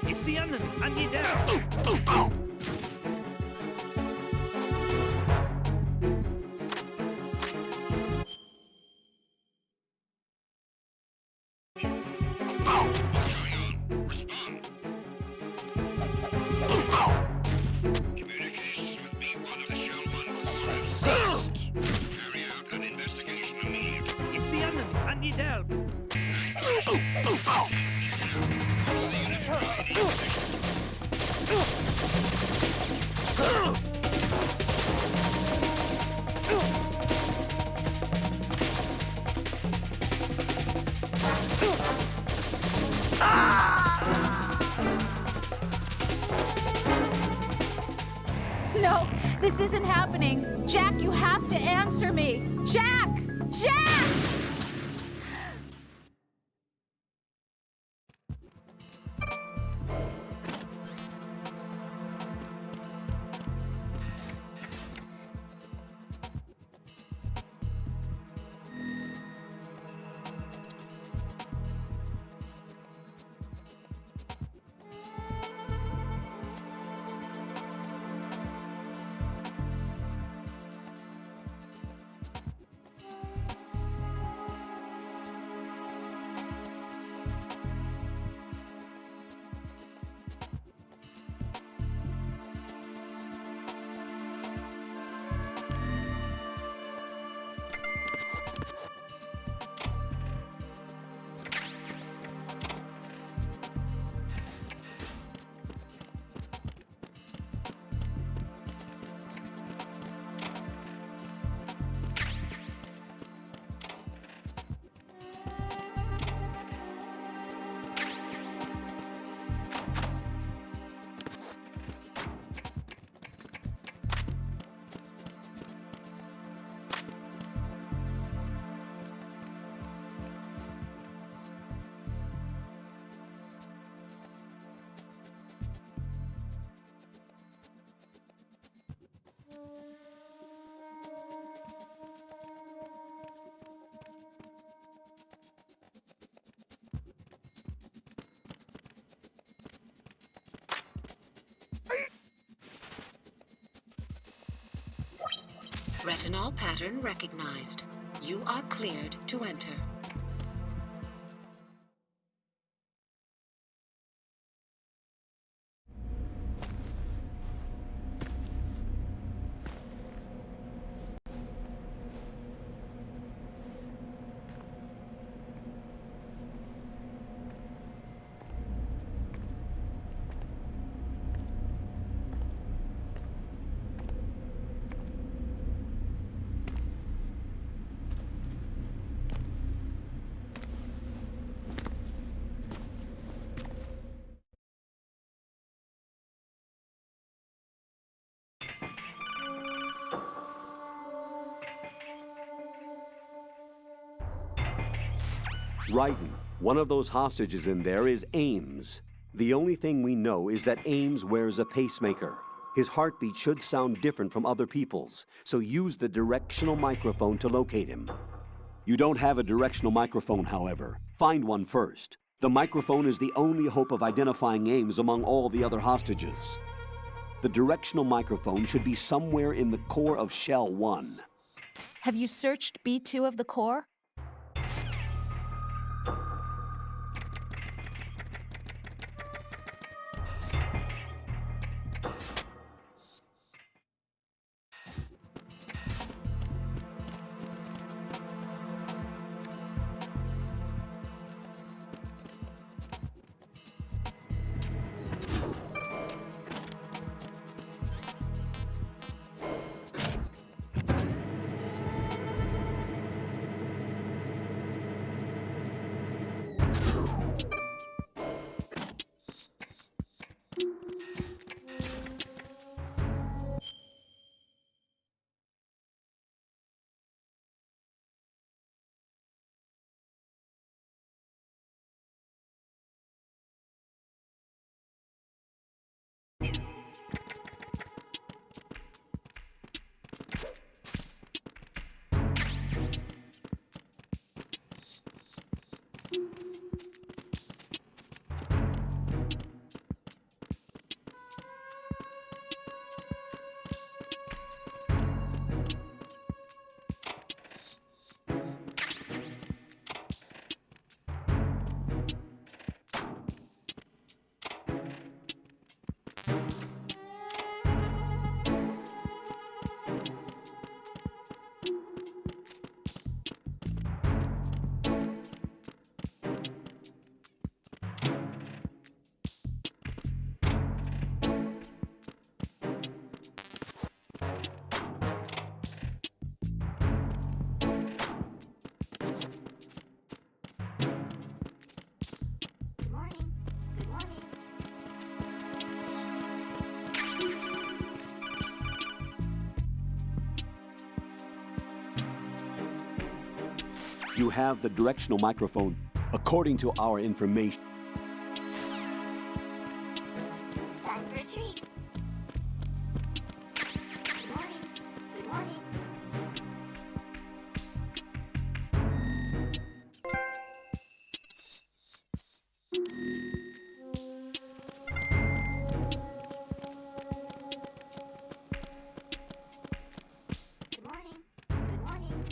It's the enemy! I need help! Communications with B1 of the Shell 1 Corps have ceased. Carry out an investigation immediately. It's the enemy! I need help! No, this isn't happening. Jack, you have to answer me. Jack! Jack! Retinol pattern recognized. You are cleared to enter. Raiden, one of those hostages in there is Ames. The only thing we know is that Ames wears a pacemaker. His heartbeat should sound different from other people's, so use the directional microphone to locate him. You don't have a directional microphone, however. Find one first. The microphone is the only hope of identifying Ames among all the other hostages. The directional microphone should be somewhere in the core of Shell 1. Have you searched B2 of the core? You have the directional microphone. According to our information, Time for a treat. Good morning. Good morning. Good morning. Good morning.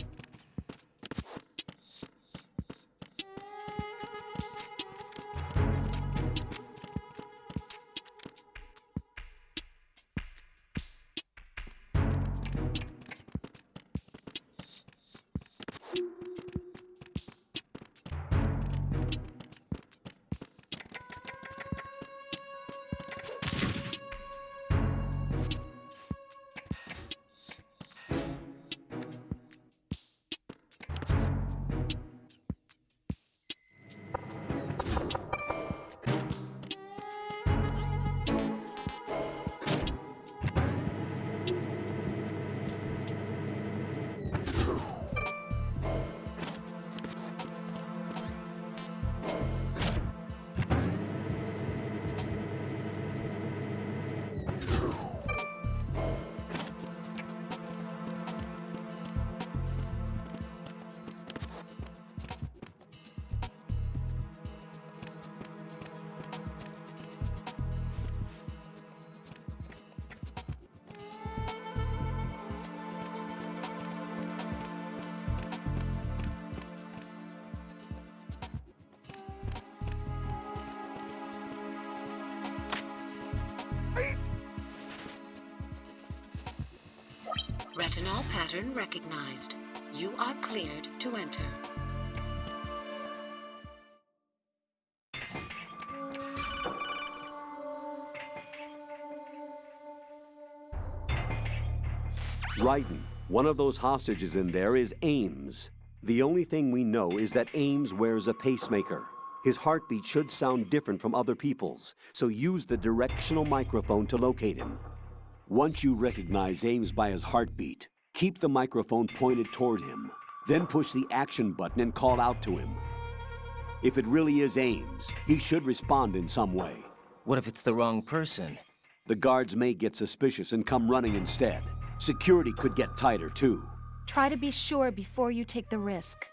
Retinol pattern recognized. You are cleared to enter. Raiden, one of those hostages in there is Ames. The only thing we know is that Ames wears a pacemaker. His heartbeat should sound different from other people's, so use the directional microphone to locate him. Once you recognize Ames by his heartbeat, keep the microphone pointed toward him. Then push the action button and call out to him. If it really is Ames, he should respond in some way. What if it's the wrong person? The guards may get suspicious and come running instead. Security could get tighter, too. Try to be sure before you take the risk.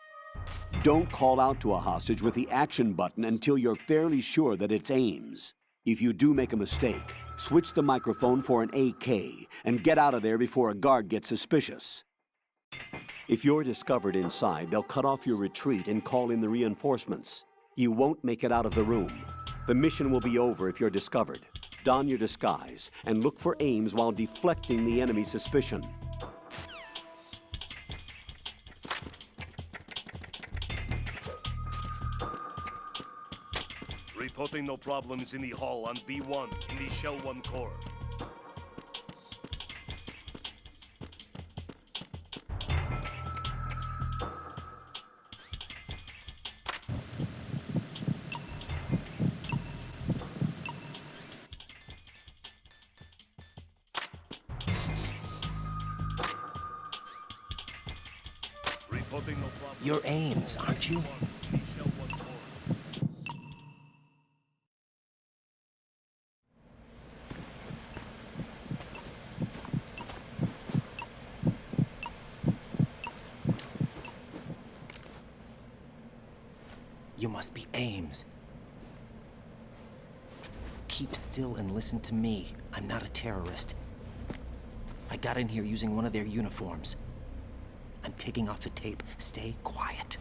Don't call out to a hostage with the action button until you're fairly sure that it's Ames. If you do make a mistake, switch the microphone for an AK and get out of there before a guard gets suspicious. If you're discovered inside, they'll cut off your retreat and call in the reinforcements. You won't make it out of the room. The mission will be over if you're discovered. Don your disguise and look for Ames while deflecting the enemy's suspicion. Reporting no problems in the hall on B1 in the Shell 1 core. Reporting no problems. You're Ames, aren't you? You must be Ames. Keep still and listen to me. I'm not a terrorist. I got in here using one of their uniforms. I'm taking off the tape. Stay quiet.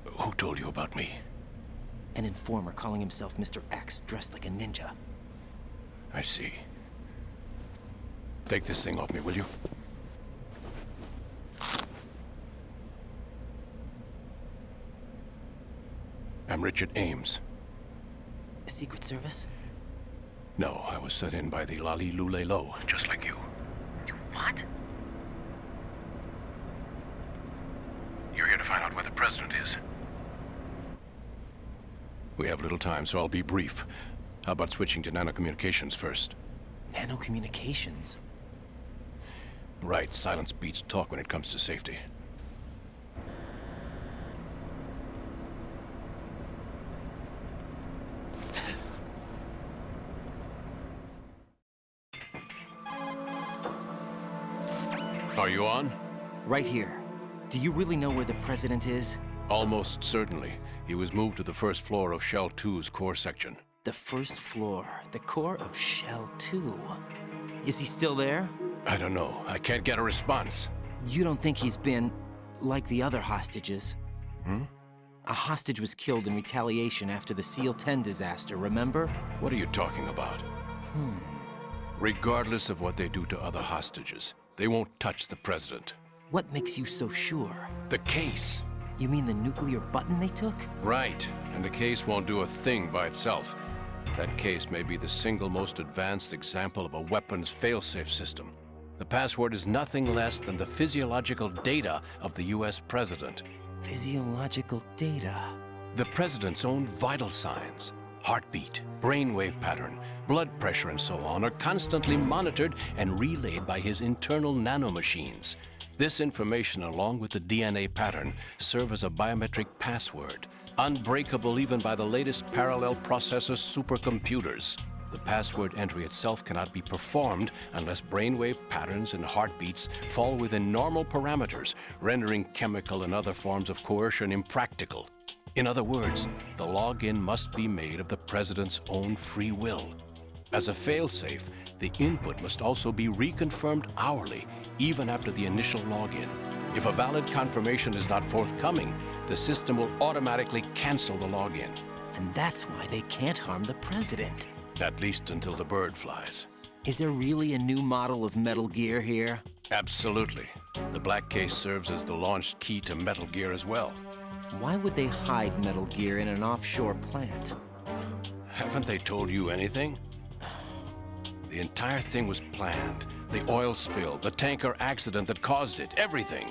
Who told you about me? An informer calling himself Mr. X, dressed like a ninja. I see. Take this thing off me, will you? I'm Richard Ames. Secret Service? No, I was sent in by the Lali Lule Lo, just like you. What? You're here to find out where the president is. We have little time, so I'll be brief. How about switching to nanocommunications first? Nanocommunications? Right, silence beats talk when it comes to safety. Are you on? Right here. Do you really know where the president is? Almost certainly. He was moved to the first floor of Shell 2's core section. The first floor, the core of Shell 2. Is he still there? I don't know. I can't get a response. You don't think he's been like the other hostages? Hmm? A hostage was killed in retaliation after the SEAL 10 disaster, remember? What are you talking about? Regardless of what they do to other hostages, they won't touch the president. What makes you so sure? The case. You mean the nuclear button they took? Right. And the case won't do a thing by itself. That case may be the single most advanced example of a weapons failsafe system. The password is nothing less than the physiological data of the US president. Physiological data? The president's own vital signs, heartbeat, brainwave pattern, blood pressure, and so on are constantly monitored and relayed by his internal nanomachines. This information, along with the DNA pattern, serve as a biometric password, unbreakable even by the latest parallel processor supercomputers. The password entry itself cannot be performed unless brainwave patterns and heartbeats fall within normal parameters, rendering chemical and other forms of coercion impractical. In other words, the login must be made of the president's own free will. As a failsafe, the input must also be reconfirmed hourly, even after the initial login. If a valid confirmation is not forthcoming, the system will automatically cancel the login. And that's why they can't harm the president. At least until the bird flies. Is there really a new model of Metal Gear here? Absolutely. The black case serves as the launch key to Metal Gear as well. Why would they hide Metal Gear in an offshore plant? Haven't they told you anything? The entire thing was planned. The oil spill, the tanker accident that caused it, everything.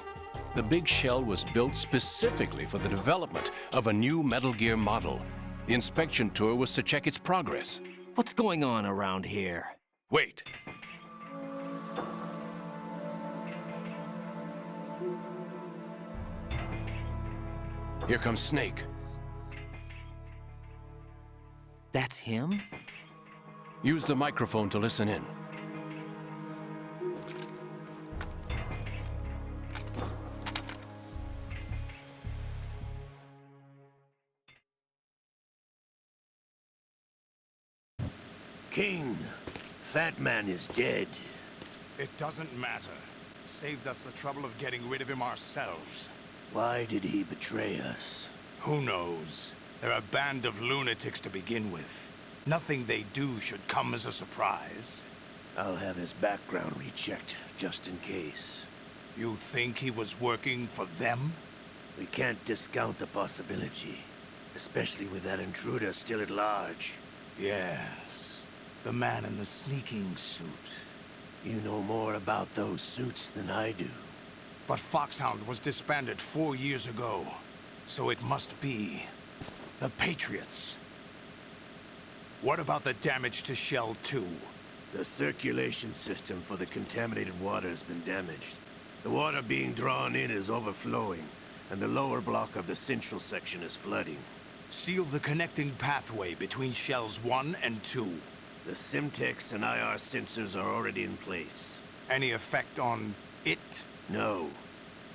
The big shell was built specifically for the development of a new Metal Gear model. The inspection tour was to check its progress. What's going on around here? Wait. Here comes Snake. That's him? Use the microphone to listen in. King, Fat Man is dead. It doesn't matter. Saved us the trouble of getting rid of him ourselves. Why did he betray us? Who knows? They're a band of lunatics to begin with. Nothing they do should come as a surprise. I'll have his background rechecked, just in case. You think he was working for them? We can't discount the possibility, especially with that intruder still at large. Yes, the man in the sneaking suit. You know more about those suits than I do. But Foxhound was disbanded 4 years ago, so it must be the Patriots. What about the damage to Shell 2? The circulation system for the contaminated water has been damaged. The water being drawn in is overflowing, and the lower block of the central section is flooding. Seal the connecting pathway between Shells 1 and 2. The Simtex and IR sensors are already in place. Any effect on it? No.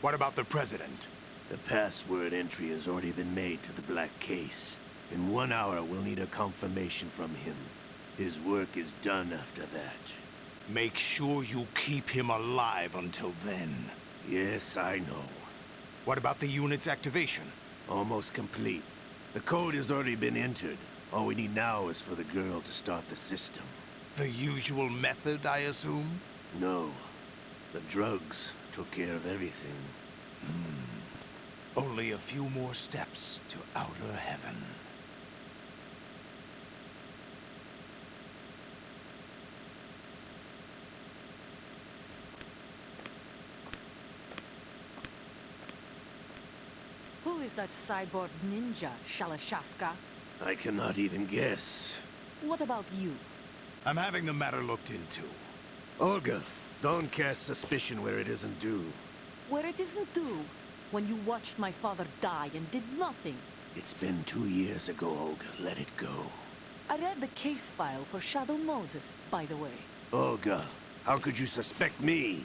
What about the President? The password entry has already been made to the black case. In 1 hour, we'll need a confirmation from him. His work is done after that. Make sure you keep him alive until then. Yes, I know. What about the unit's activation? Almost complete. The code has already been entered. All we need now is for the girl to start the system. The usual method, I assume? No. The drugs took care of everything. Only a few more steps to outer heaven. Who is that cyborg ninja, Shalashaska? I cannot even guess. What about you? I'm having the matter looked into. Olga, don't cast suspicion where it isn't due. Where it isn't due? When you watched my father die and did nothing. It's been 2 years ago, Olga. Let it go. I read the case file for Shadow Moses, by the way. Olga, how could you suspect me?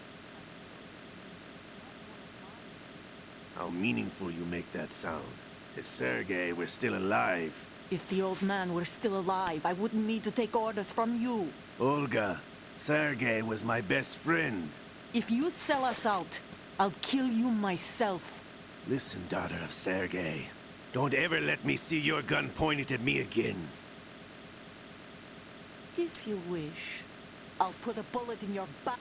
How meaningful you make that sound. If Sergei were still alive... If the old man were still alive, I wouldn't need to take orders from you. Olga, Sergei was my best friend. If you sell us out, I'll kill you myself. Listen, daughter of Sergei. Don't ever let me see your gun pointed at me again. If you wish, I'll put a bullet in your back.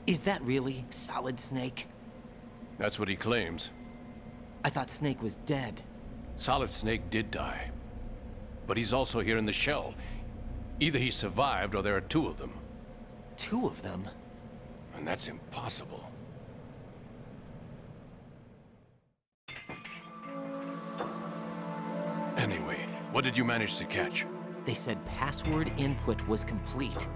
Is that really Solid Snake? That's what he claims. I thought Snake was dead. Solid Snake did die. But he's also here in the shell. Either he survived or there are 2 of them. 2 of them? And that's impossible. Anyway, what did you manage to catch? They said password input was complete.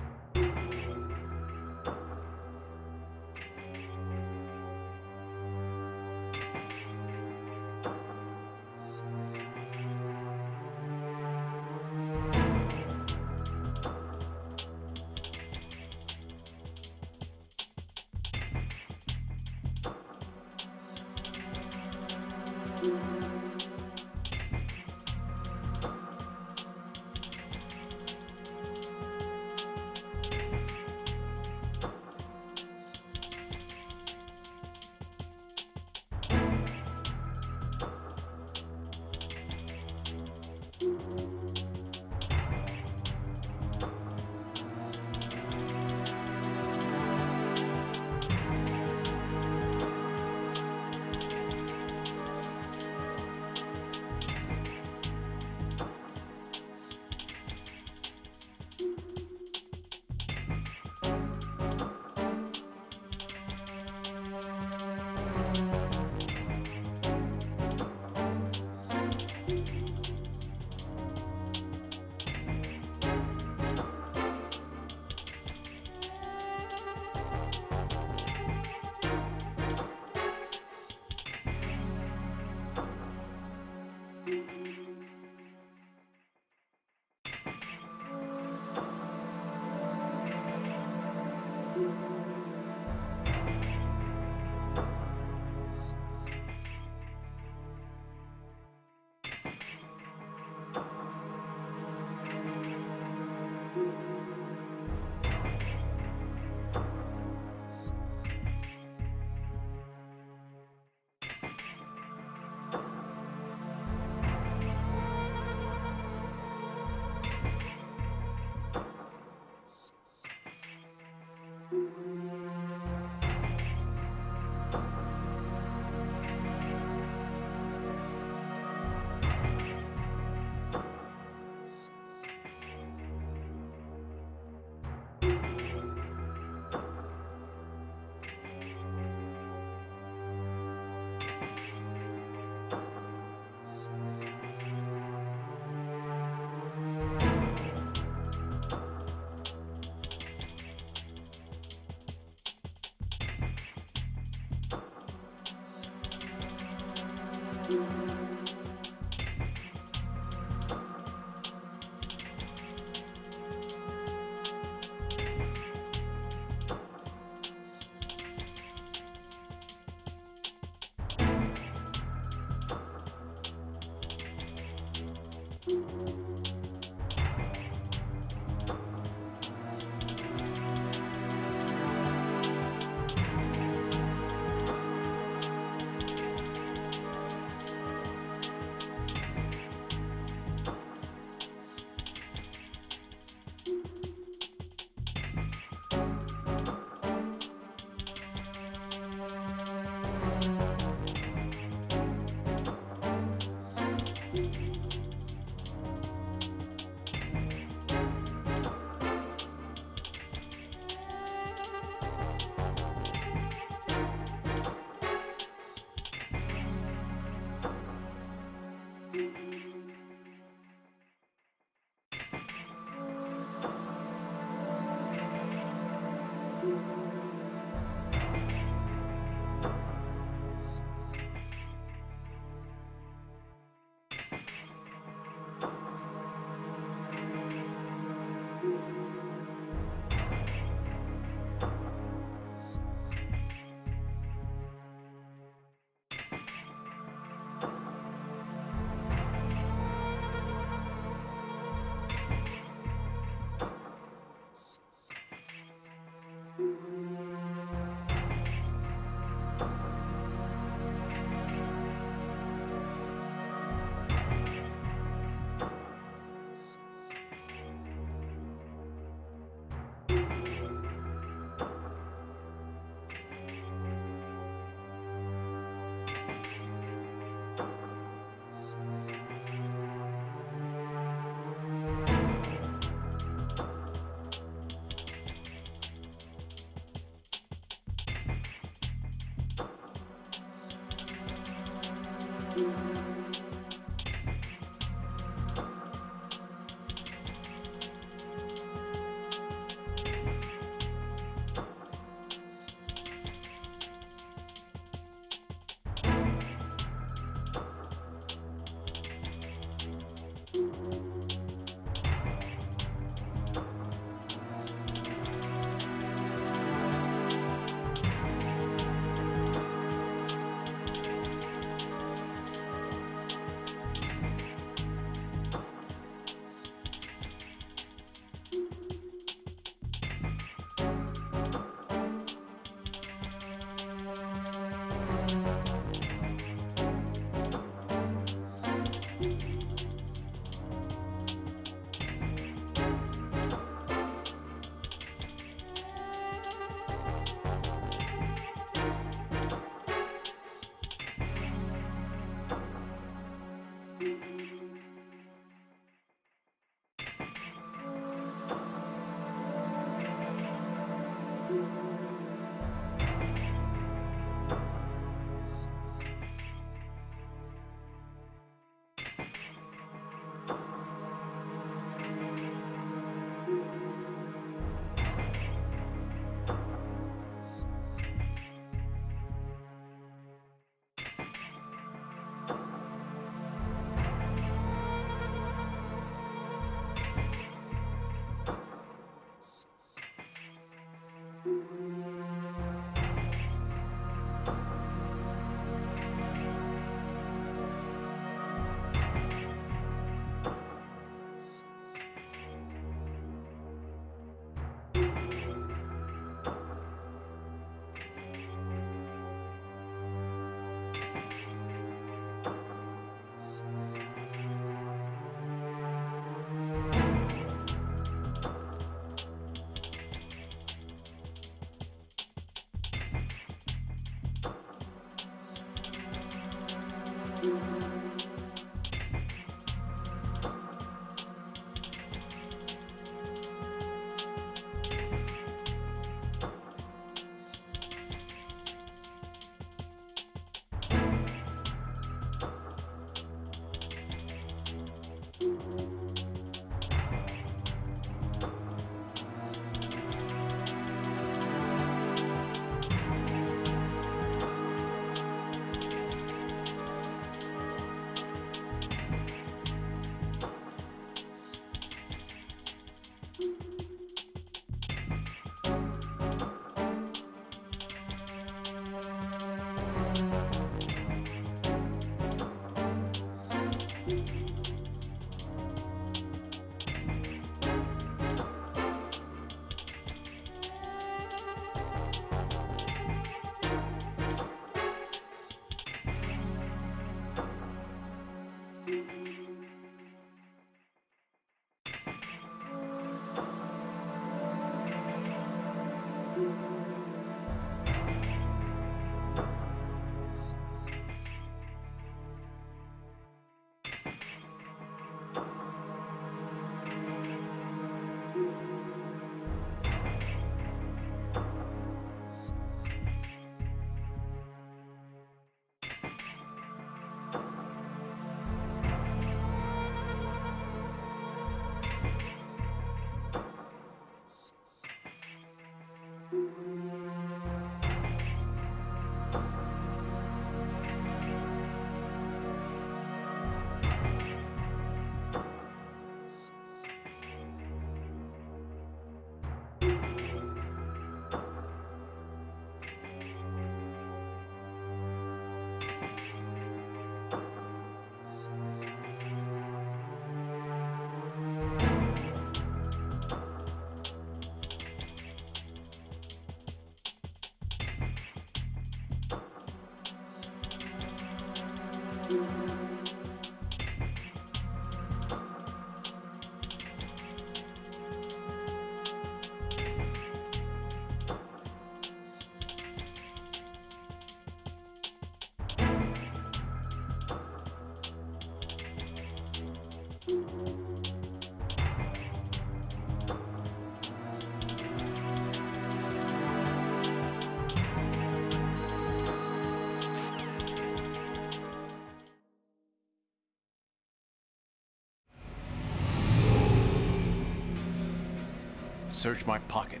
Search my pocket.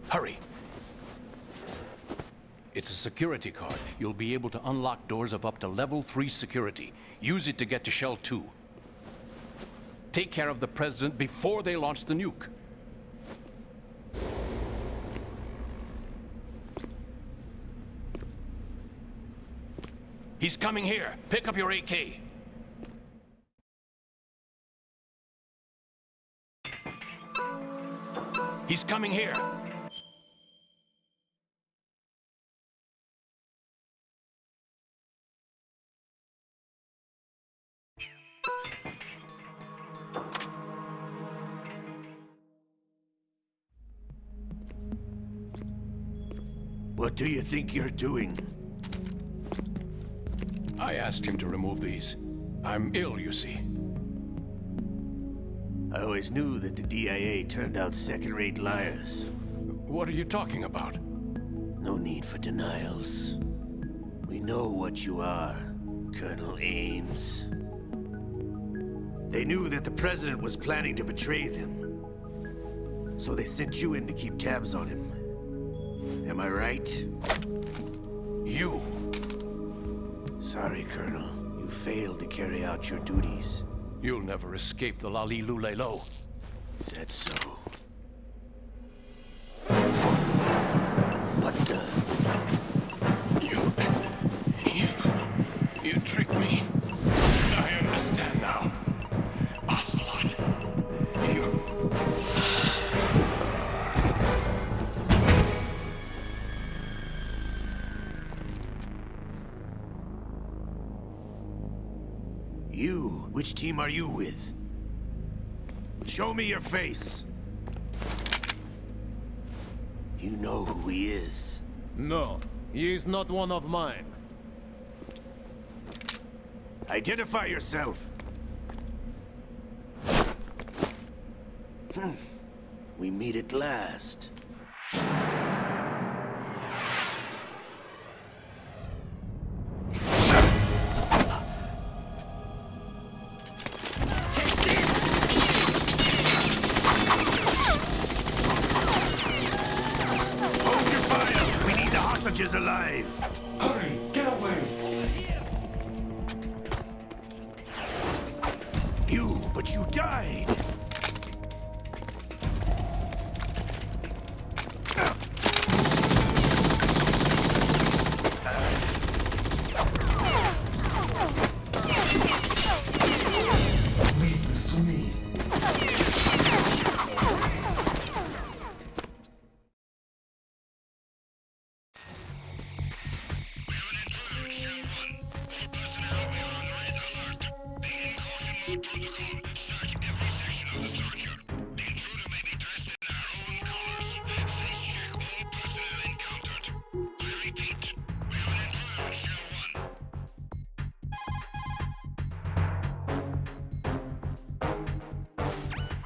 Hurry! It's a security card. You'll be able to unlock doors of up to level 3 security. Use it to get to Shell 2. Take care of the President before they launch the nuke. He's coming here. Pick up your AK. He's coming here. What do you think you're doing? I asked him to remove these. I'm ill, you see. I always knew that the DIA turned out second-rate liars. What are you talking about? No need for denials. We know what you are, Colonel Ames. They knew that the President was planning to betray them. So they sent you in to keep tabs on him. Am I right? You! Sorry, Colonel. You failed to carry out your duties. You'll never escape the Lali Lulelo. Is that so? What the? You tricked me. I understand now. Ocelot. You? Which team are you with? Show me your face. You know who he is. No, he is not one of mine. Identify yourself. We meet at last. Is alive. Hurry, get away. But you died. Leave this to me.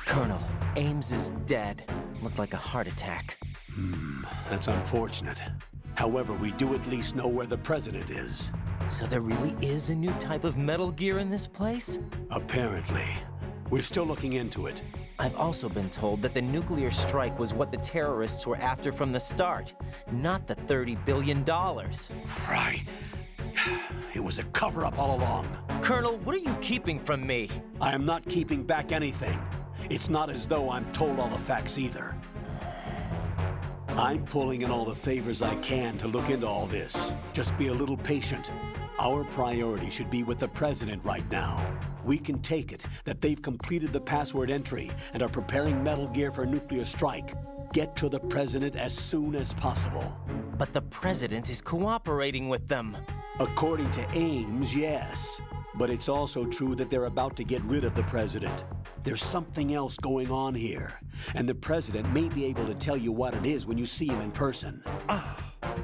Colonel, Ames is dead. Looked like a heart attack. That's unfortunate. However, we do at least know where the President is. So there really is a new type of Metal Gear in this place? Apparently. We're still looking into it. I've also been told that the nuclear strike was what the terrorists were after from the start, not the $30 billion. Right. It was a cover-up all along. Colonel, what are you keeping from me? I am not keeping back anything. It's not as though I'm told all the facts either. I'm pulling in all the favors I can to look into all this. Just be a little patient. Our priority should be with the President right now. We can take it that they've completed the password entry and are preparing Metal Gear for a nuclear strike. Get to the President as soon as possible. But the President is cooperating with them. According to Ames, yes. But it's also true that they're about to get rid of the President. There's something else going on here, and the President may be able to tell you what it is when you see him in person.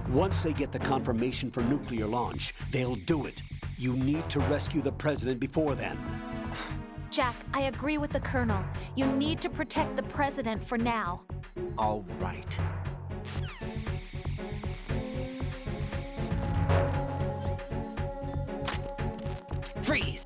Once they get the confirmation for nuclear launch, they'll do it. You need to rescue the President before then. Jack, I agree with the Colonel. You need to protect the President for now. All right. Freeze!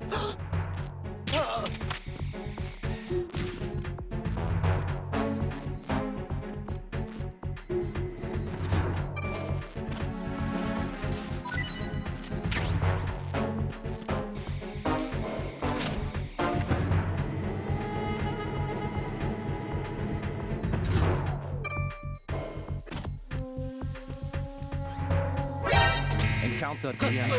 counter, Ian.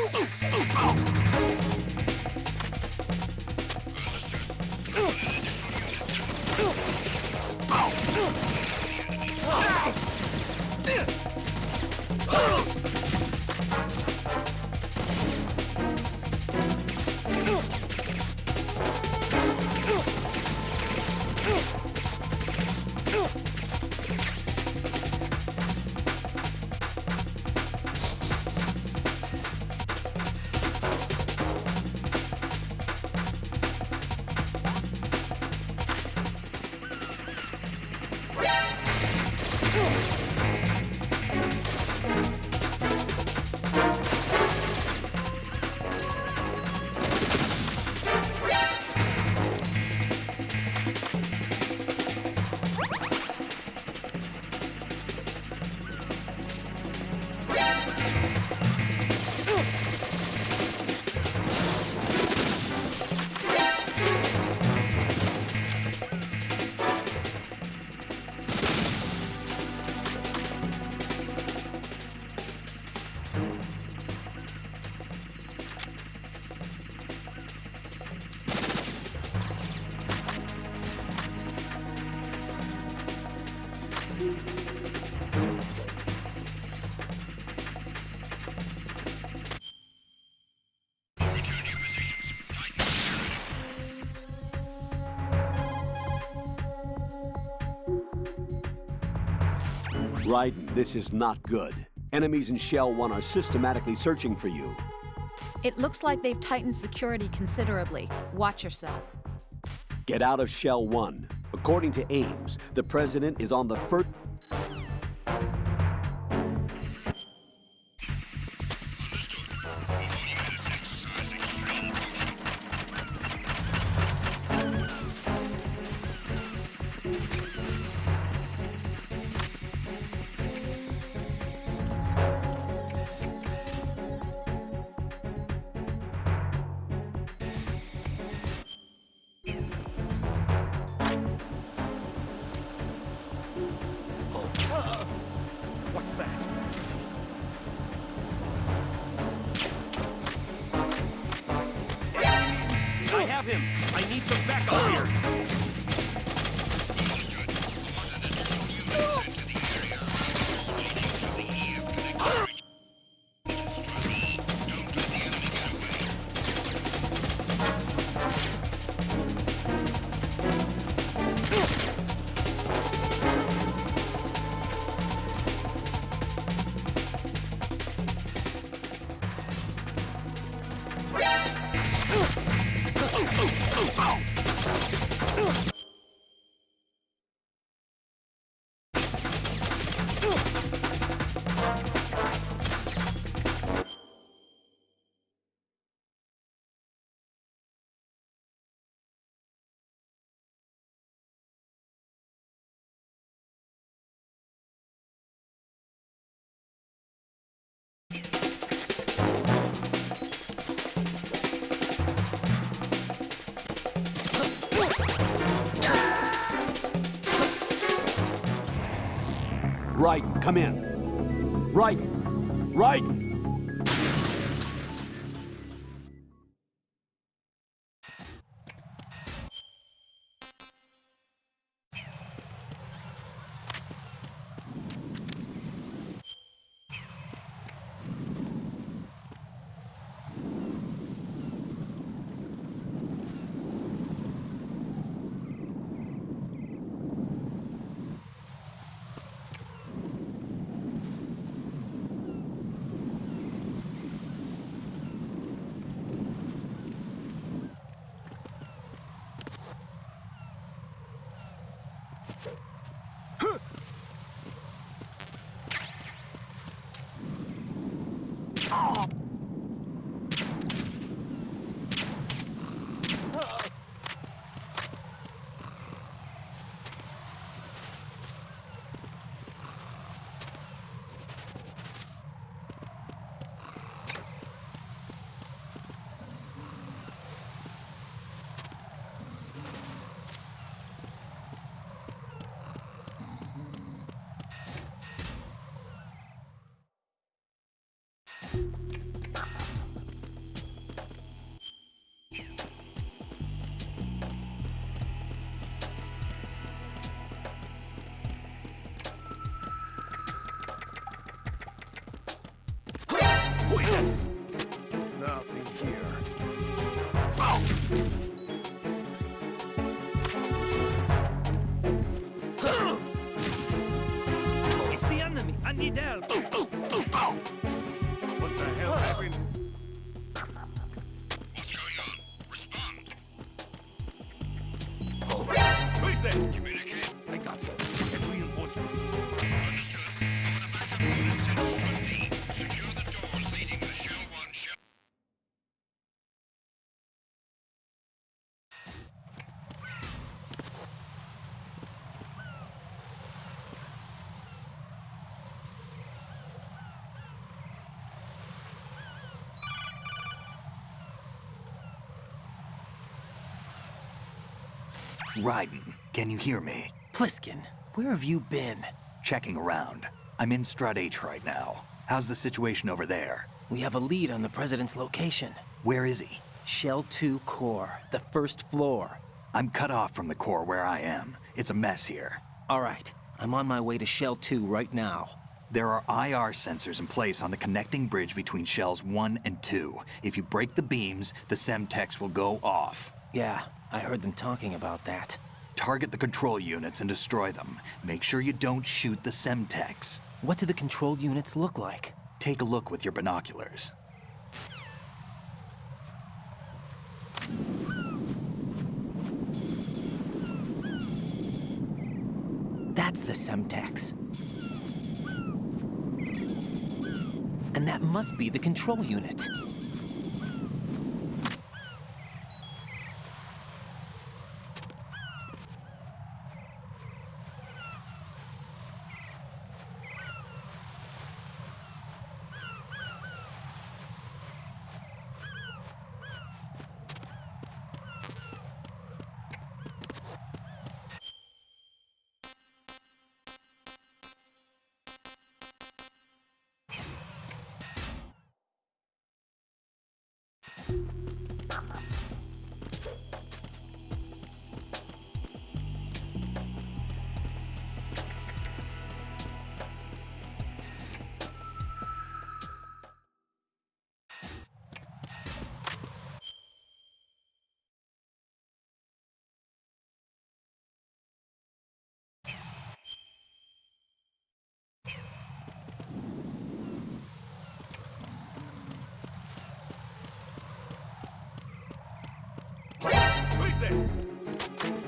Raiden, this is not good. Enemies in Shell 1 are systematically searching for you. It looks like they've tightened security considerably. Watch yourself. Get out of Shell 1. According to Ames, the president is on the first... What's that? I have him. I need some backup here. Raiden, come in. Raiden! Raiden! Nothing here. It's the enemy. I need help. What the hell happened? What's going on? Respond. Who's there? Communicate. I got them. Send reinforcements. Understood. I want a backup unit sent to Strut D. Secure the doors leading to Shell 1, Shell... Raiden, can you hear me? Pliskin, where have you been? Checking around. I'm in Strut H right now. How's the situation over there? We have a lead on the President's location. Where is he? Shell 2 core, the first floor. I'm cut off from the core where I am. It's a mess here. All right, I'm on my way to Shell 2 right now. There are IR sensors in place on the connecting bridge between Shells 1 and 2. If you break the beams, the Semtex will go off. Yeah, I heard them talking about that. Target the control units and destroy them. Make sure you don't shoot the Semtex. What do the control units look like? Take a look with your binoculars. That's the Semtex. And that must be the control unit. Who's there?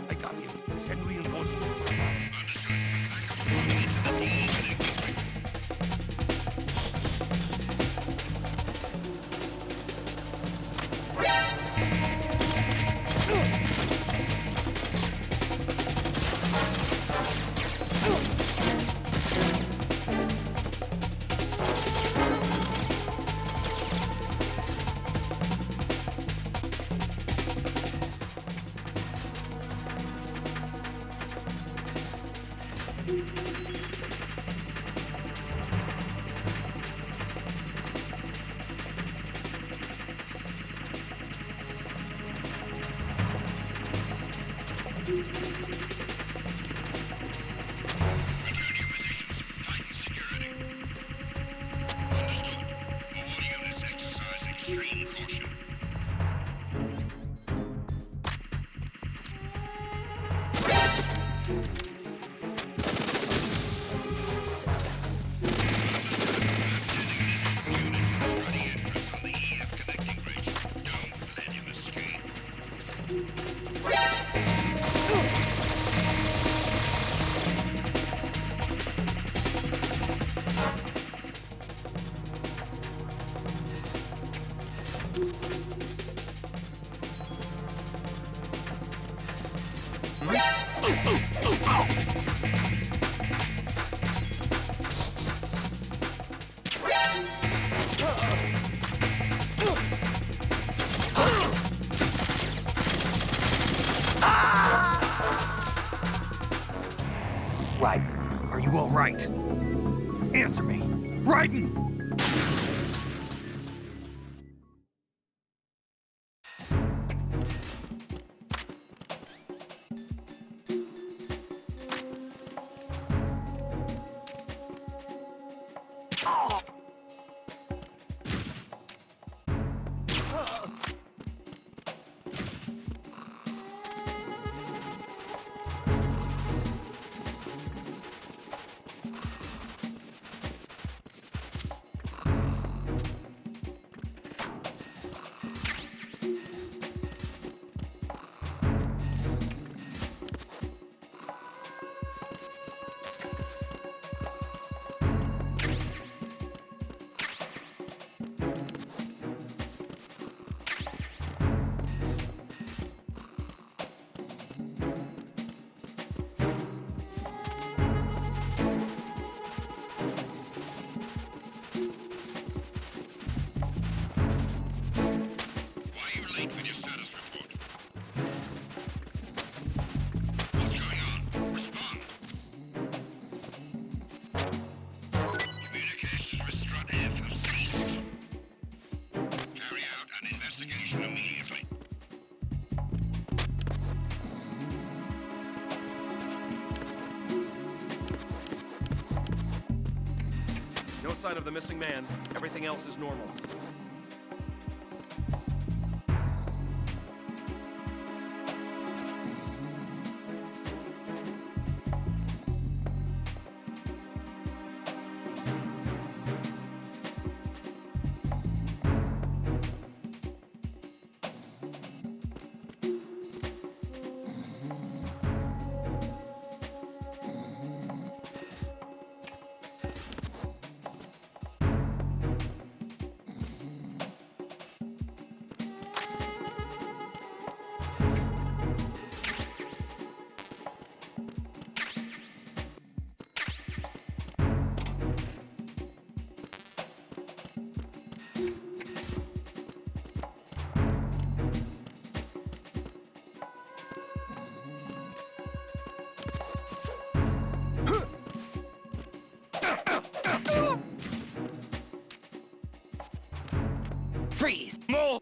I got him. Send reinforcements. Understood. Backups moving into the D connecting. Return to your positions. Tighten security. Understood. All units exercise extreme caution. Raiden, are you all right? Answer me. Raiden! No sign of the missing man. Everything else is normal. Freeze! More!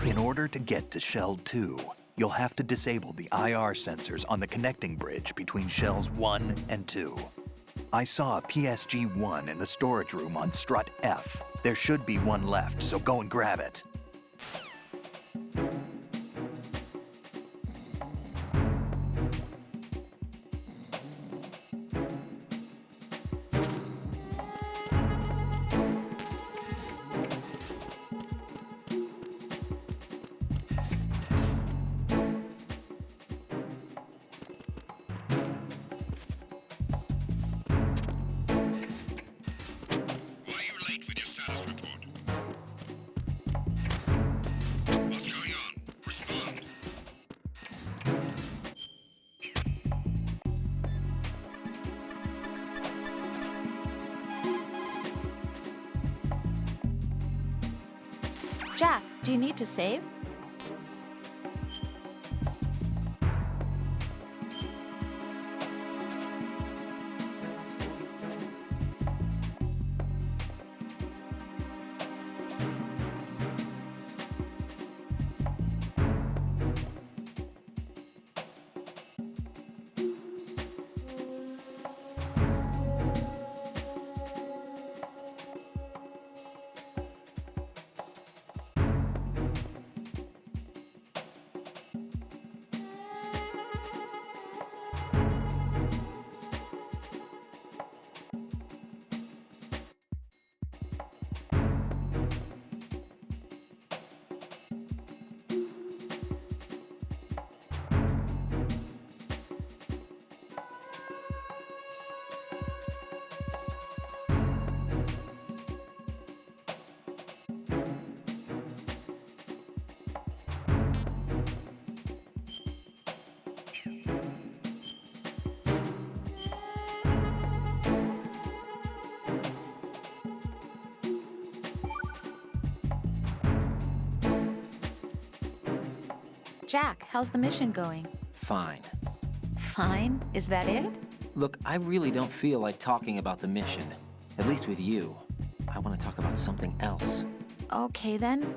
In order to get to Shell 2, you'll have to disable the IR sensors on the connecting bridge between Shells 1 and 2. I saw a PSG-1 in the storage room on strut F. There should be one left, so go and grab it. Jack, do you need to save? Jack, how's the mission going? Fine. Fine? Is that it? Look, I really don't feel like talking about the mission. At least with you. I want to talk about something else. Okay then,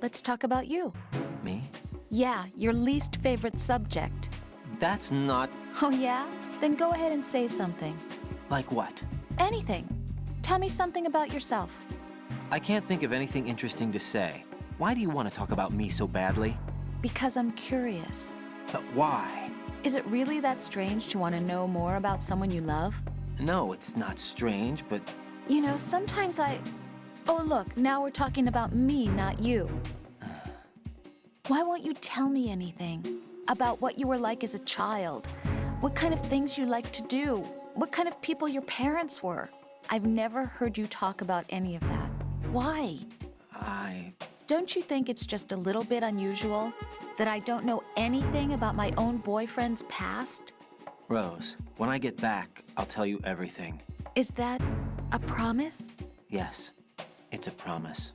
let's talk about you. Me? Yeah, your least favorite subject. That's not... Oh yeah? Then go ahead and say something. Like what? Anything. Tell me something about yourself. I can't think of anything interesting to say. Why do you want to talk about me so badly? Because I'm curious. But why? Is it really that strange to want to know more about someone you love? No, it's not strange, but... You know, sometimes Oh look, now we're talking about me, not you. Why won't you tell me anything? About what you were like as a child? What kind of things you like to do? What kind of people your parents were? I've never heard you talk about any of that. Why? Don't you think it's just a little bit unusual that I don't know anything about my own boyfriend's past? Rose, when I get back, I'll tell you everything. Is that a promise? Yes, it's a promise.